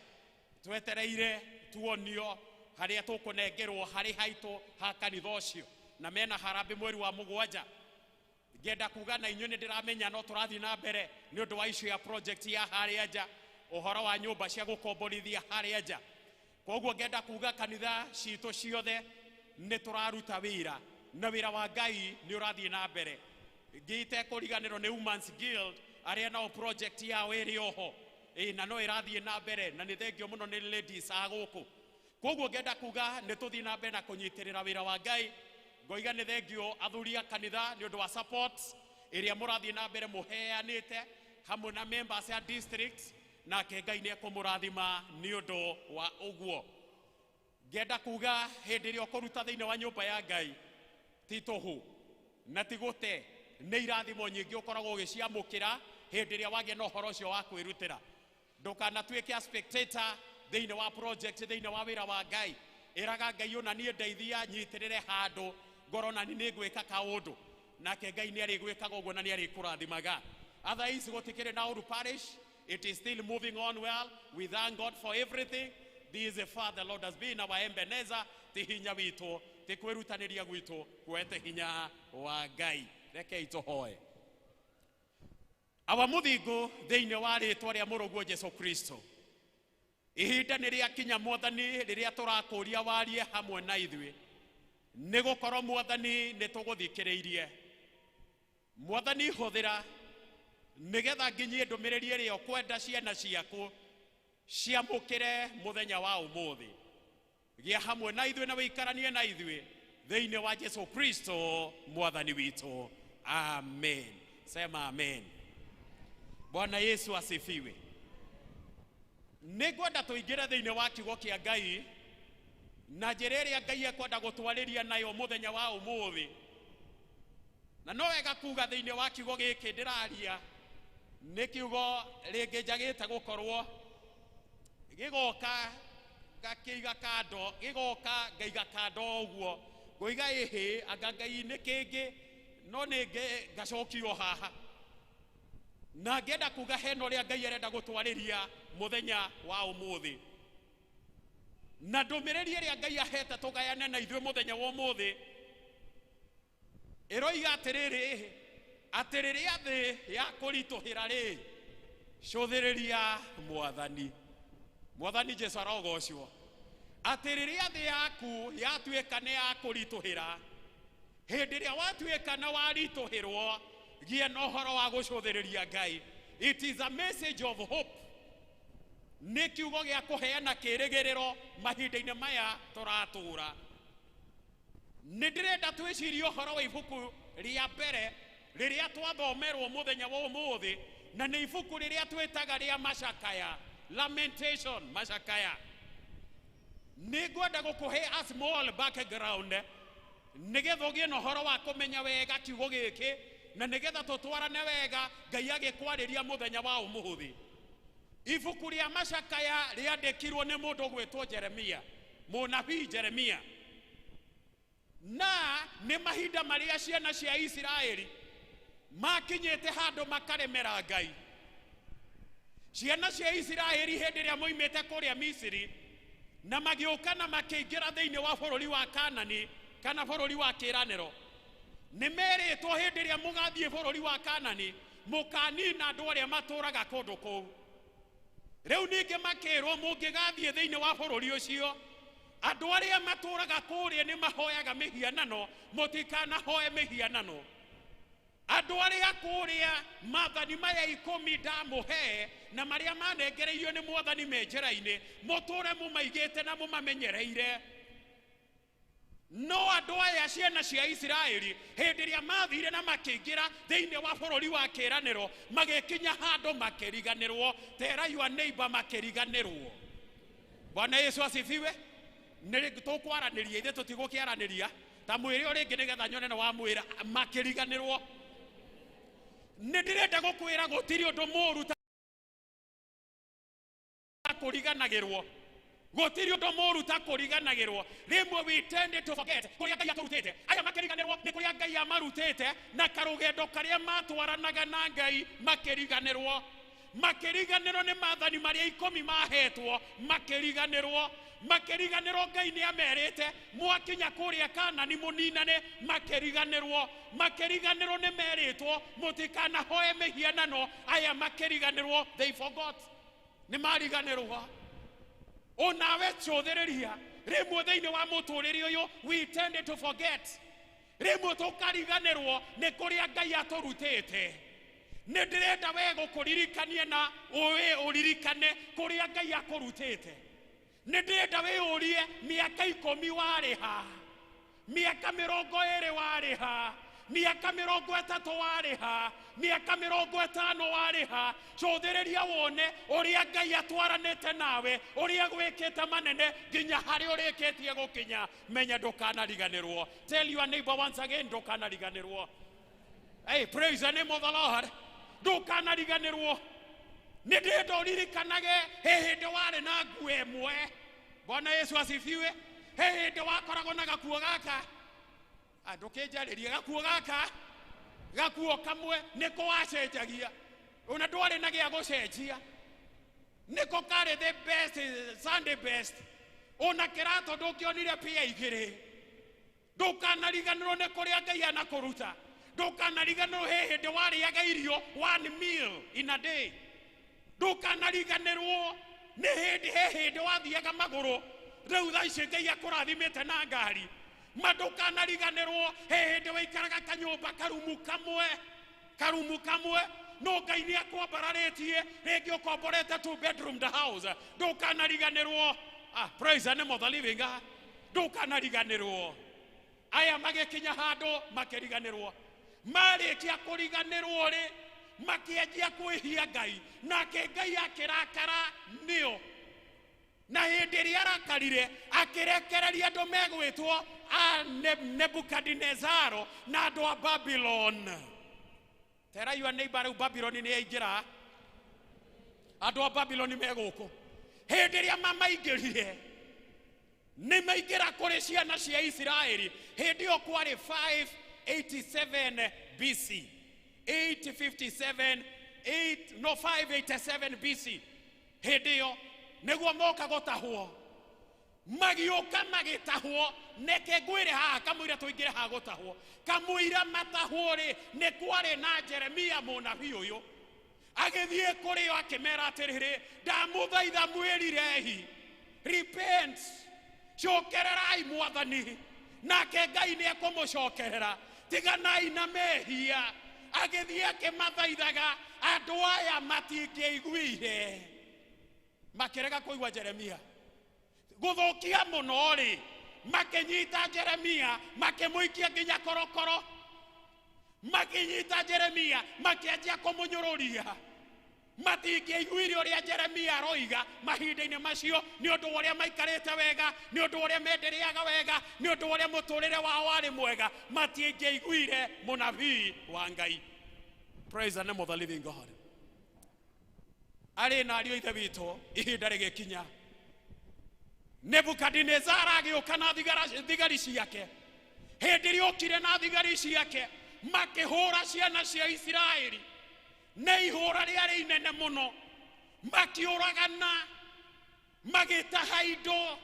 A: twetereire tuonio harĩa tũkũnengerwo harĩ haitũ ha kanitha ũcio na mena harambĩ mweri wa 7. Ngenda kuga na inyuĩ nĩ ndĩramenya no tũrathiĩ na mbere nĩ ũndũ wa issue ya project ya harĩa nja ũhoro wa nyũmba cia gũkomborithia harĩa nja. Koguo ngenda kuga kanitha citũ ciothe nĩ tũraruta wĩra na wĩra wa Ngai nĩ ũrathiĩ na mbere. Ngĩte kũriganĩrwo nĩ Women's Guild arĩa nao project yao ĩrĩ oho na no ĩrathiĩ na mbere na nĩ thengio mũno nĩ ladies a gũkũ. Koguo ngenda kuga nĩ tũthiĩ na mbere na kũnyitĩrĩra wĩra wa Ngai. Ngoiga nĩ thengio athuri a kanitha nĩ ũndũ wa support ĩrĩa mũrathiĩ na mbere mũheanĩte hamwe na members ya district, nake Ngai nĩ ekũmũrathima nĩ ũndũ wa ũguo. Ngenda kuga hĩndĩ ĩrĩa ũkũruta thĩinĩ wa nyũmba ya Ngai ti tũhũ na ti gũte, nĩ irathimo nyingĩ ũkoragwo ũgĩciamũkĩra hĩndĩ ĩrĩa wagĩa na ũhoro ũcio wa kwĩrutĩra. Ndũkanatuĩke a spectator thĩinĩ wa project, thĩinĩ wa wĩra wa Ngai. Ĩraga Ngai ona niĩ ndeithia nyitĩrĩre handũ ngoro na nĩ ngwĩka kaũndũ, nake Ngai nĩ arĩgwĩkaga ũguo na nĩ arĩkũrathimaga. Otherwise gũtikĩrĩ na ũru parish, it is still moving on well. We thank God for everything. This is far the Lord has been our Ebenezer. Ti hinya witũ, ti kwĩrutanĩria gwitũ, kwete hinya wa Ngai. Rekei tũhoe. Awa mũthingu thĩinĩ wa rĩĩtwa rĩa mũrũguo Jesũ Kristo. Ihinda nĩ rĩakinya Mwathani rĩrĩa tũrakũria warie hamwe na ithuĩ. Nĩ gũkorwo Mwathani nĩ tũgũthikĩrĩirie. Mwathani hũthĩra nĩgetha nginyie ndũmĩrĩri ĩrĩa ũkwenda ciana ciaku ciamũkĩre mũthenya wa ũmũthĩ. Gĩa hamwe na ithuĩ na wĩikaranie na ithuĩ thĩinĩ wa Jesũ Kristo Mwathani witũ. Amen. Sema amen. Bwana Yesu asifiwe. Nĩngwenda tũingĩre thĩinĩ wa kiugo kĩa Ngai na njĩra ĩrĩa Ngai ekwenda gũtwarĩria nayo mũthenya wa ũmũthĩ. Na no wega kuga thĩinĩ wa kiugo gĩkĩ ndĩraria nĩ kiugo rĩngĩ njagĩte gũkorwo gĩgoka ngakĩiga kando, gĩgoka ngaiga kando ũguo, ngoiga ĩhĩ anga Ngai-inĩ kĩngĩ no nĩngĩ ngacokio haha. Na ngenda kuga hena ũrĩa Ngai arenda gũtwarĩria mũthenya wa ũmũthĩ. Na ndũmĩrĩri ĩrĩa Ngai ahete tũgayane na ithuĩ mũthenya wa ũmũthĩ ĩroiga atĩrĩrĩ, atĩ rĩrĩa thĩ yakũritũhĩra rĩ, cũthĩrĩria Mwathani. Mwathani Jesũ arogocwo. Atĩ rĩrĩa thĩ yaku yatuĩka nĩ yakũritũhĩra, hĩndĩ ĩrĩa watuĩka na waritũhĩrwo, gĩa na ũhoro wa gũcũthĩrĩria Ngai. It is a message of hope. Nĩ kiugo gĩa kũheana kĩĩrĩgĩrĩro mahinda-inĩ maya tũratũũra. Nĩ ndĩrenda twĩcirie ũhoro wa ibuku rĩa mbere rĩrĩa twathomerwo mũthenya wa ũmũthĩ, na nĩ ibuku rĩrĩa twĩtaga rĩa macakaya, lamentation, macakaya. Nĩ ngwenda gũkũhe a small background nĩgetha ũgĩe na ũhoro wa kũmenya wega kiugo gĩkĩ na nĩgetha tũtwarane wega Ngai agĩkwarĩria mũthenya wa ũmũthĩ. Ibuku rĩa macakaya rĩandĩkirwo nĩ mũndũ gwĩtwo Jeremia, mũnabii Jeremia. Na nĩ mahinda marĩa ciana cia Isiraeli makinyĩte handũ makaremera Ngai. Ciana cia Isiraeli hĩndĩ ĩrĩa moimĩte kũrĩa Misiri na magĩũka na makĩingĩra thĩinĩ wa bũrũri wa Kanani kana bũrũri wa kĩĩranĩro, nĩ merĩtwo hĩndĩ ĩrĩa mũgathiĩ bũrũri wa Kanani mũkanina andũ arĩa matũũraga kũndũ kũu. Rĩu ningĩ makĩrwo mũngĩgathiĩ thĩinĩ wa bũrũri ũcio, andũ arĩa matũũraga kũrĩa nĩ mahoyaga mĩhianano, mũtikanahoe mĩhianano. Andũ arĩa kũrĩa maathani maya 10 ndamũhe na marĩa manengereirio nĩ Mwathani me njĩra-inĩ, mũtũũre mũmaigĩte na mũmamenyereire. No andũ aya ciana cia Isiraeli hĩndĩ ĩrĩa mathire na makĩingĩra thĩinĩ wa bũrũri wa kĩĩranĩro, magĩkinya handũ makĩriganĩrwo. Tell your neighbor makĩriganĩrwo. Bwana Yesu asifiwe. Nĩ tũkwaranĩria ithe tũtigũkĩaranĩria ta mwĩrĩ ũrĩ ngĩ nĩgetha nyone nĩ wa mwĩra makĩriganĩrwo. Nĩ ndĩrenda gũkwĩra gũtirĩ ũndũ mũũru ta kũriganagĩrwo. Gũtirĩ ũndũ mũũru ta kũriganagĩrwo. Rĩmwe we tend to forget kũrĩa Ngai atũrutĩte. Aya makĩriganĩrwo nĩ kũrĩa Ngai amarutĩte na karũgendo karĩa matwaranaga na Ngai makĩriganĩrwo. Makĩriganĩrwo nĩ maathani marĩa 10 mahetwo, makĩriganĩrwo. Makĩriganĩrwo Ngai nĩ amerĩte mwakinya kũrĩa Kanani mũninane, makĩriganĩrwo. Makĩriganĩrwo nĩ merĩtwo mũtikanahoe mĩhianano. Aya makĩriganĩrwo, they forgot. Nĩ mariganĩrwo. Onawe cũthĩrĩria rimwe thiini wa muturire uyu we tend to forget rimwe tukariganirwo ni kuria Ngai aturutite ni ndirenda we gukuririkanie na uririkane kuria Ngai akurutite ni ndirenda we urie miaka 10 wari ha miaka 20 wari ha miaka 30 wari ha miaka 50 wari ha cũthĩrĩria wone ũrĩa Ngai atwaranĩte nawe ũrĩa gwĩkĩte manene nginya harĩ ũrĩkĩtie gũkinya menya ndũkanariganĩrwo. Tell your neighbor once again, ndũkanariganĩrwo. Hey, praise the name of the Lord. Ndũkanariganĩrwo. Nĩ ndĩrenda ũririkanage hĩndĩ warĩ na nguo ĩmwe. Bwana Yesu asifiwe. Hĩndĩ wakoragwo na gakuo gaka ndũkĩnjarĩrie gakuo gaka gakuo kamwe niko wacenjagia ona ndwarĩ na gĩa gũcenjia niko karĩ the best Sunday best ona kĩrato ndũkĩonire pia igĩrĩ. Ndũkanariganĩrwo nĩ kũrĩa Ngai anakũruta. Ndũkanariganĩrwo hĩndĩ warĩaga irio 1 meal in a day. Ndũkanariganĩrwo nĩ hĩndĩ wathiaga magũrũ rĩu thaa ici Ngai akũrathimĩte na ngari. Ndũkanariganĩrwo hĩndĩ waikaraga kanyũmba karumu kamwe no Ngai nĩ akwambararĩtie rĩngĩ ũkomborete 2-bedroom house. Ndũkanariganĩrwo. Praise the name of the living God. Ndũkanariganĩrwo. Aya magĩkinya handũ makĩriganĩrwo. Marĩkia kũriganĩrwo rĩ makĩanjia kwĩhia Ngai nake Ngai akĩrakara nĩo. Na hĩndĩ ĩrĩa arakarire akĩrekereria andũ megwĩtwo Nebukadnezaro na andũ a Babylon. Tell your neighbor rĩu Babylon nĩ yaingĩra. Andũ a Babylon megũkũ. Hĩndĩ ĩrĩa mamaingĩrire nĩ maingĩra kũrĩ ciana cia Isiraeli. Hĩndĩ ĩyo kwarĩ 587 BC. 587 BC. Hĩndĩ ĩyo nĩguo moka gũtahwo. Magĩũka magĩtahwo neke ngwĩre haha kamũira tũingĩre haha gũtahwo. Kamũira matahwo rĩ nĩ kwarĩ na Jeremia mũnabii ũyũ agĩthiĩ kũrĩ o akĩmera atĩrĩrĩ ndamũthaitha mwĩrirehi repent cokererai Mwathani nake Ngai nĩ ekũmũcokerera tiganai na mehia. Agĩthiĩ akĩmathaithaga andũ aya matingĩiguire makĩrega kũigua Jeremia. Gũthũkia mũno rĩ makĩnyita Jeremia makĩmũikia nginya korokoro. Makĩnyita Jeremia makĩanjia kũmũnyũrũria. Matingĩiguire ũrĩa Jeremia aroiga mahinda-inĩ macio nĩ ũndũ ũrĩa maikarĩte wega, nĩ ũndũ ũrĩa mendereaga wega, nĩ ũndũ ũrĩa mũtũrĩre wao warĩ mwega. Matingĩiguire mũnabii wa Ngai. Praise the name of the living God. Arĩ na ariũ ithe witũ ihinda rĩgĩkinya. Nebukadnezar agĩũka na thigari ciake. Hĩndĩ ĩrĩa okire na thigari ciake makĩhũra ciana cia Isiraeli na ihũra rĩarĩ inene mũno. Makĩũragana magĩtaha indo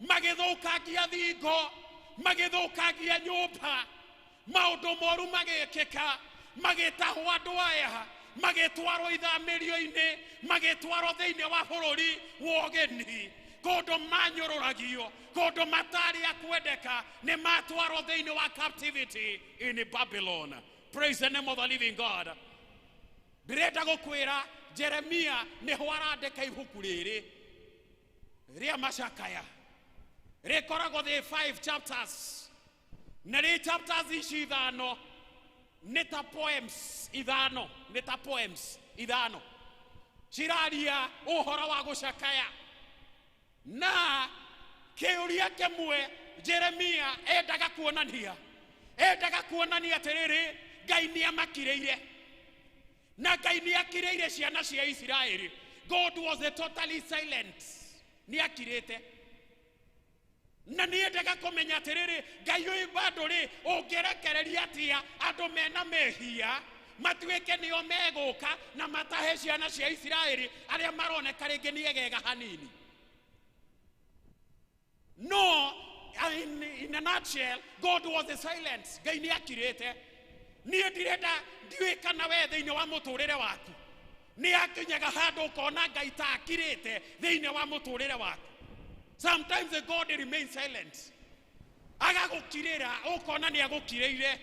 A: magĩthũkangia thingo magĩthũkangia nyũmba. Maũndũ moru magĩkĩka magĩtahwo andũ aya magĩtwarwo ithamĩrio-inĩ magĩtwarwo thĩinĩ wa bũrũri wa ũgeni. Kũndũ manyũrũragio kũndũ matarĩ akwendeka nĩ matwarwo thĩinĩ wa captivity in Babylon. Praise the name of the living God. Ndĩrenda gũkwĩra Jeremia nĩho arandĩka ibuku rĩrĩ rĩa macakaya. Rĩkoragwo the 5 chapters. Na rĩ chapters ici 5 nĩ ta poems ithano. Nĩ ta poems ithano ciraria ũhoro wa gũcakaya. Na kĩũria kĩmwe Jeremia endaga kuonania atĩrĩrĩ Ngai nĩ amakirĩire. Na Ngai nĩ akirĩire ciana cia Isiraeli. God was totally silent. Nĩ akirĩte. Na nĩ endaga kũmenya atĩrĩrĩ Ngai ũyũ bado rĩ ũngĩrekereria atĩa andũ mena mehia matuĩke nĩo megũka na matahe ciana cia Isiraeli arĩa maroneka rĩngĩ nĩ egega hanini. No, in a nutshell, God was silent. Ngai nĩ akirĩte. Niĩ ndirenda ndiũĩ kana we thĩinĩ wa mũtũrĩre waku nĩ akinyaga handũ ũkona Ngai ta akirĩte thĩinĩ wa mũtũrĩre waku. Sometimes the God remains silent. Agagukirira ukona ni agukireire.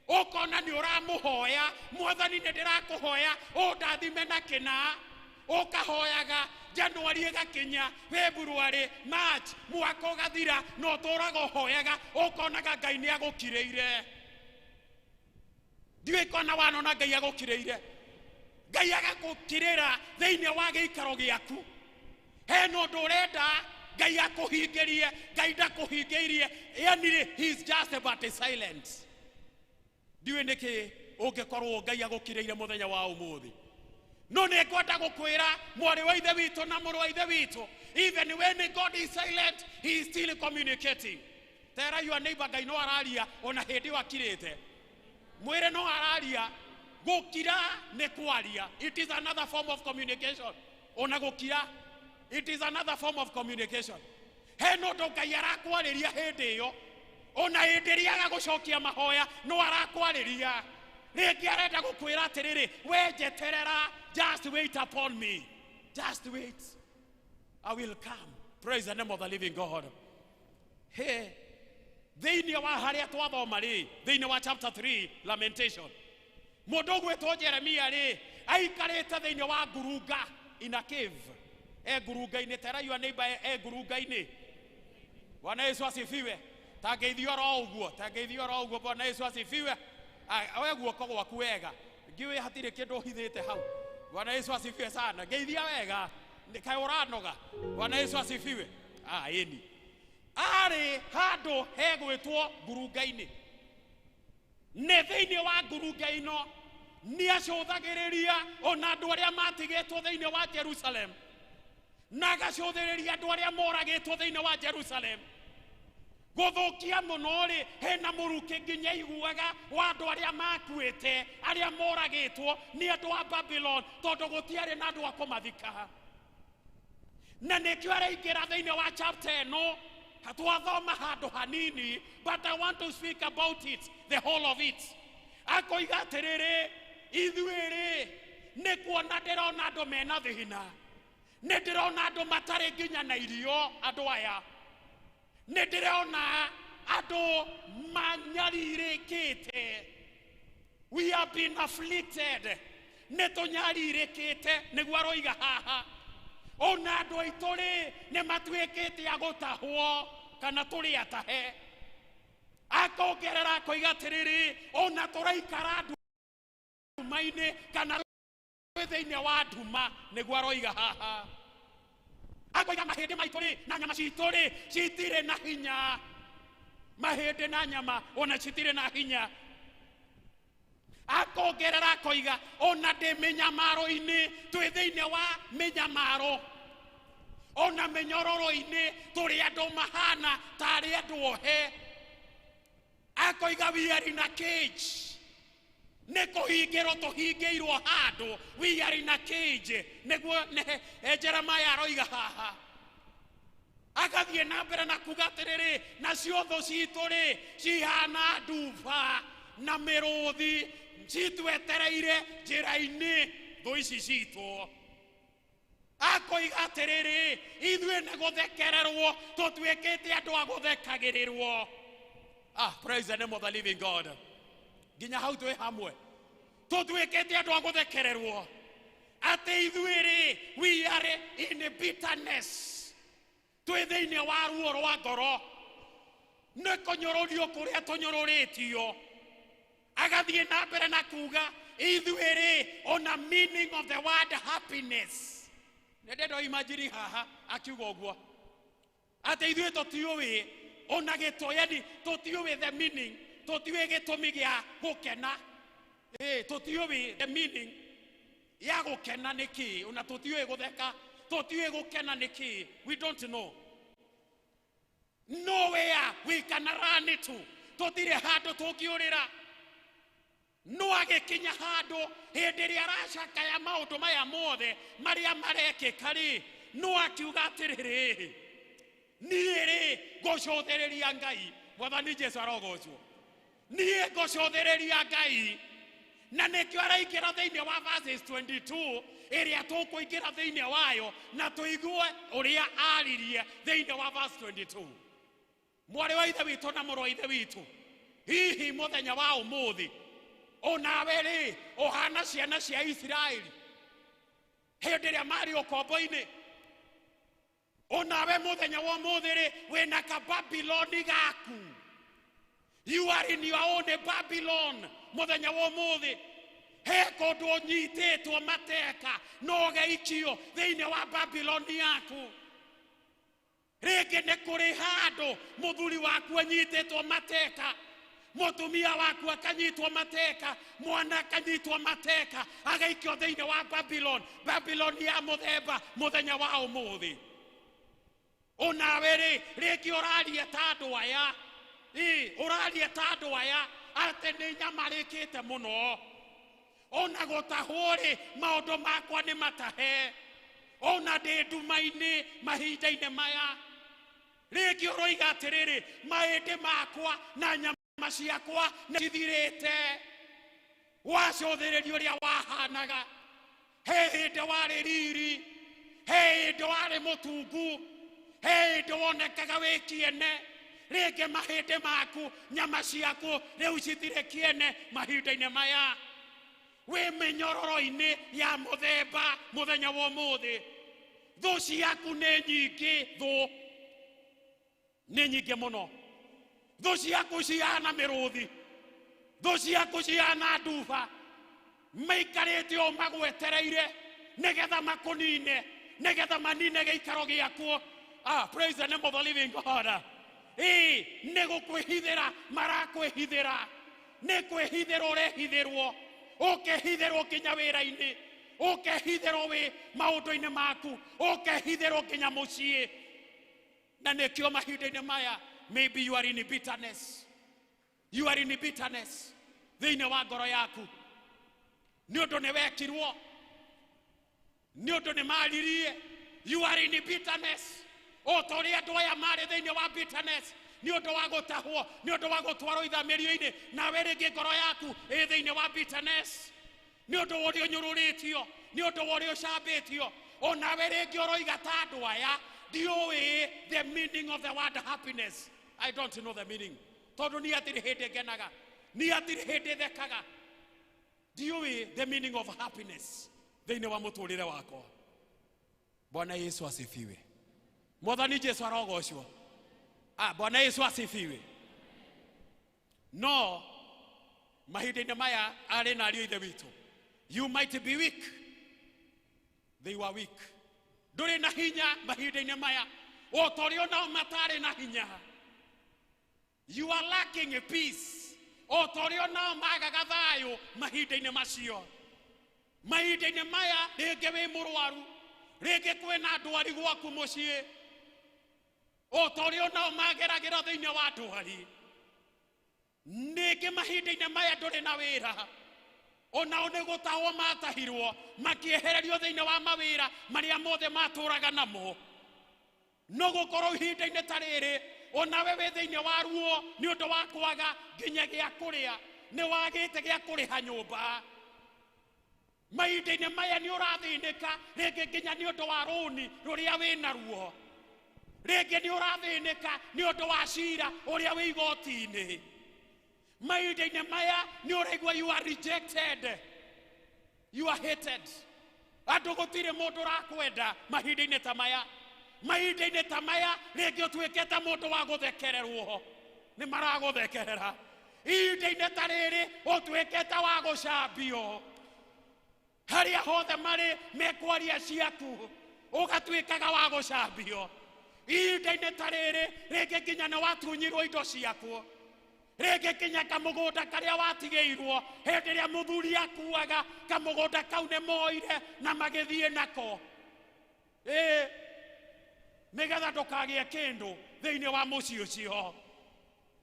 A: Ukona ni uramuhoya, Mwathani ni ndirakuhoya, undathime na kina. Ukahoyaga January igakinya, February, March, mwaka ugathira, no turaga uhoyaga, ukonaga Ngai ni agukireire. Ndiwe kona wanona Ngai agukireire. Ngai agagukirira thiini wa giikaro giaku. He no ndurenda Ngai akuhingirie, Ngai ndakuhingirie, yani he is just about silent. Ndiwe niki ungikorwo Ngai agukireire muthenya wa umuthi. No ne kwenda gukwira mwari wa ithe witu na muru wa ithe witu, even when God is silent, he is still communicating. Tell your neighbor Ngai no araria ona hindi wakirite. Mwire no araria, gukira ne kwaria. It is another form of communication. Ona gukira, it is another form of communication. He no ndo Ngai arakwariria hindi iyo, ona hindi ria agagucokia mahoya no arakwariria. Rĩngĩ arenda gũkwĩra atĩrĩrĩ, we njeterera, just wait upon me. Just wait. I will come. Praise the name of the living God. Hey, thĩinĩ wa harĩa twathoma rĩ, thĩinĩ wa chapter 3, Lamentation. Mũndũ ũgwĩtwo Jeremia rĩ, aikarĩte thĩinĩ wa ngurunga, in a cave. Ngurunga-inĩ, tell your neighbor ngurunga-inĩ. Bwana Yesu asifiwe. Tangeithio ro ũguo, Bwana Yesu asifiwe. Awe guoko gwaku wega. Ngiwe hatire kindu hithite hau. Bwana Yesu asifiwe sana. Geithia wega. Nikai uranoga. Bwana Yesu asifiwe. Eni. Ari handu hegwitwo ngurunga-ini. Ne thiini wa ngurunga ino ni acothagiriria ona andu aria matigitwo thiini wa Jerusalem. Na agacothiriria andu aria moragitwo thiini wa Jerusalem. Guthukia muno ri hena muruki nginya iguaga wa andu aria makuite aria moragitwo ni andu a Babylon tondu gutiari na andu a kumathika. Na nikio araingira thiini wa chapter ino twathoma handu hanini, but I want to speak about it, the whole of it. Akoiga atiriri, ithuiri ni kuona ndirona andu mena thina, ni ndirona andu matari nginya na irio andu aya. Nederona ado manyaririkite. We have been afflicted. Netonyaririkite negwaroiga haha. Ona ado itore ne matwekete agotahwo kana turi atahe. Akogerera koiga tiriri ona toraikara maine kana thiini wa nduma negwaroiga haha. Akoiga mahindi maituri na nyama cituri citire na hinya. Mahindi na nyama ona citire na hinya. Akogerera akoiga ona ndi minyamaro-ini twi thiini wa minyamaro. Ona minyororo-ini turi andu mahana tari andu ohe. Akoiga we are in a cage. Nekohingiro tohingeirwo handu, we are in a cage. Neguo Jeremiah aroiga haha. Agathie na mbere na kuga atiriri, nacio thũ citũ ri cihana nduba na mĩrũthi citwetereire njĩra-inĩ thũ ici citũ. Akoiga atiriri, ithuĩ nĩ gũthekererwo tũtuĩkĩte andũ a gũthekagĩrĩrwo. Praise the name of the living God. Ginya hau twi hamwe tutwikite andu a guthekererwo ati ithuiri we are in bitterness twi thiini wa ruo rwa ngoro ne konyororio kuria tonyororitio. Agathie na mbere na kuga ithuiri on a meaning of the word happiness. Ndendo imagine haha akiuga uguo ati ithuĩ tũtiũĩ ona gĩtũyeni tũtiũĩ the meaning. Tutiwe gitumi gia gukena. Tutiwe the meaning ya gukena niki. Una tutiwe gutheka. Tutiwe gukena niki. We don't know. Nowhere we can run into. Tutire handu tungiurira. No agikinya handu hindi ria aracakaya maundu maya mothe maria marekika ri no akiuga atiriri nie ri ngucuthiriria Ngai. Mwathani Jesu arogocwo. Nie ngocothereria Ngai na nekio araingĩra thĩinĩ wa verses 22 ĩrĩa tũkũingĩra thĩinĩ wayo na tũigue ũrĩa aririe thĩinĩ wa verse 22. Mwarĩ wa ithe witũ na mũrũ wa ithe witũ, hihi mũthenya wa ũmũthĩ onawe rĩ ũhana ciana cia Isiraeli hĩndĩ ĩrĩa marĩ ũkombo-inĩ? Onawe mũthenya wa ũmũthĩ rĩ wĩna kaBabiloni gaku. You are in your own Babylon mũthenya wa ũmũthĩ. He kũndũ ũnyitĩtwo mateka na ũgeikio thĩinĩ wa Babiloni yaku. Rĩngĩ nĩ kũrĩ handũ mũthuri waku anyitĩtwo mateka, mũtumia waku akanyitwo mateka, mwana akanyitwo mateka, agaikio thĩinĩ wa Babylon, Babylon ya mũthemba mũthenya wa ũmũthĩ. Onawe rĩ rĩngĩ ũraria ta andũ aya, ũraria ta andũ aya atĩ nĩ nyamarĩkĩte mũno, ona gũtahwo rĩ maũndũ makwa nĩ matahe, ona ndĩ nduma-inĩ mahinda-inĩ maya. Rĩngĩ ũroiga atĩrĩrĩ mahĩndĩ makwa na nyama ciakwa nĩ cithirĩte. Wacũthĩrĩria ũrĩa wahanaga, he hĩndĩ warĩ riri, he hĩndĩ warĩ mũtungu, he hĩndĩ wonekaga wĩ kĩene. Rĩngĩ mahĩndĩ maku nyama ciaku rĩu citirĩ kĩene mahinda-inĩ maya. Wĩ mĩnyororo-inĩ ya mũthemba mũthenya wa ũmũthĩ. Thũ ciaku nĩ nyingĩ, thũ nĩ nyingĩ mũno. Thũ ciaku cihana mĩrũthi, thũ ciaku cihana nduba, maikarĩte o magwetereire nĩgetha makũnine, nĩgetha manine gĩikaro gĩaku. Praise the name of the living God. Nĩ gũkwĩhithĩra marakwĩhithĩra, nĩ kwĩhithĩrwo ũrehithĩrwo, ũkehithĩrwo nginya wĩra-inĩ, ũkehithĩrwo wĩ maũndũ-inĩ maku, ũkehithĩrwo nginya mũciĩ. Na nĩkĩo mahinda-inĩ maya maybe you are in bitterness, you are in bitterness thĩinĩ wa ngoro yaku nĩ ũndũ nĩ wekirwo, nĩ ũndũ nĩ maririe. You are in bitterness o ta ũrĩa andũ aya marĩ thĩinĩ wa bitterness nĩ ũndũ wa gũtahwo, nĩ ũndũ wa gũtwarwo ithamĩrio-inĩ. Nawe rĩngĩ ngoro yaku ĩ thĩinĩ wa bitterness nĩ ũndũ wa ũrĩa ũnyũrũrĩtio, nĩ ũndũ wa ũrĩa ũcambĩtio. O nawe rĩngĩ ũroiga ta andũ aya ndiũĩ the meaning of the word happiness. I don't know the meaning. Tondũ niĩ hatirĩ hĩndĩ ngenaga, niĩ hatirĩ hĩndĩ thekaga. Ndiũĩ the meaning of happiness thĩinĩ wa mũtũrĩre wakwa. Bwana Yesu asifiwe. Mwathani Jesu arogocwo. Bwana Yesu asifiwe. No mahinda-inĩ maya arĩ na ariũ ithe witũ, you might be weak, they were weak. Ndũrĩ na hinya mahinda-inĩ maya o ta ũrĩa onao matarĩ na hinya. You are lacking peace o ta ũrĩa onao magaga thayũ mahinda-inĩ macio. Mahinda-inĩ maya rĩngĩ wĩ mũrwaru, rĩngĩ kwĩna ndwari gwaku mũciĩ, o ta ũrĩa onao mageragĩra thĩinĩ wa ndwari. Ningĩ mahinda-inĩ maya ndũrĩ na wĩra, onao nĩ gũtahwo matahirwo makĩehererio thĩinĩ wa mawĩra marĩa mothe matũraga namo. No gũkorwo ihinda-inĩ ta rĩrĩ onawe wĩ thĩinĩ wa ruo nĩ ũndũ wa kwaga nginya gĩa kũrĩa, nĩ wagĩte gĩa kũrĩha nyũmba. Mahinda-inĩ maya nĩ ũrathĩnĩka rĩngĩ nginya nĩ ũndũ wa rũni rũrĩa wĩ naruo, rĩngĩ nĩ ũrathĩnĩka nĩ ũndũ wa cira ũrĩa wĩ igoti-inĩ. Mahinda-inĩ maya nĩ ũraigua you are rejected, you are hated. Andũ gũtirĩ mũndũ ũrakwenda mahinda-inĩ ta maya. Mahinda-inĩ ta maya rĩngĩ ũtuĩkĩte mũndũ wa gũthekererwo, nĩ maragũthekerera. Ihinda-inĩ ta rĩrĩ ũtuĩkĩte wa gũcambio, harĩa hothe marĩ mekwaria ciaku ũgatuĩkaga wa gũcambio. Ihinda-inĩ ta rĩrĩ rĩngĩ nginya nĩ watunyirwo indo ciaku, rĩngĩ nginya kamũgũnda karĩa watigĩirwo hĩndĩ ĩrĩa mũthuri akuaga, kamũgũnda kau nĩ moire na magĩthiĩ nako nĩgetha ndũkagĩe kĩndũ thĩinĩ wa mũciĩ ũcio.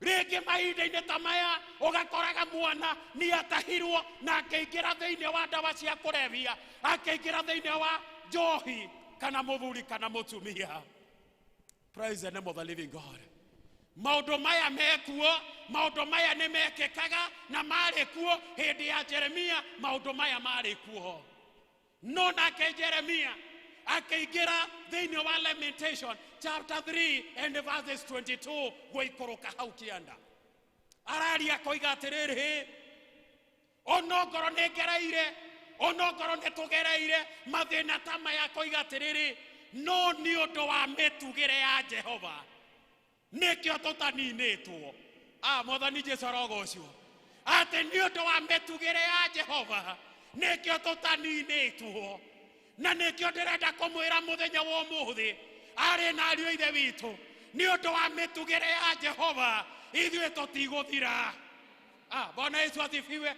A: Rĩngĩ mahinda-inĩ ta maya ũgakoraga mwana nĩ atahirwo na akĩingĩra thĩinĩ wa ndawa cia kũrebia, akĩingĩra thĩinĩ wa njohi, kana mũthuri kana mũtumia. Praise the name of the living God. maundu maya mekuo, maundu maya nĩ mekĩkaga na marĩ kuo hĩndĩ ya Jeremia, maundu maya marĩ kuo. No nake Jeremia akĩingĩra thĩinĩ wa Lamentation chapter 3 and verses 22 gũikũrũka hau kĩanda. Araria koiga atĩrĩrĩ, onongoro nĩ ngereire, onongoro nĩ tũgereire mathĩna ta maya, koiga atĩrĩrĩ, no nĩ ũndũ wa mĩtugĩre ya Jehova nĩkĩo tũtaninĩtwo. Mwathani Jesũ arogocwo. Atĩ nĩ ũndũ wa mĩtugĩre ya Jehova nĩkĩo tũtaninĩtwo. Na nĩkĩo ndĩrenda kũmwĩra mũthenya wa ũmũthĩ, arĩ na ariũ ithe witũ, nĩ ũndũ wa mĩtugĩre ya Jehova ithuĩ tũtigũthira. Bwana Yesu asifiwe.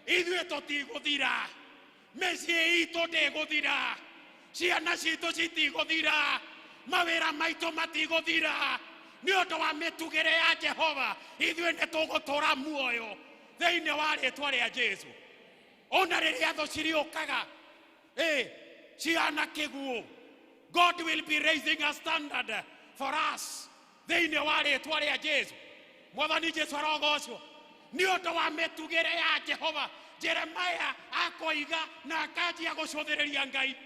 A: Ithuĩ tũtigũthira, mĩciĩ itũ ndĩgũthira, ciana citũ citigũthira, mawĩra maitũ matigũthira. Nĩ ũndũ wa mĩtugĩre ya Jehova ithuĩ nĩ tũgũtũra muoyo thĩinĩ wa rĩĩtwa rĩa Jesũ. Ona rĩrĩa thũ ciriũkaga ciana kĩguũ, God will be raising a standard for us thĩinĩ wa rĩĩtwa rĩa Jesũ. Mwathani Jesũ arogocwo. Nĩ ũndũ wa mĩtugĩre ya Jehova Jeremia akoiga na akanjia gũcũthĩrĩria Ngai.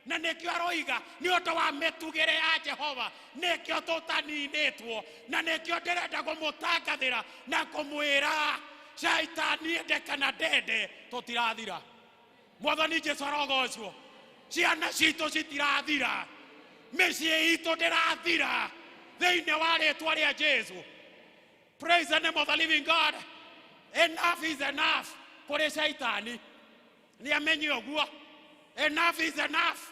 A: Na nĩkĩo aroiga nĩ ũndũ wa mĩtugĩre ya Jehova nĩkĩo tũtaninĩtwo. Na nĩkĩo ndĩrenda kũmũtangathĩra na kũmwĩra, Shaitani ende kana ndende tũtirathira. Mwathani Jesũ arogocwo. Ciana citũ citirathira, mĩciĩ itũ ndĩrathira thĩinĩ wa rĩĩtwa rĩa Jesũ. Praise the name of the living God. Enough is enough kũrĩ Shaitani. Nĩ amenye ũguo. Enough is enough.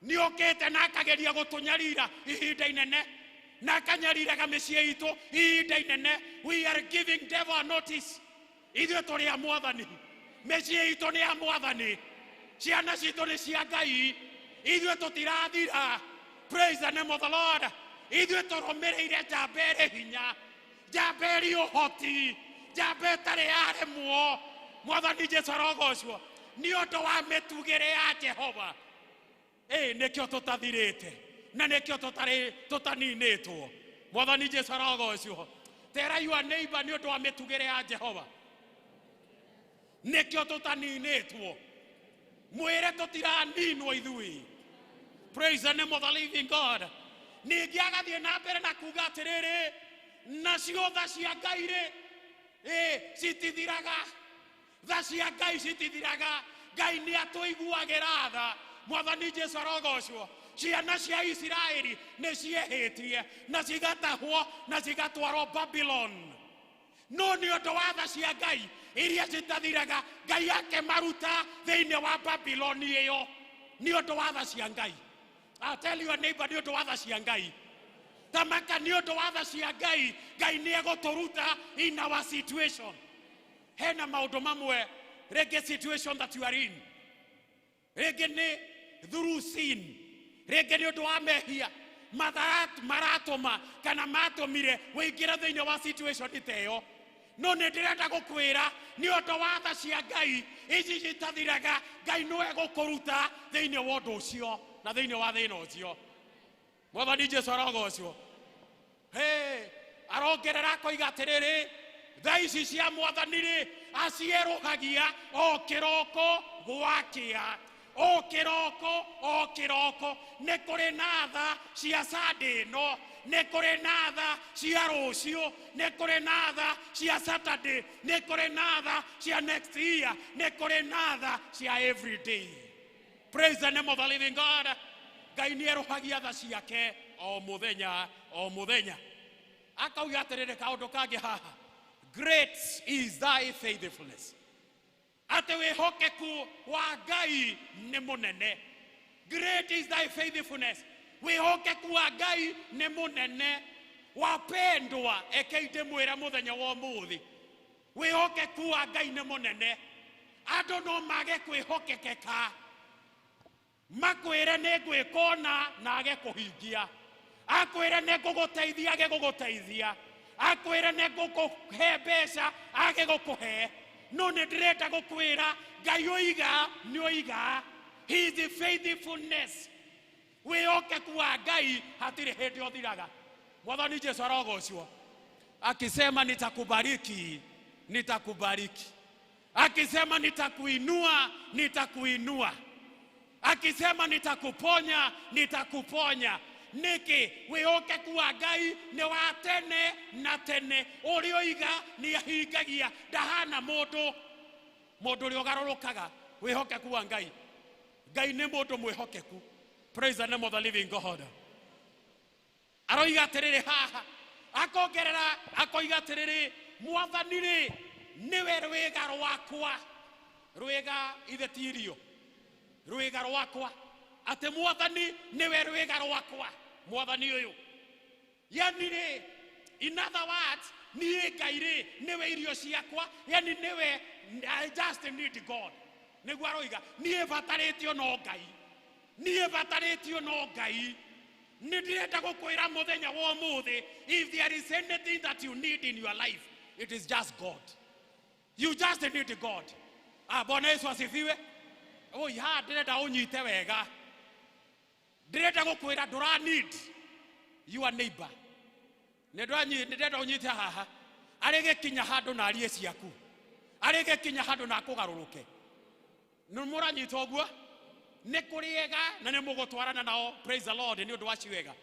A: Nĩ okĩte na akageria gũtũnyarira ihinda inene, na akanyariraga mĩciĩ itũ ihinda inene. We are giving devil a notice. Ithuĩ tũrĩ a Mwathani, mĩciĩ itũ nĩ ya Mwathani, ciana citũ nĩ cia Ngai. Ithuĩ tũtirathira. Praise the name of the Lord. Ithuĩ tũrũmĩrĩire njamba ĩrĩ hinya, njamba ĩrĩ ũhoti, njamba ĩtarĩ yaremwo. Mwathani Jesũ arogocwo. Nĩ ũndũ wa mĩtugĩre ya Jehova nĩkĩo tũtathirĩte, na nĩkĩo tũtaninĩtwo. Mwathani Jesũ arogocwo. Tell your neighbor, nĩ ũndũ wa mĩtugĩre ya Jehova nĩkĩo tũtaninĩtwo. Mwĩre tũtiraninwo ithuĩ. Praise the name of the living God. Ningĩ agathiĩ na mbere na kuga atĩrĩrĩ, nacio tha cia Ngai citithiraga. Tha cia Ngai citithiraga. Ngai nĩ atũiguagĩra tha. Mwathani Jesũ arogocwo. Ciana cia Isiraeli nĩ ciehĩtie na cigatahwo na cigatwarwo Babylon. No nĩ ũndũ wa tha cia Ngai iria citathiraga, Ngai akĩmaruta thĩinĩ wa Babylon ĩyo. Nĩ ũndũ wa tha cia Ngai. Tell your neighbor, nĩ ũndũ wa tha cia Ngai. Tamaka nĩ ũndũ wa tha cia Ngai, Ngai nĩ egũtũruta in our situation. Hena maũndũ mamwe, rĩngĩ situation that you are in, rĩngĩ nĩ through sin, rĩngĩ nĩ ũndũ wa mehia maratũma kana matũmire wĩingĩre thĩinĩ wa situation ta ĩyo. No nĩ ndĩrenda gũkwĩra, nĩ ũndũ wa tha cia Ngai ici citathiraga, Ngai nĩ egũkũruta thĩinĩ wa ũndũ ũcio na thĩinĩ wa thĩna ũcio. Mwathani Jesũ arogocwo. Arongerera akoiga atĩrĩrĩ, tha ici cia Mwathani acierũhagia o kĩroko gwakĩa. O kĩroko, o kĩroko. Nĩ kũrĩ na tha cia Sunday ĩno, nĩ kũrĩ na tha cia rũciũ, nĩ kũrĩ na tha cia Saturday, nĩ kũrĩ na tha cia next year, nĩ kũrĩ na tha cia every day. Praise the name of the living God. Ngai nĩ erũhagia tha ciake o mũthenya o mũthenya. Akauga atĩrĩrĩ kaũndũ kangĩ haha, great is thy faithfulness. Atĩ wĩhokeku wa Ngai nĩ mũnene. Great is thy faithfulness. Wĩhokeku wa Ngai nĩ mũnene. Wapendwa, eke ndĩmwĩre mũthenya wa ũmũthĩ, wĩhokeku wa Ngai nĩ mũnene. Andũ no mage kwĩhokekeka, makwĩre nĩ ngwĩkona na age kũhingia, akwĩre nĩ ngũgũteithia age gũgũteithia, akwĩre nĩ ngũkũhe mbeca age gũkũhe. No nĩ ndĩrenda gũkwĩra, Ngai oiga nĩ oiga. His faithfulness, wĩhokeku wa Ngai hatirĩ hĩndĩ ũthiraga. Mwathani Jesu arogocwo. Akisema nitakubariki, nitakubariki. Akisema nitakuinua, nitakuinua. Akisema nitakuponya, nitakuponya. Niki wihoke kuwa Ngai ni wa tene na tene. Urioiga ni ahingagia. Ndahana mundu ri ugarurukaga wihoke kuwa Ngai. Ngai ni mundu mwihokeku. Praise the name of the living God. Aroiga atiriri haha akongerera akoiga atiriri Mwathani ri niwe rwiga rwakwa. Rwiga ithe tirio. Rwiga rwakwa. Ate Mwathani niwe rwiga rwakwa. Mwathani uyu. Yani ri, in other words, niye Ngai ri niwe irio ciakwa. Yani niwe, I just need God. Niguo aroiga niye bataritio no Ngai. Niye bataritio no Ngai. Nidireta gukwira muthenya wa umuthi, if there is anything that you need in your life, it is just God. You just need God. Bwana Yesu asifiwe. Oh ya direta unyite wega. Direta gukwira ndura need your neighbor. Direta unyite haha. Arege kinya handu na arie ciaku. Arege kinya handu na kugaruruke. Numuranyita oguo. Nekuriega na nemugotwarana nao. Praise the Lord. Ni undu waciwega.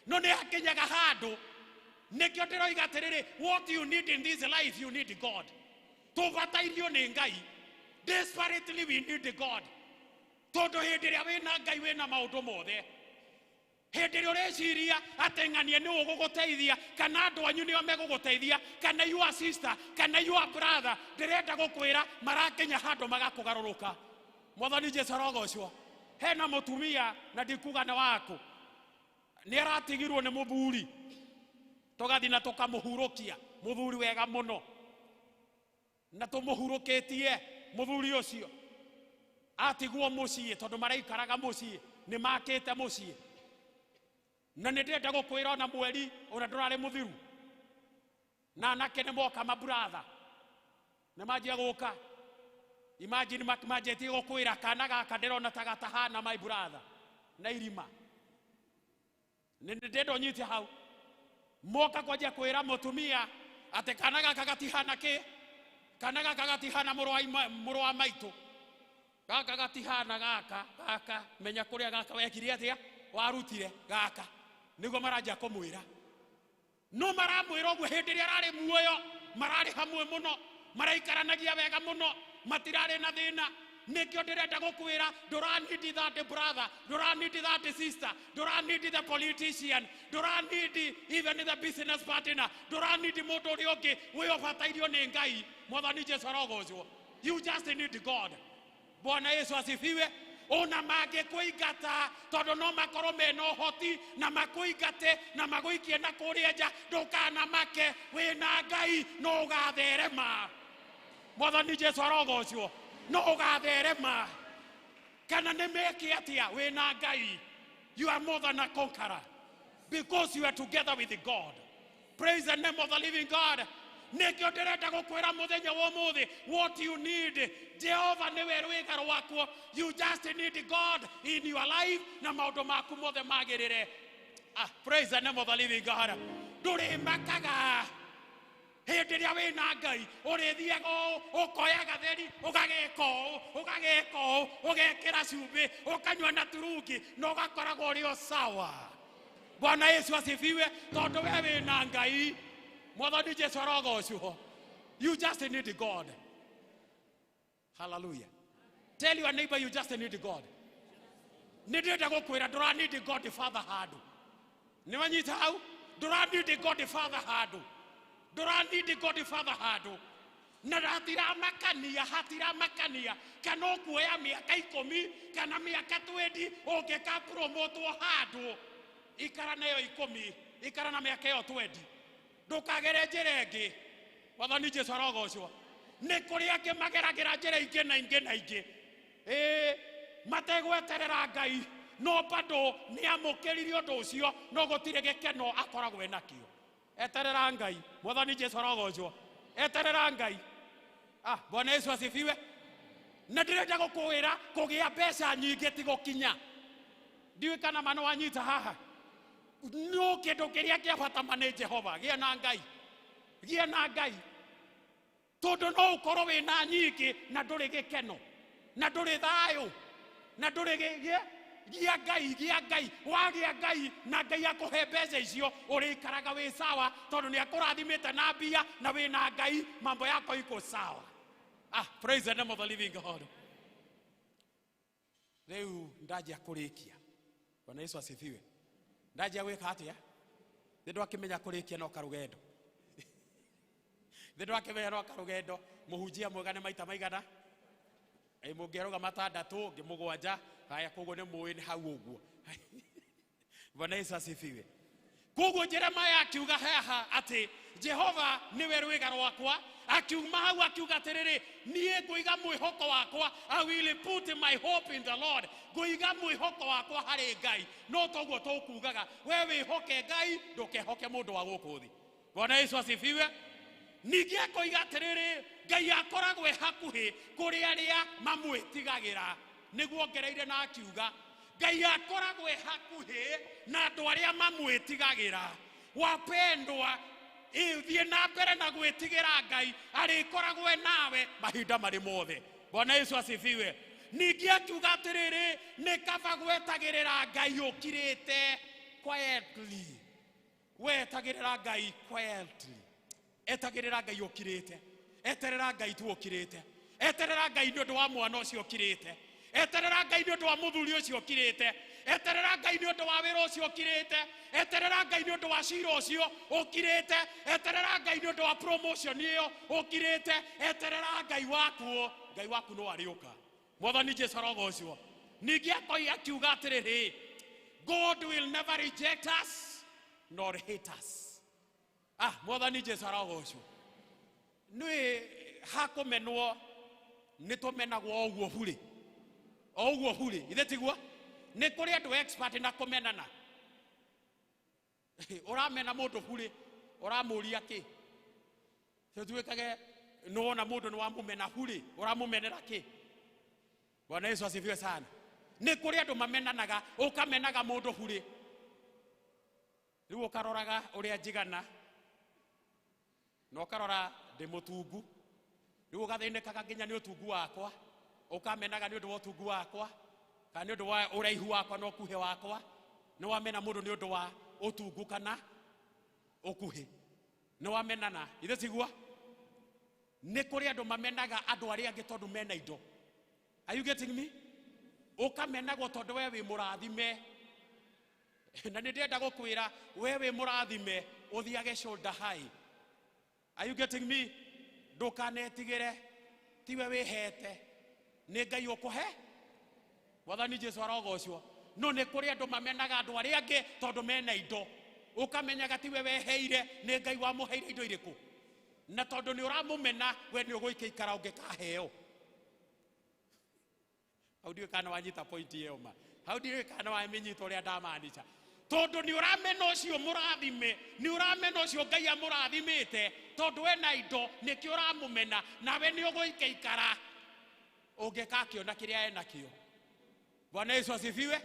A: No ne akinyaga handu. Nekio ndiroiga atiriri, what you need in this life, you need God. Tubatairio ni Ngai. Desperately we need God. Tondu hindi ria wina Ngai wina maundu mothe. Hindi ria ureciria ateng'ania ni uguguteithia kana andu anyu nio meguguteithia kana your sister kana your brother ndirenda gukwira marakinya handu magakugaruruka. Mwathani Jesu arogocwo. Hena mutumia na ndikuga na wako ni aratigirwo ni muthuri, tugathi na tukamuhurukia muthuri wega muno na tumuhurukitie muthuri ucio atigwo mucii tondu maraikaraga mucii ni makite mucii na ndirenda gukwira na mweri ona ndurari muthiru na nake ni moka mabrother na majia guka. Imagine majeti gukwira kana gaka ndirona tagatahana my brother na irima nindendo nyite hau moka kwaje kwira mutumia ate kana gaka gatihana ki kana gaka gatihana muru wa maitu gaka gatihana gaka menya kuria gaka wekire atia warutire gaka nigo maraja kumwira no maramwira ogwo hindi ria arari muoyo marari hamwe muno maraikaranagia wega muno matirare na thina. Nikio ndirenda gukwira ndura need that brother, ndura need that sister, ndura need the politician, ndura need even the business partner, ndura need mundu uri ungi wiyobatairio ni Ngai. Mwathani Jesu arogocwo. You just need God. Bwana Yesu asifiwe. Ona mage kuigata tondu no makorwo mena uhoti na makuigate na maguikie na kuria nja ndukana make wina Ngai no ugatherema. Mwathani Jesu arogocwo. No ugatherema kana nemeke atia wina Ngai. You are more than a conqueror because you are together with God. Praise the name of the living God. Nekio ndirenda gukwira muthenya wa umuthi, what you need, Jehova niwe rwiga rwakwo. You just need God in your life na maundu maku mothe magirire. Praise the name of the living God. Nduri makaga hindi ria wina Ngai urithiaga ukoya gatheri ugageka ugekira cumbi ukanywa na turungi no gakoragwo uri o sawa. Bwana Yesu asifiwe. Tondu we wina Ngai. Mwathani Jesu arogocwo. You just need God. Hallelujah. Tell your neighbor you just need God. Ndirenda gukwira ndura need God the Father handu. Ni wanyita hau ndura need God the Father handu. Ndura need God the Father handu. Na hatira makania kana kuoya miaka 10 kana miaka 20 ungeka promote handu. Ikara nayo 10 ikara na miaka yo 20. Ndukagere njira ingi. Mwathani Jesu arogocwo. Ni kuri ake mageragira njira ingi na ingi mategweterera Ngai no bado ni amukiriri undu ucio no gutire gikeno akoragwo nakio. Eterera Ngai. Mwathani Jesu arogocwo. Eterera Ngai. Bwana Yesu asifiwe. Na ndirenda gukwira kugia mbeca nyingi ti gukinya. Ndiwe kana mano wanyita haha. no kĩndũ kĩrĩa kĩa bata ma nĩ Jehova. Gĩa na Ngai, gĩa na Ngai, tondũ no ũkorwo wĩna nyingĩ na ndũrĩ gĩkeno, na ndũrĩ thayũ, na ndũrĩ gĩa Ngai, wagĩa Ngai na Ngai akũhe mbeca icio, ũrĩikaraga wĩ sawa, tondũ nĩ akũrathimĩte na mbia na wĩna Ngai, mambo yako iko sawa. Praise the name of the living God. Rĩu ndajia kũrĩkia. Bwana Yesu asifiwe. Ndajia gwĩka atĩa? Ndĩ akĩmenya kũrĩkia no karũgendo. Ndĩ akĩmenya no karũgendo, mũhunjia mwega nĩ maita maigana? Mũngĩaruga matandatũ, ngĩmũgwanja, haya koguo nĩ mũĩ nĩ hau ũguo. Bwana Yesu asifiwe. Koguo Jeremia akiuga haha atĩ Jehova niwe rwĩga rwakwa, akiuma hau akiuga atĩrĩrĩ, niĩ ngũiga mwĩhoko wakwa, I will put my hope in the Lord. Ngũiga mwĩhoko wakwa harĩ Ngai. No toguo tũkugaga, we wĩhoke Ngai, ndũkehoke mũndũ wa gũkũ thĩ. Bwana Yesu asifiwe. Ningĩ akoiga atĩrĩrĩ, Ngai akoragwo hakuhĩ kũrĩ arĩa mamwĩtigagĩra. Nĩguo ngereire na akiuga, Ngai akoragwo hakuhĩ na andũ arĩa mamwĩtigagĩra. Wapendwa, thiĩ na mbere na gwĩtigĩra Ngai, arĩkoragwo nawe mahinda marĩ mothe. Bwana Yesu asifiwe. Ningĩ akiuga atĩrĩrĩ, nĩ kaba gwetagĩrĩra Ngai ũkirĩte quietly. Wetagĩrĩra Ngai quietly. Etagĩrĩra Ngai ũkirĩte. Eterera Ngai tu ũkirĩte. Eterera Ngai nĩ ũndũ wa mwana ũcio ũkirĩte. Eterera Ngai nĩ ũndũ wa mũthuri ũcio ũkirĩte. Eterera Ngai nĩ ũndũ wa wĩra ũcio ũkirĩte. Eterera Ngai nĩ ũndũ wa cira ũcio ũkirĩte. Eterera Ngai nĩ ũndũ wa promotion ĩyo ũkirĩte. Eterera Ngai waku, Ngai waku no arĩũka. Mwathani Jesũ arogocwo. Ningĩ akiuga atĩrĩrĩ, God will never reject us nor hate us. Mwathani Jesũ arogocwo. Nĩ hakũmenwo nĩ tũmenagwo o ũguo burĩ. O ũguo burĩ. Ithe tiguo? Nĩ kũrĩ andũ expert na kũmenana. Ũramena mũndũ burĩ, ũramũria kĩ? Tuĩkage nĩwona mũndũ nĩ wamũmena burĩ, ũramũmenera kĩ? Bwana Yesu asifiwe sana. Nĩ kũrĩ andũ mamenanaga, ũkamenaga mũndũ burĩ. Rĩu ũkaroraga ũrĩa njigana, na ũkarora ndĩ mũtungu. Rĩu ũgathĩnĩkaga nginya nĩ ũtungu wakwa, ũkamenaga nĩ ũndũ wa ũtungu wakwa, kana nĩ ũndũ wa ũraihu wakwa na ũkuhĩ wakwa. Nĩ wamena mũndũ nĩ ũndũ wa ũtungu kana ũkuhĩ. Nĩ wamenana. Ithe tiguo? Nĩ kũrĩ andũ mamenaga andũ arĩa angĩ tondũ mena indo. Are you getting me? Ũkamenagwo tondũ we wĩ mũrathime. Na nĩ ndĩrenda gũkwĩra, we wĩ mũrathime, ũthiage shoulder high. Are you getting me? Ndũkanetigĩre, tiwe wĩhete, nĩ Ngai ũkũhe. Mwathani Jesũ arogocwo. No nĩ kũrĩ andũ mamenaga andũ arĩa angĩ tondũ mena indo. Ũkamenyaga tiwe weheire, nĩ Ngai wamũheire indo irĩkũ. Na tondũ nĩ ũramũmena, we nĩ ũgũikara ũngĩkaheo. Hau ndiũĩ kana wanyita point ĩyo ma. Hau ndiũĩ kana wamĩnyita ũrĩa ndamaanica. Tondũ nĩ ũramena ũcio mũrathime, nĩ ũramena ũcio Ngai amũrathimĩte, tondũ we na indo nĩkĩo ũramũmena, nawe nĩ ũgũikara ũngĩkakĩona kĩrĩa enakĩo. Bwana Yesu asifiwe.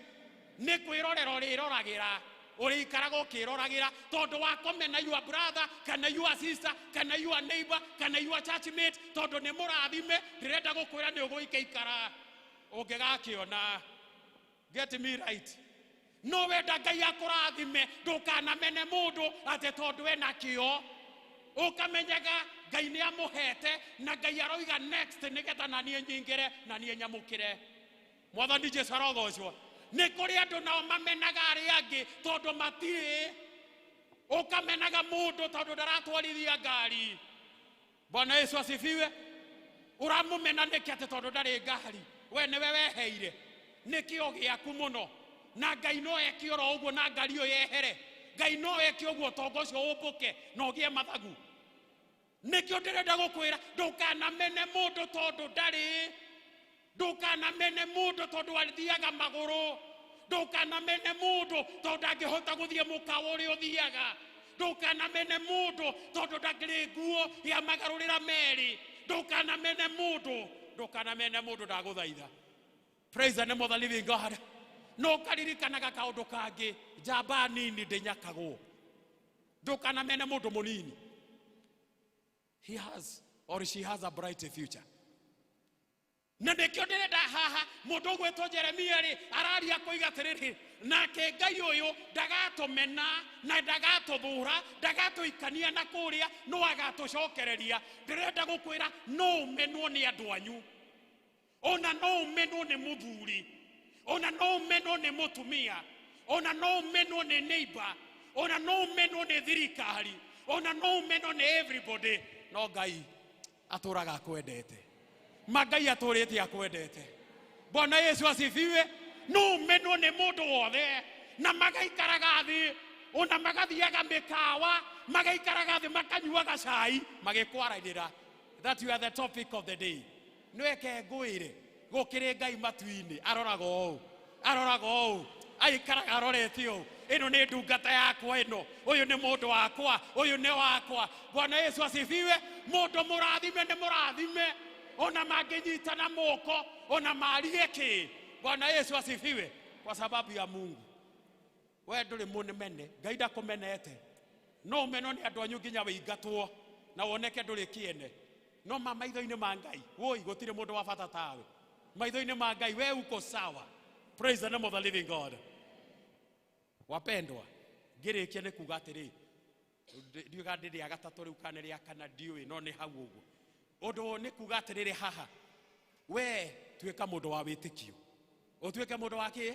A: Nĩ kwĩrorera ũrĩroragĩra, ũrĩikaraga ũkĩroragĩra, tondũ wa kũmena your brother, kana your sister, kana your neighbor, kana your churchmate, tondũ nĩ mũrathime, ndĩrenda gũkwĩra nĩ ũgũikara ũngĩgakĩona. Get me right. No wenda Ngai akũrathime, ndũkanamene mũndũ atĩ tondũ ena kĩo. Ũkamenyaga Ngai nĩ amũhete, na Ngai aroiga next nĩgetha na niĩ nyingĩre na niĩ nyamũkĩre. Mwathani Jesũ arogocwo. Nĩ kũrĩ andũ nao mamenaga arĩa angĩ tondũ matirĩ. Ũkamenaga mũndũ tondũ ndaratwarithia ngari. Bwana Yesu asifiwe. Ũramũmena nĩkĩ atĩ tondũ ndarĩ ngari. We nĩwe weheire. Nĩkĩo gĩaku mũno. Na Ngai no eke oro ũguo na ngari ĩyo yehere. Ngai no eke ũguo ũtonga ũcio ũmbũke na ũgĩe mathagu. Nĩkĩo ndĩrenda gũkwĩra, ndũkanamene mũndũ tondũ ndarĩ. Ndũkanamene mũndũ tondũ athiaga magũrũ. Ndũkanamene mũndũ tondũ ndangĩhota gũthiĩ mũkawa ũrĩa ũthiaga. Ndũkanamene mũndũ tondũ ndakĩrĩ nguo ya magarũrĩra merĩ. Ndũkanamene mũndũ ndagũthaitha. Praise the name of the living God. no karirikanaga kaundu kangi njamba nini ndinyakagwo ndukana mene mundu munini. He has or she has a bright future. Na ndikyo ndirenda haha mundu gwetwo Jeremia ri araria koiga tiriri nake Ngai uyu ndagatumena na ndagatuthura ndagatuikania na kuria no agatucokereria. Ndirenda gukwira no umenwo ni andu anyu, ona no umenwo ni muthuri, ona no umenwo ni mutumia, ona no umenwo ni neighbor, ona no umenwo ni thirikari, ona no umenwo ni everybody. No Ngai aturaga kwendete, Magai aturite akwendete. Bwana Yesu asifiwe. No umenwo ni mundu wothe na magaikaraga thi, ona magathiaga mikawa, magaikaraga thi makanyuaga cai magikwaranira. That you are the topic of the day. Nweke nguire gukire Ngai matuini aroraga ou, aroraga ou, aikaraga arorete ou. Ino ni ndungata yakwa ino, uyu ni mundu wakwa, uyu ni wakwa. Bwana Yesu asifiwe. Mundu murathime ni murathime, ona manginyitana moko, ona marie ki. Bwana Yesu asifiwe. Kwa sababu ya Mungu. We nduri munimene, Ngai ndakumenete. No meno ni andu anyu nginya wiingatwo na woneke nduri kiene. No maitho-ini ma Ngai, woi gutire mundu wa bata tawe. Maitho-ini ma Ngai we uko sawa. Praise the name of the living God. Wapendwa, ngirikia ni kuga atiri ndiuga ndiri ya gatatu riu kana ria kana ndiui no ni hau uguo. Undu ni kuga atiriri haha, we tuika mundu wa witikio, utuike mundu wa ki,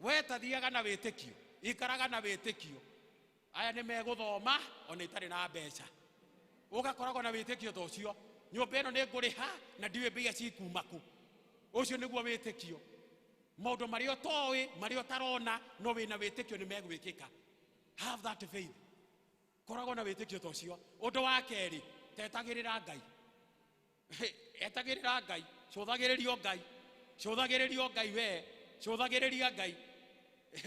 A: we tathiaga na witikio, ikaraga na witikio. Aya ni meguthoma ona itari na mbeca, ugakoragwo na witikio tocio. Nyumba ino ni nguriha na ndiwe mbia cikumaku. Ucio niguo witikio. Maundu mario towi mario tarona no wina witikio ni megwikika. Have that faith. Koragwo na witikio tocio. Undu wa keri, tetagirira Ngai. Etagirira Ngai, cuthagiririo Ngai, cuthagiririo Ngai we, cuthagiriria Ngai.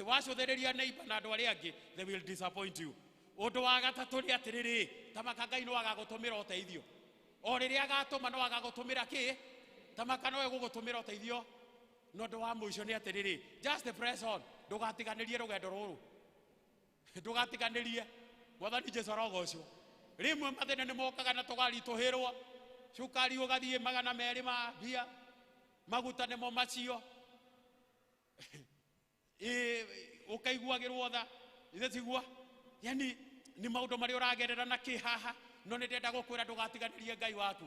A: Wacuthiriria neighbor na andu aria angi, they will disappoint you. Undu wa gatatu ri atiriri, tamaka Ngai no agagutumira uteithio. O riria agatuma no agagutumira ki? Tamaka no egugutumira uteithio. No ndo wa mwisho ni atiriri, just press on. Ndugatiganirie rugendo ruru, ndugatiganirie. Mwathani Jesu arogocio. Rimwe mathina ni mokaga na tugarituhirwo, cukari ugathie magana meri ma bia, maguta nimo macio ukaiguagirwo tha ithe tigua. Yani ni maundu mari uragerera na kihaha, no ni ndenda gukwira ndugatiganirie Ngai waku.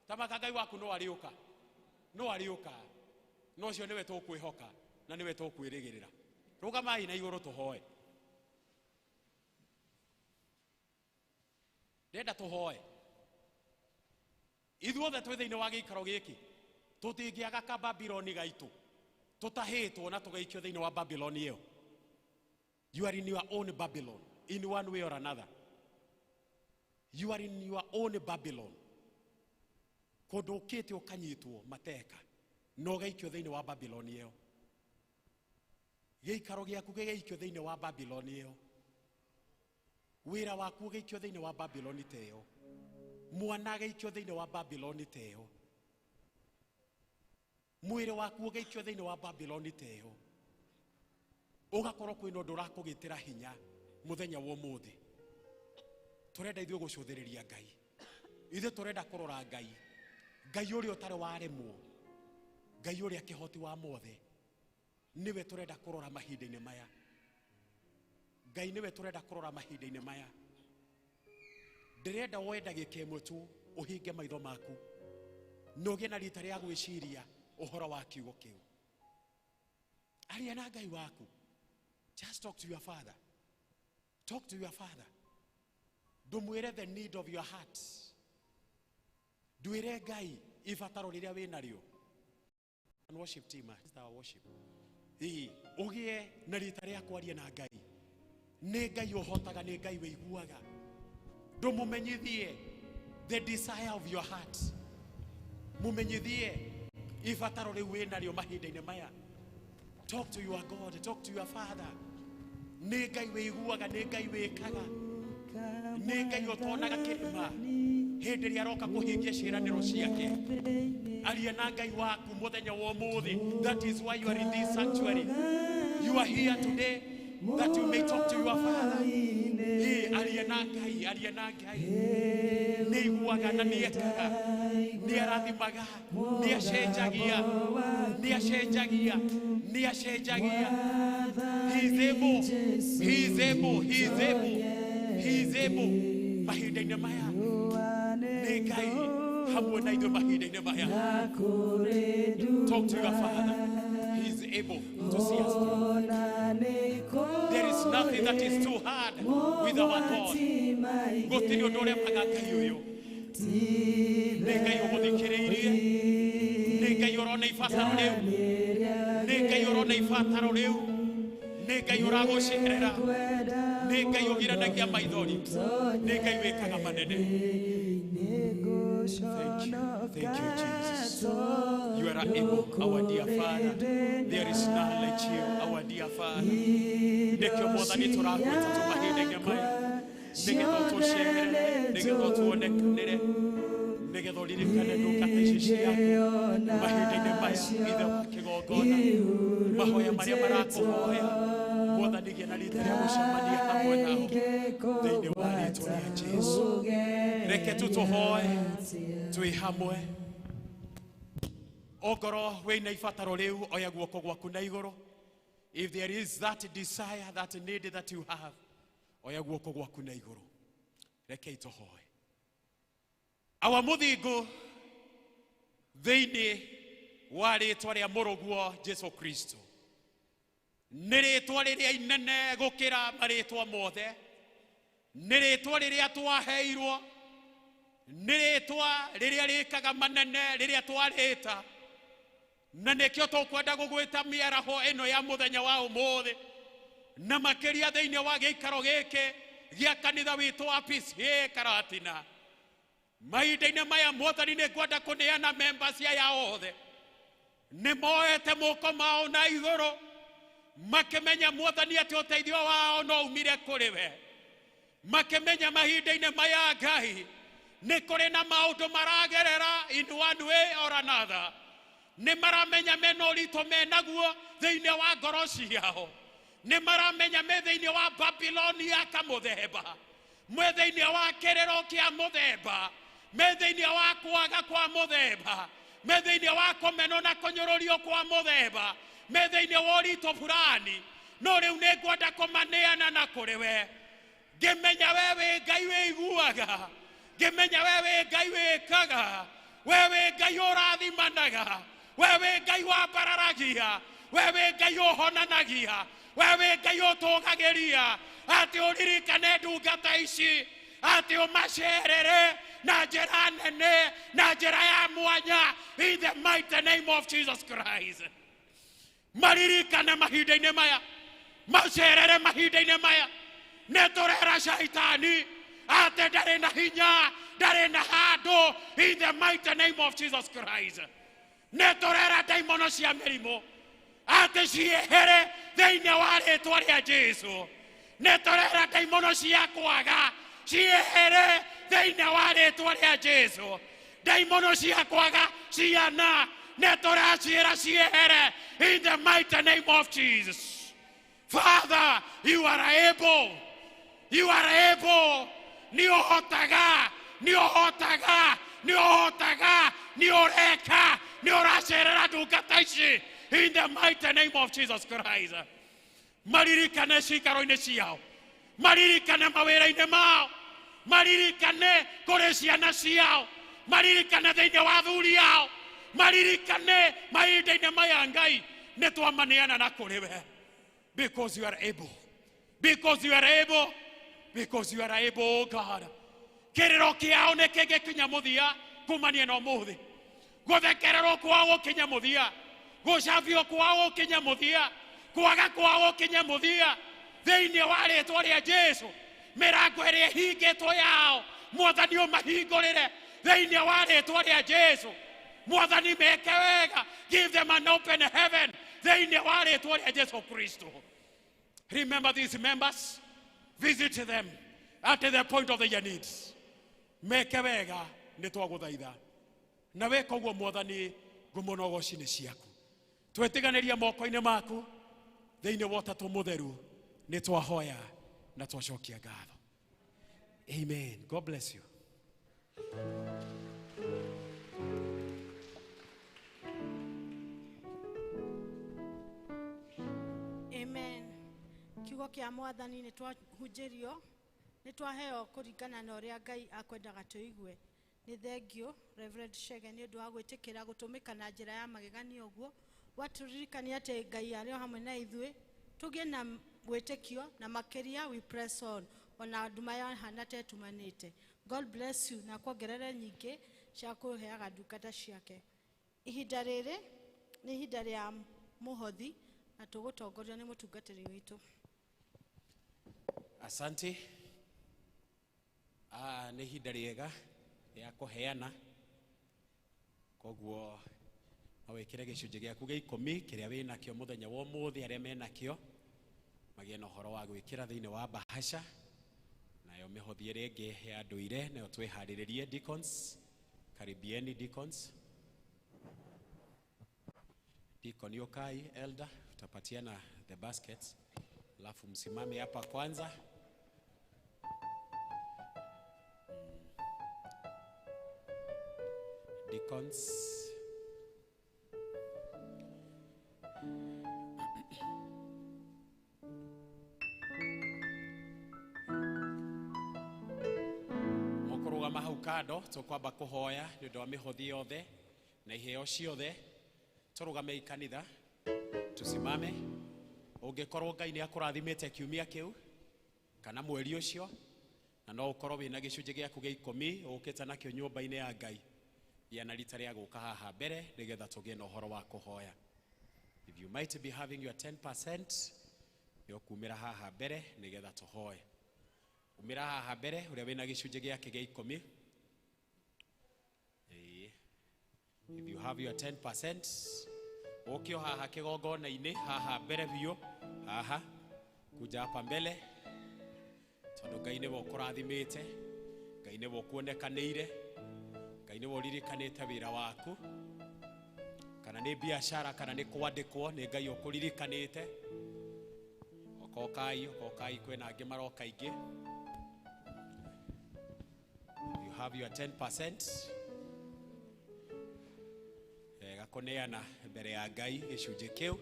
A: Tamaka Ngai waku no ariuka, no ariuka. No cio niwe tukwihoka na niwe tukwirigirira. Rugamai na iguru tuhoe. Ndenda tuhoe. Ithuothe twi thiini wa giikaro giki tutingiaga ka Babyloni gaitu, tutahitwo na tugaikio thiini wa Babylon iyo. You are in your own Babylon in one way or another. You are in your own Babylon. Kundu ukite ukanyitwo mateka no gaikio thiini wa Babylon iyo. Giikaro giaku gigaikio thiini wa Babylon iyo. Wira waku giikio thiini wa Babylon teyo. Mwana gaikio thiini wa Babylon teyo. Mwire waku gaikio thiini wa Babylon teyo. Ugakorwo kwina undu urakugitira hinya muthenya wa umuthi. Turenda ithuĩ gucuthiriria Ngai. Ithuĩ turenda kurora Ngai. Ngai uria utari waremwo. Ngai uria kihoti wa mothe. Niwe turenda kurora mahinda-ini maya. Ngai niwe turenda kurora mahinda-ini maya. Ndirenda wenda gikemwe tu uhinge maitho maku. Nogie na rita ria gwiciria uhoro wa kiugo kiu. Aria na Ngai waku. Just talk to your father. Talk to your father. Ndumwire the need of your heart. Ndwire Ngai ibataro riria winario. And worship team, it's our worship. Ugie na rita ria kwaria na Ngai. Ni Ngai uhotaga, ni Ngai wiguaga. Ndumumenyithie the desire of your heart. Mumenyithie ibataro riu winario mahinda-ini maya. Talk to your God, talk to your Father. Ni Ngai wiguaga, ni Ngai wikaga. Ni Ngai utonaga kirima. hindi ria roka kuhingia ciiraniro ciake aria na Ngai waku muthenya wa umuthi. That is why you are in this sanctuary. You are here today that you may talk to your Father. Aria na Ngai ni iguaga na ni ekaga ni arathimaga ni acenjagia He is able mahinda-inĩ maya nĩ Ngai hamwe na ithuĩ mahinda-inĩ maya. Talk to your Father. He is able to see us through. There is nothing that is too hard with our God. Gũtirĩ ũndũ ũrĩa mwaga Ngai ũyũ. Nĩ Ngai ũgũthikĩrĩirie, nĩ Ngai ũrona ibataro rĩu, nĩ Ngai ũrona ibataro rĩu, nĩ Ngai ũragũcerera, nĩ Ngai ũgiranagia maithori, nĩ Ngai wĩkaga manene. Thank you, Jesus. You are able, our dear Father. There is none like you, our dear Father. Nekio Mwathani tũrakwĩta tũmahinda-inĩ maya, nĩgetha ũtũcerere, nĩgetha ũtuonekanĩre, nĩgetha ũririkane ndungata ici ciaku mahinda-inĩ maya, ithe wa kĩgongona, mahoya marĩa marakũhoya Mwathani gĩa na rita rĩa gũcemania hamwe nao thĩinĩ wa rĩĩtwa rĩa Jesũ. Reke tũtũhoe twĩ hamwe. Ongorwo wĩna ibataro rĩu, oya guoko gwaku na igũrũ. If there is that desire, that need that you have, oya guoko gwaku na igũrũ. Reke tũhoe. Our mũthingu thĩinĩ wa rĩĩtwa rĩa mũrũguo Jesũ Kristo nĩ rĩĩtwa rĩrĩa inene gũkĩra marĩĩtwa mothe, nĩ rĩĩtwa rĩrĩa twaheirwo, nĩ rĩĩtwa rĩrĩa rĩkaga manene rĩrĩa twarĩta, na nĩkĩo tũkwenda gũgwĩta mĩaraho ĩno ya mũthenya wa ũmũthĩ, na makĩria thĩinĩ wa gĩikaro gĩkĩ gĩa kanitha witũ wa PCA Karatina. Mahinda-inĩ maya Mwathani nĩ ngwenda kũneana members aya othe nĩ moete moko mao na igũrũ, makĩmenya Mwathani atĩ ũteithio wao no umire kũrĩ we, makĩmenya mahinda-inĩ maya Ngai nĩ kũrĩ na maũndũ maragerera in one way or another, nĩ maramenya mena ũritũ menaguo thĩinĩ wa ngoro ciao, nĩ maramenya me thĩinĩ wa Babyloni ya kamũthemba, me thĩinĩ wa kĩrĩro kĩa mũthemba, me thĩinĩ wa kwaga kwa mũthemba, me thĩinĩ wa kũmenwo na kũnyũrũrio kwa mũthemba, me thĩinĩ wa ũritũ fulani, no rĩu nĩ ngwenda kũmaneana na kũrĩ we. Ngĩmenya we wĩ Ngai wĩiguaga, ngĩmenya we wĩ Ngai wĩkaga, we wĩ Ngai ũrathimanaga, we wĩ Ngai wambararagia, we wĩ Ngai ũhonanagia, we wĩ Ngai ũtũgagĩria, atĩ ũririkane ndungata ici, atĩ ũmacerere na njĩra nene, na njĩra ya mwanya, in the mighty name of Jesus Christ. Maririkane mahinda-inĩ maya, macerere mahinda-inĩ maya, nĩ tũrera shaitani atĩ ndarĩ na hinya, ndarĩ na handũ, in the mighty name of Jesus Christ. Nĩ tũrera ndaimono cia mĩrimũ atĩ ciehere thĩinĩ wa rĩĩtwa rĩa Jesũ. Nĩ tũrera ndaimono cia kwaga ciehere thĩinĩ wa rĩĩtwa rĩa Jesũ. Ndaimono cia kwaga ciana nĩ tũraciĩra ciehere in the mighty name of Jesus. Father, you are able. You are able. Ni ũhotaga, ni ũhotaga, ni ũhotaga, ni ũreka, ni ũracerera ndungata ici in the mighty name of Jesus Christ. Maririkane cikaro-inĩ ciao, maririkane mawĩra-inĩ mao, maririkane kũrĩ ciana ciao, maririkane thĩinĩ wa athuri ao, maririkane mahinda-inĩ maya Ngai nĩ twamaneana na kũrĩ we. Because you are able, because you are able, because you are able, oh God. Kĩrĩro kĩao nĩ kĩngĩkinya mũthia kumania na ũmũthĩ, gũthekererwo kwao gũkinya mũthia, gũcabio kwao gũkinya mũthia, kwaga kwao gũkinya mũthia, thĩinĩ wa rĩĩtwa rĩa Jesũ. Mĩrango ĩrĩa ĩhingĩtwo yao Mwathani ũmahingũrĩre thĩinĩ wa rĩĩtwa rĩa Jesũ. Mwathani meke wega, give them an open heaven thĩinĩ wa rĩĩtwa rĩa Jesũ Kristo. Remember these members, visit them at the point of their needs. meke wega nĩ twagũthaitha na weka ũguo Mwathani ngumo goci nĩ ciaku twetiganĩria moko-inĩ maku thĩinĩ wa Ũtatũ Mũtheru nĩ twahoya na twacokia ngatho. Amen. God bless you.
D: Amen. Kiugo kĩa Mwathani nĩ twahunjĩrio nĩ twaheo kũringana na ũrĩa Ngai akwendaga tũigue. Nĩ thengio Reverend Chege nĩ ũndũ wa gwĩtĩkĩra gũtũmĩka na njĩra ya magegania ũguo watũririkania atĩ Ngai arĩ o hamwe na ithuĩ tũgĩe na wĩtĩkio na makĩria we press on ona nduma yahana ta ĩtumanĩte. God bless you na kuongerere nyingĩ cia kũheaga ndungata ciake. Ihinda rĩrĩ nĩ ihinda rĩa mũhothi na tũgũtongorio nĩ mũtungatĩri witũ.
A: Asante. Nĩ ihinda rĩega ya kũheana koguo no wĩkĩre gĩcunjĩ gĩaku gĩa 10 kĩrĩa wĩ nakĩo mũthenya wa ũmũthĩ arĩa me nakĩo magĩe na ũhoro wa gwĩkĩra thĩinĩ wa bahasha nayo mĩhothi ĩrĩa ĩngĩ ya ndũire nayo twĩharĩrĩrie. Deacons, karibieni deacons. Deacon Yokai, elder, utapatiana the baskets alafu msimame hapa kwanza. Deacons. Mũkũrũgama hau kando tũkwamba kũhoya nĩ ũndũ wa mĩhothi yothe na iheo ciothe. Tũrũgame ikanitha tusimame. Ũngĩkorwo Ngai nĩ akũrathimĩte kiumia kĩu kana mweri ũcio na no ũkorwo wĩna gĩcunjĩ gĩaku gĩa 10 ũkĩte nakĩo nyũmba-inĩ ya Ngai yana rita rĩa gũka haha mbere nĩgetha tũgĩe na ũhoro wa kũhoya. If you might be having your 10% nĩ ũkumĩra haha mbere nĩgetha tũhoye. Umĩra haha mbere ũrĩa wĩna gĩcunjĩ gĩake gĩa 10. If you have your 10% ũkĩo haha kĩgongona-inĩ haha mbere biũ haha kuja hapa mbele tondũ Ngai nĩ ũkũrathimĩte, Ngai nĩ ũkuonekanĩire, Ngai nĩ ũririkanĩte wĩra waku kana nĩ biashara kana nĩ kwandĩkwo nĩ Ngai ũkũririkanĩte. Okokai kwĩna angĩ maroka ingĩ. You have your 10%. Gakoneana mbere ya Ngai gĩcunjĩ kĩu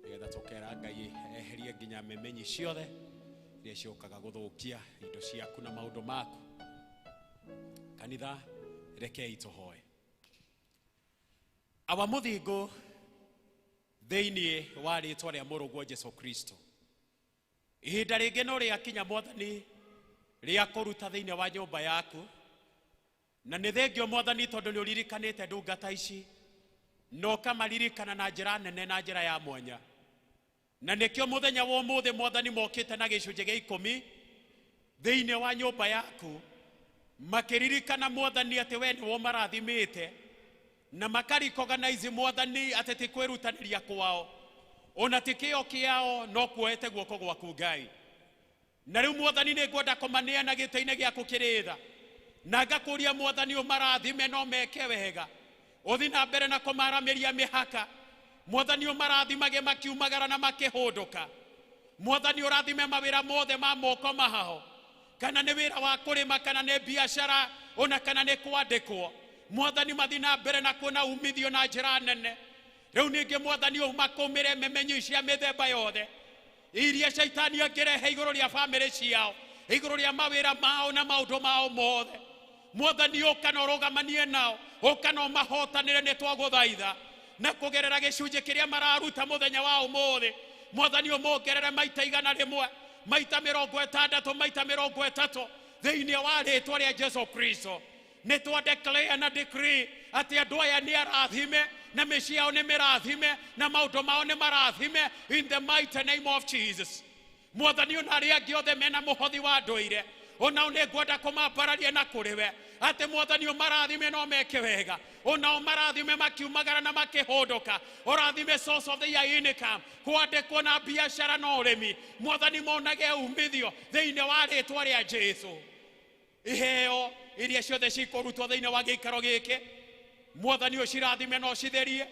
A: nĩgetha tũkera Ngai eherie nginya memenyi ciothe iria ciũkaga gũthũkia indo ciaku na maũndũ maku. Kanitha rekei tũhoye. Aba mũthingu thĩinĩ wa rĩĩtwa rĩa mũrũguo Jesũ Kristo, ihinda rĩngĩ no rĩakinya Mwathani rĩa kũruta thĩinĩ wa nyũmba yaku, na nĩ thengio Mwathani tondũ nĩ ũririkanĩte ndungata ici no kamaririkana na njĩra nene na njĩra ya mwanya. Na nĩkĩo mũthenya wa ũmũthĩ Mwathani mokĩte na gĩcunjĩ gĩa 10 thĩinĩ wa nyũmba yaku makĩririkana Mwathani atĩ we nĩwe marathimĩte na makaricognize Mwathani atĩ ti kwĩrutanĩria kwao ona ti kĩo kĩao no kuoete guoko gwaku Ngai. Na rĩu Mwathani nĩ ngwenda kũmaneana gĩtĩ-inĩ gĩaku kĩrĩ tha na ngakũria Mwathani ũmarathime no meke wega ũthi na mbere na kũmaramĩria mĩhaka. Mwathani ũmarathimage makiumagara na makĩhũndũka. Mwathani ũrathime mawĩra mothe ma moko mahaho kana nĩ wĩra wa kũrĩma kana nĩ biashara ona kana nĩ kwandĩkwo. Mwathani mathi na mbere na kuona umithio na njĩra nene. Rĩu ningĩ Mwathani ũmakũmĩre memenyi cia mĩthemba yothe iria Shaitani angĩrehe igũrũ rĩa bamĩrĩ ciao, igũrũ rĩa mawĩra mao na maũndũ mao mothe. Mwathani ũkana ũrũgamanie nao, ũkana ũmahotanĩre nĩ twagũthaitha na kũgerera gĩcunjĩ kĩrĩa mararuta mũthenya wa ũmũthĩ. Mwathani ũmongerere maita 100, maita 60, maita 30 thĩinĩ wa rĩĩtwa rĩa Jesũ Kristo. Nĩ twa declare na decree atĩ andũ aya nĩ arathime na mĩciĩ yao nĩ mĩrathime na maũndũ mao nĩ marathime in the mighty name of Jesus. Mwathani ona arĩa angĩ othe mena mũhothi wa ndũire onao nĩ ngwenda kũmambararia na kũrĩ we atĩ Mwathani ũmarathime no meke wega, onao marathime makiumagara na makĩhũndũka. Ũrathime source of their income, kwandĩkwo na biashara na ũrĩmi. Mwathani monage umithio thĩinĩ wa rĩĩtwa rĩa Jesũ. Iheo iria ciothe cikurutwo thiini wa giikaro giki mwathani ucirathime no citherie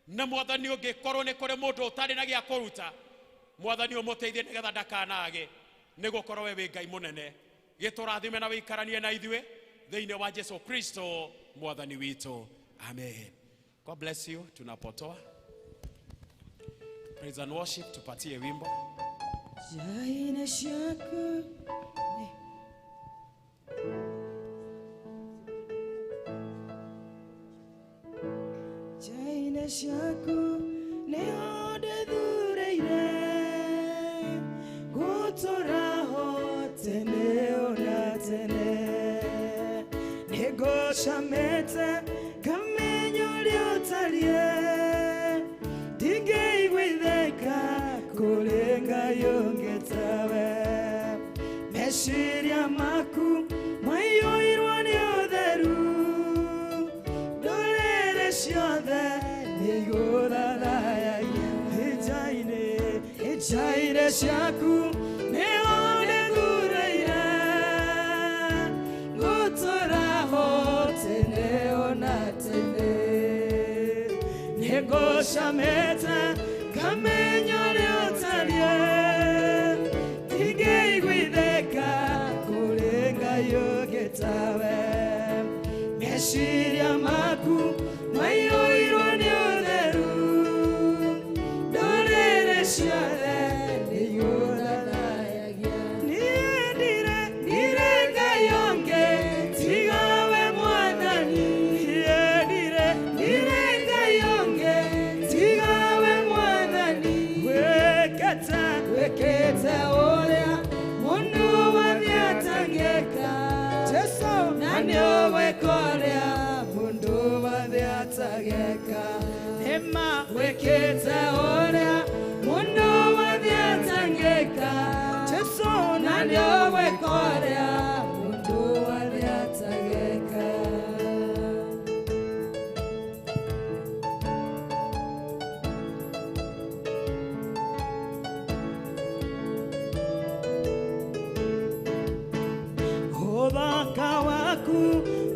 A: na mwathani ungikorwo ni kuri mundu utari na gia kuruta mwathani umuteithie nigetha ndakanage nigukorwo we wi Ngai munene giturathime na wikaranie na ithue thiini wa Yesu Kristo mwathani witu amen. God bless you. Tunapotoa praise and worship, tupatie wimbo
C: Jaina shaku Jaina shaku neode dhureire gutora hotene ona tene nego shamete kamenyo liotalie digei witheka kulenga yongetawe meshiria maku mayoirwa ni otheru dolere ciothe niguraraya ejaire ciaku neone thureire gutura hotene ona tene negoshamete kamenyo liotalie igei gwitheka kulenga yogetawe meshiria maku mayoirwo ni utheru ndorere ciothe niyuranayagia nire Ngai onge tigawe mwathani nire Ngai onge tigawe mwathani wekete uria mundu wathiatangika Jesu nani ugwikoria mundu wathiatangika ema wekete uria mundu wathiatangika Jesu nani ugwikoria mundu wathiatangika Uthaka waku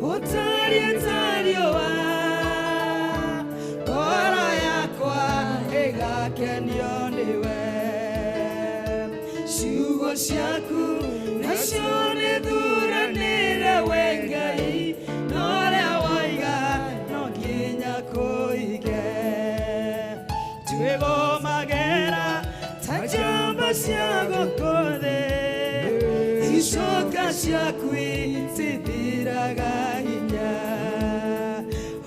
C: utaritarioa ngoro yakwa igakenio niwe ciugo ciaku nacio nithuranire we Ngai noria waiga no nginya kuige twigomagera ta njamba cia guku thi icoka ciaku itithiraga hinya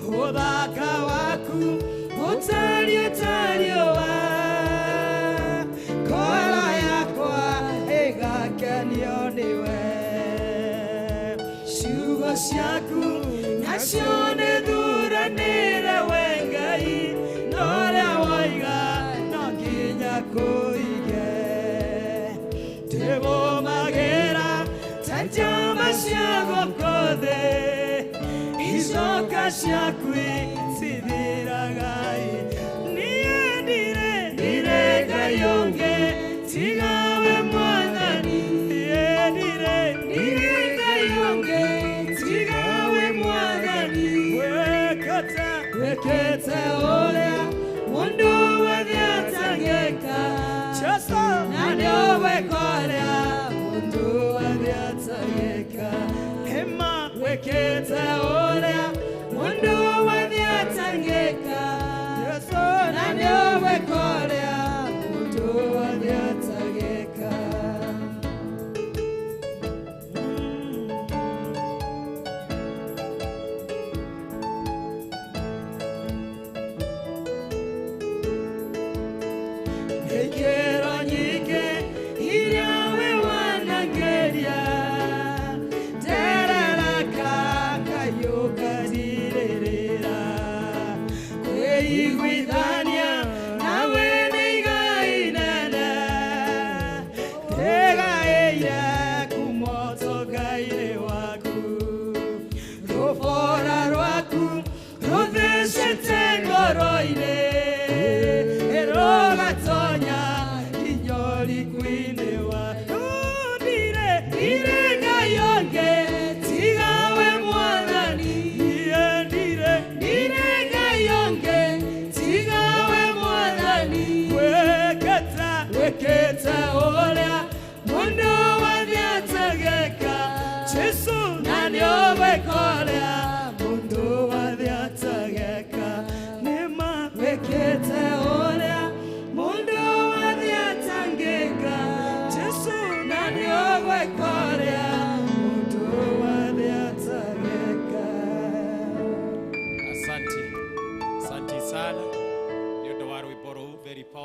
C: uthaka waku utaritarioa ngoro yakwa igakenio niwe ciugo ciaku nacio nithuranire we Ngai noria waiga no nginya kuige twigomagera ta njamba cia guku thi icoka ciaku itithiraga niĩ ndire Ngai onge tigawe mwathani ndire Ngai onge tigawe mwathani wekete uria mundu wathiatangika Jesu nani ugwikoria mundu wathiatangika ema wekete uria mundu wathiatangika Jesu nani ugwikoria mundu wathiatangika ikero nyike iria we wanangeria tereraka kayo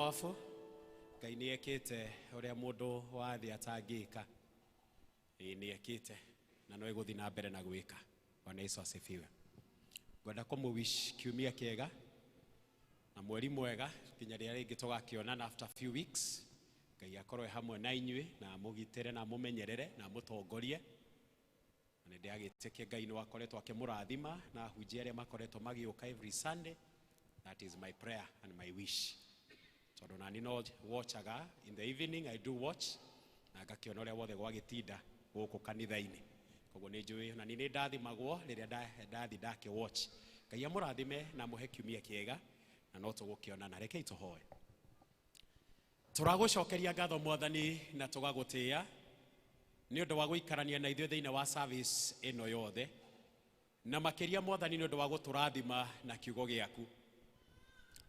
A: powerful. Ngai nĩ ekĩte ũrĩa mũndũ wa thĩ atangĩka. Nĩ ekĩte na no ĩgũthiĩ na mbere na gwĩka. Bwana Yesu asifiwe. Ngwenda kũmũwish kiumia kĩega na mweri mwega nginya rĩrĩa rĩngĩ tũgakĩonana after few weeks. Ngai akorwo hamwe na inyuĩ na mũgitĩre na mũmenyerere na mũtongorie. Na ndĩagĩtĩkia Ngai nĩ akoretwo akĩmũrathima na hunjia arĩa makoretwo magĩũka every Sunday. That is my prayer and my wish. So don't I know watchaga in the evening I do watch na ngakĩona ũrĩa wothe gwagĩtinda gũkũ kanitha-inĩ. Koguo nĩ njũĩ na nĩ ndathimagwo rĩrĩa ndathi ndake watch. Ngai amũrathime na mũhe kiumia kĩega na no tũgũkĩonana. Rekei tũhoe. Tũragũcokeria ngatho Mwathani na tũgagũtĩĩa nĩ ũndũ wa gũikarania na ithuĩ thĩinĩ wa service ĩno yothe na makĩria Mwathani nĩ ũndũ wa gũtũrathima na kiugo gĩaku.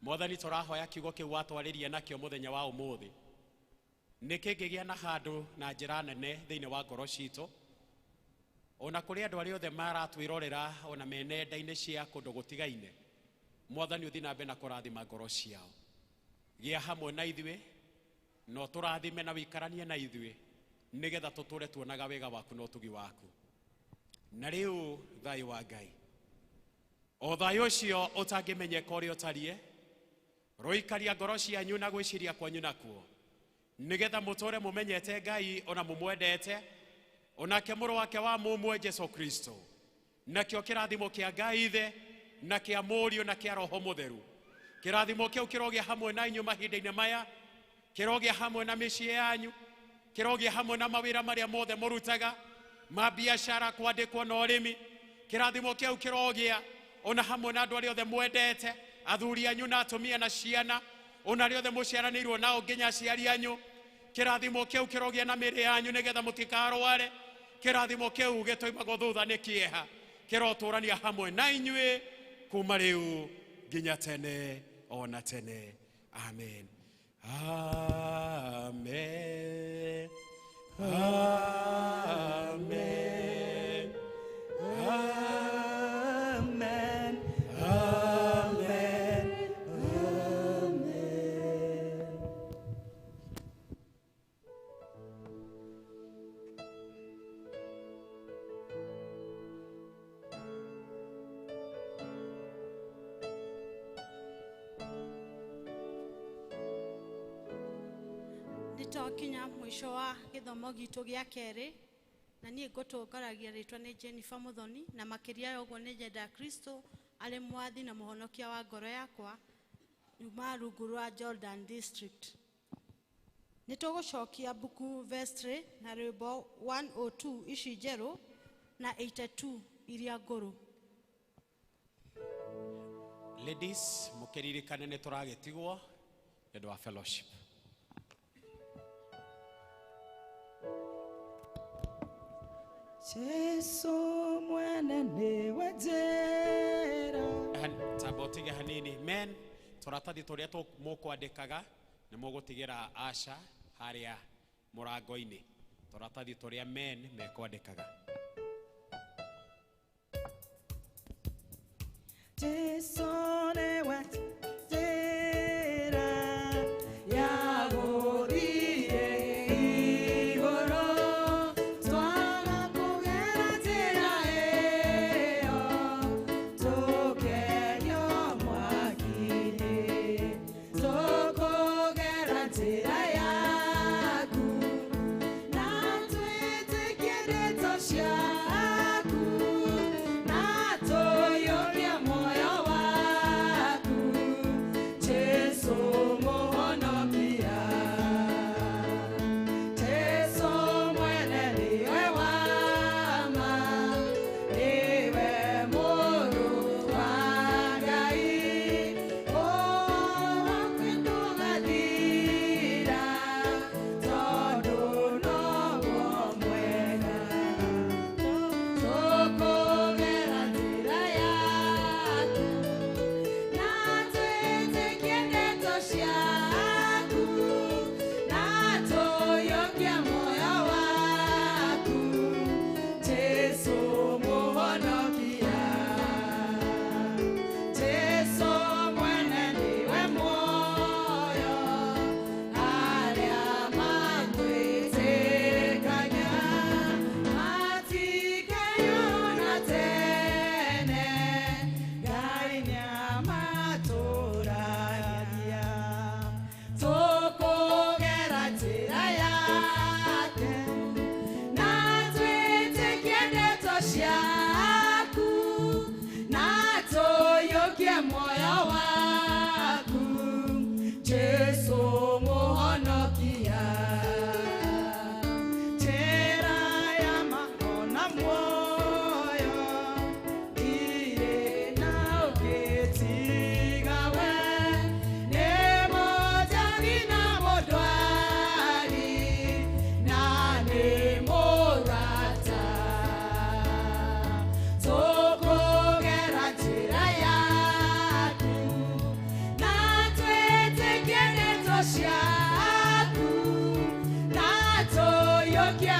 A: Mwathani tũrahoya kiugo kĩu watwarĩria nakĩo mũthenya wa ũmũthĩ nĩ kĩngĩgĩa na handũ na njĩra nene thĩinĩ wa ngoro citũ ona kũrĩ andũ arĩa othe maratwĩrorera ona menenda-inĩ cia kũndũ gũtigaine. Mwathani ũthiĩ na mbere na kũrathima ngoro ciao. Gĩa hamwe na ithuĩ no tũrathime na wĩikaranie na ithuĩ nĩgetha tũtũre tuonaga wega waku na ũtugi waku. Na rĩu thayũ wa Ngai o thayũ ũcio ũtangĩmenyeka ũrĩa ũtariĩ roikaria ngoro cianyu na gwĩciria kwanyu nakuo nĩgetha mũtũre mũmenyete Ngai ona mũmwendete onake mũrũ wake wa mũmwe Jesũ Kristo nakĩo kĩrathimo kĩa Ngai Ithe na kĩa Mũriũ na kĩa Roho Mũtheru. Kĩrathimo kĩu kĩrogĩa hamwe na inyuĩ mahinda-inĩ maya, kĩrogĩa hamwe na mĩciĩ yanyu, kĩrogĩa hamwe na mawĩra marĩa mothe mũrutaga, mabiacara, kwandĩkwo na ũrĩmi. Kĩrathimo kĩu kĩrogĩa ona hamwe na andũ arĩa othe mwendete, athuri anyu na atumia na ciana, ona arĩa othe mũciaranĩirwo nao nginya aciari anyu. Kĩrathimo kĩu kĩrogĩa na mĩĩrĩ yanyu nĩgetha mũtikarware. Kĩrathimo kĩu gĩtoimagwo thutha nĩ kĩeha, kĩrotũrania hamwe na inyuĩ kuma rĩu nginya tene ona tene. Amen. Amen. Amen. Amen. Amen.
D: Nĩtwakinya mwisho wa gĩthomo gitũ gĩa kerĩ na niĩ ngũtũngaragia rĩtwa nĩ Jennifer Muthoni na makĩria ya ũguo nĩ nyenda Kristo arĩ mwathi na mũhonokia wa ngoro yakwa nyuma rungu rwa Jordan District. Nĩtũgũcokia buku Vestry na rwĩmbo 102 ici njerũ na 82 iria ngũrũ.
A: Ladies, mũkĩririkane nĩ tũragĩtigwo nĩ ũndũ wa fellowship.
C: Jesu mwene niwe njĩra.
A: Tamba ũtige hanini. Men, tũratathi tũrĩa mũkwandĩkaga nĩ mũgũtigĩra Asha harĩa mũrango-inĩ. Tũratathi tũrĩa men mekwandĩkaga.
C: Jesu niwe njĩra ya gũthiĩ igũrũ. Twaga kũgera njĩra ĩyo, tũkegio mwaki-inĩ. Tũkũgera njĩra yaku, na twĩtĩkie ndeto ciaku, na tũiyũrie muoyo waku. moyo waku Jesu muhonokia njĩra ya mahona muoyo irĩ na ũngĩtiga we nĩ mũnjagi na mũndwari na nĩ mũrata tũkũgera njĩra yaku na twĩtĩkie ndeto ciaku na tũiyũkie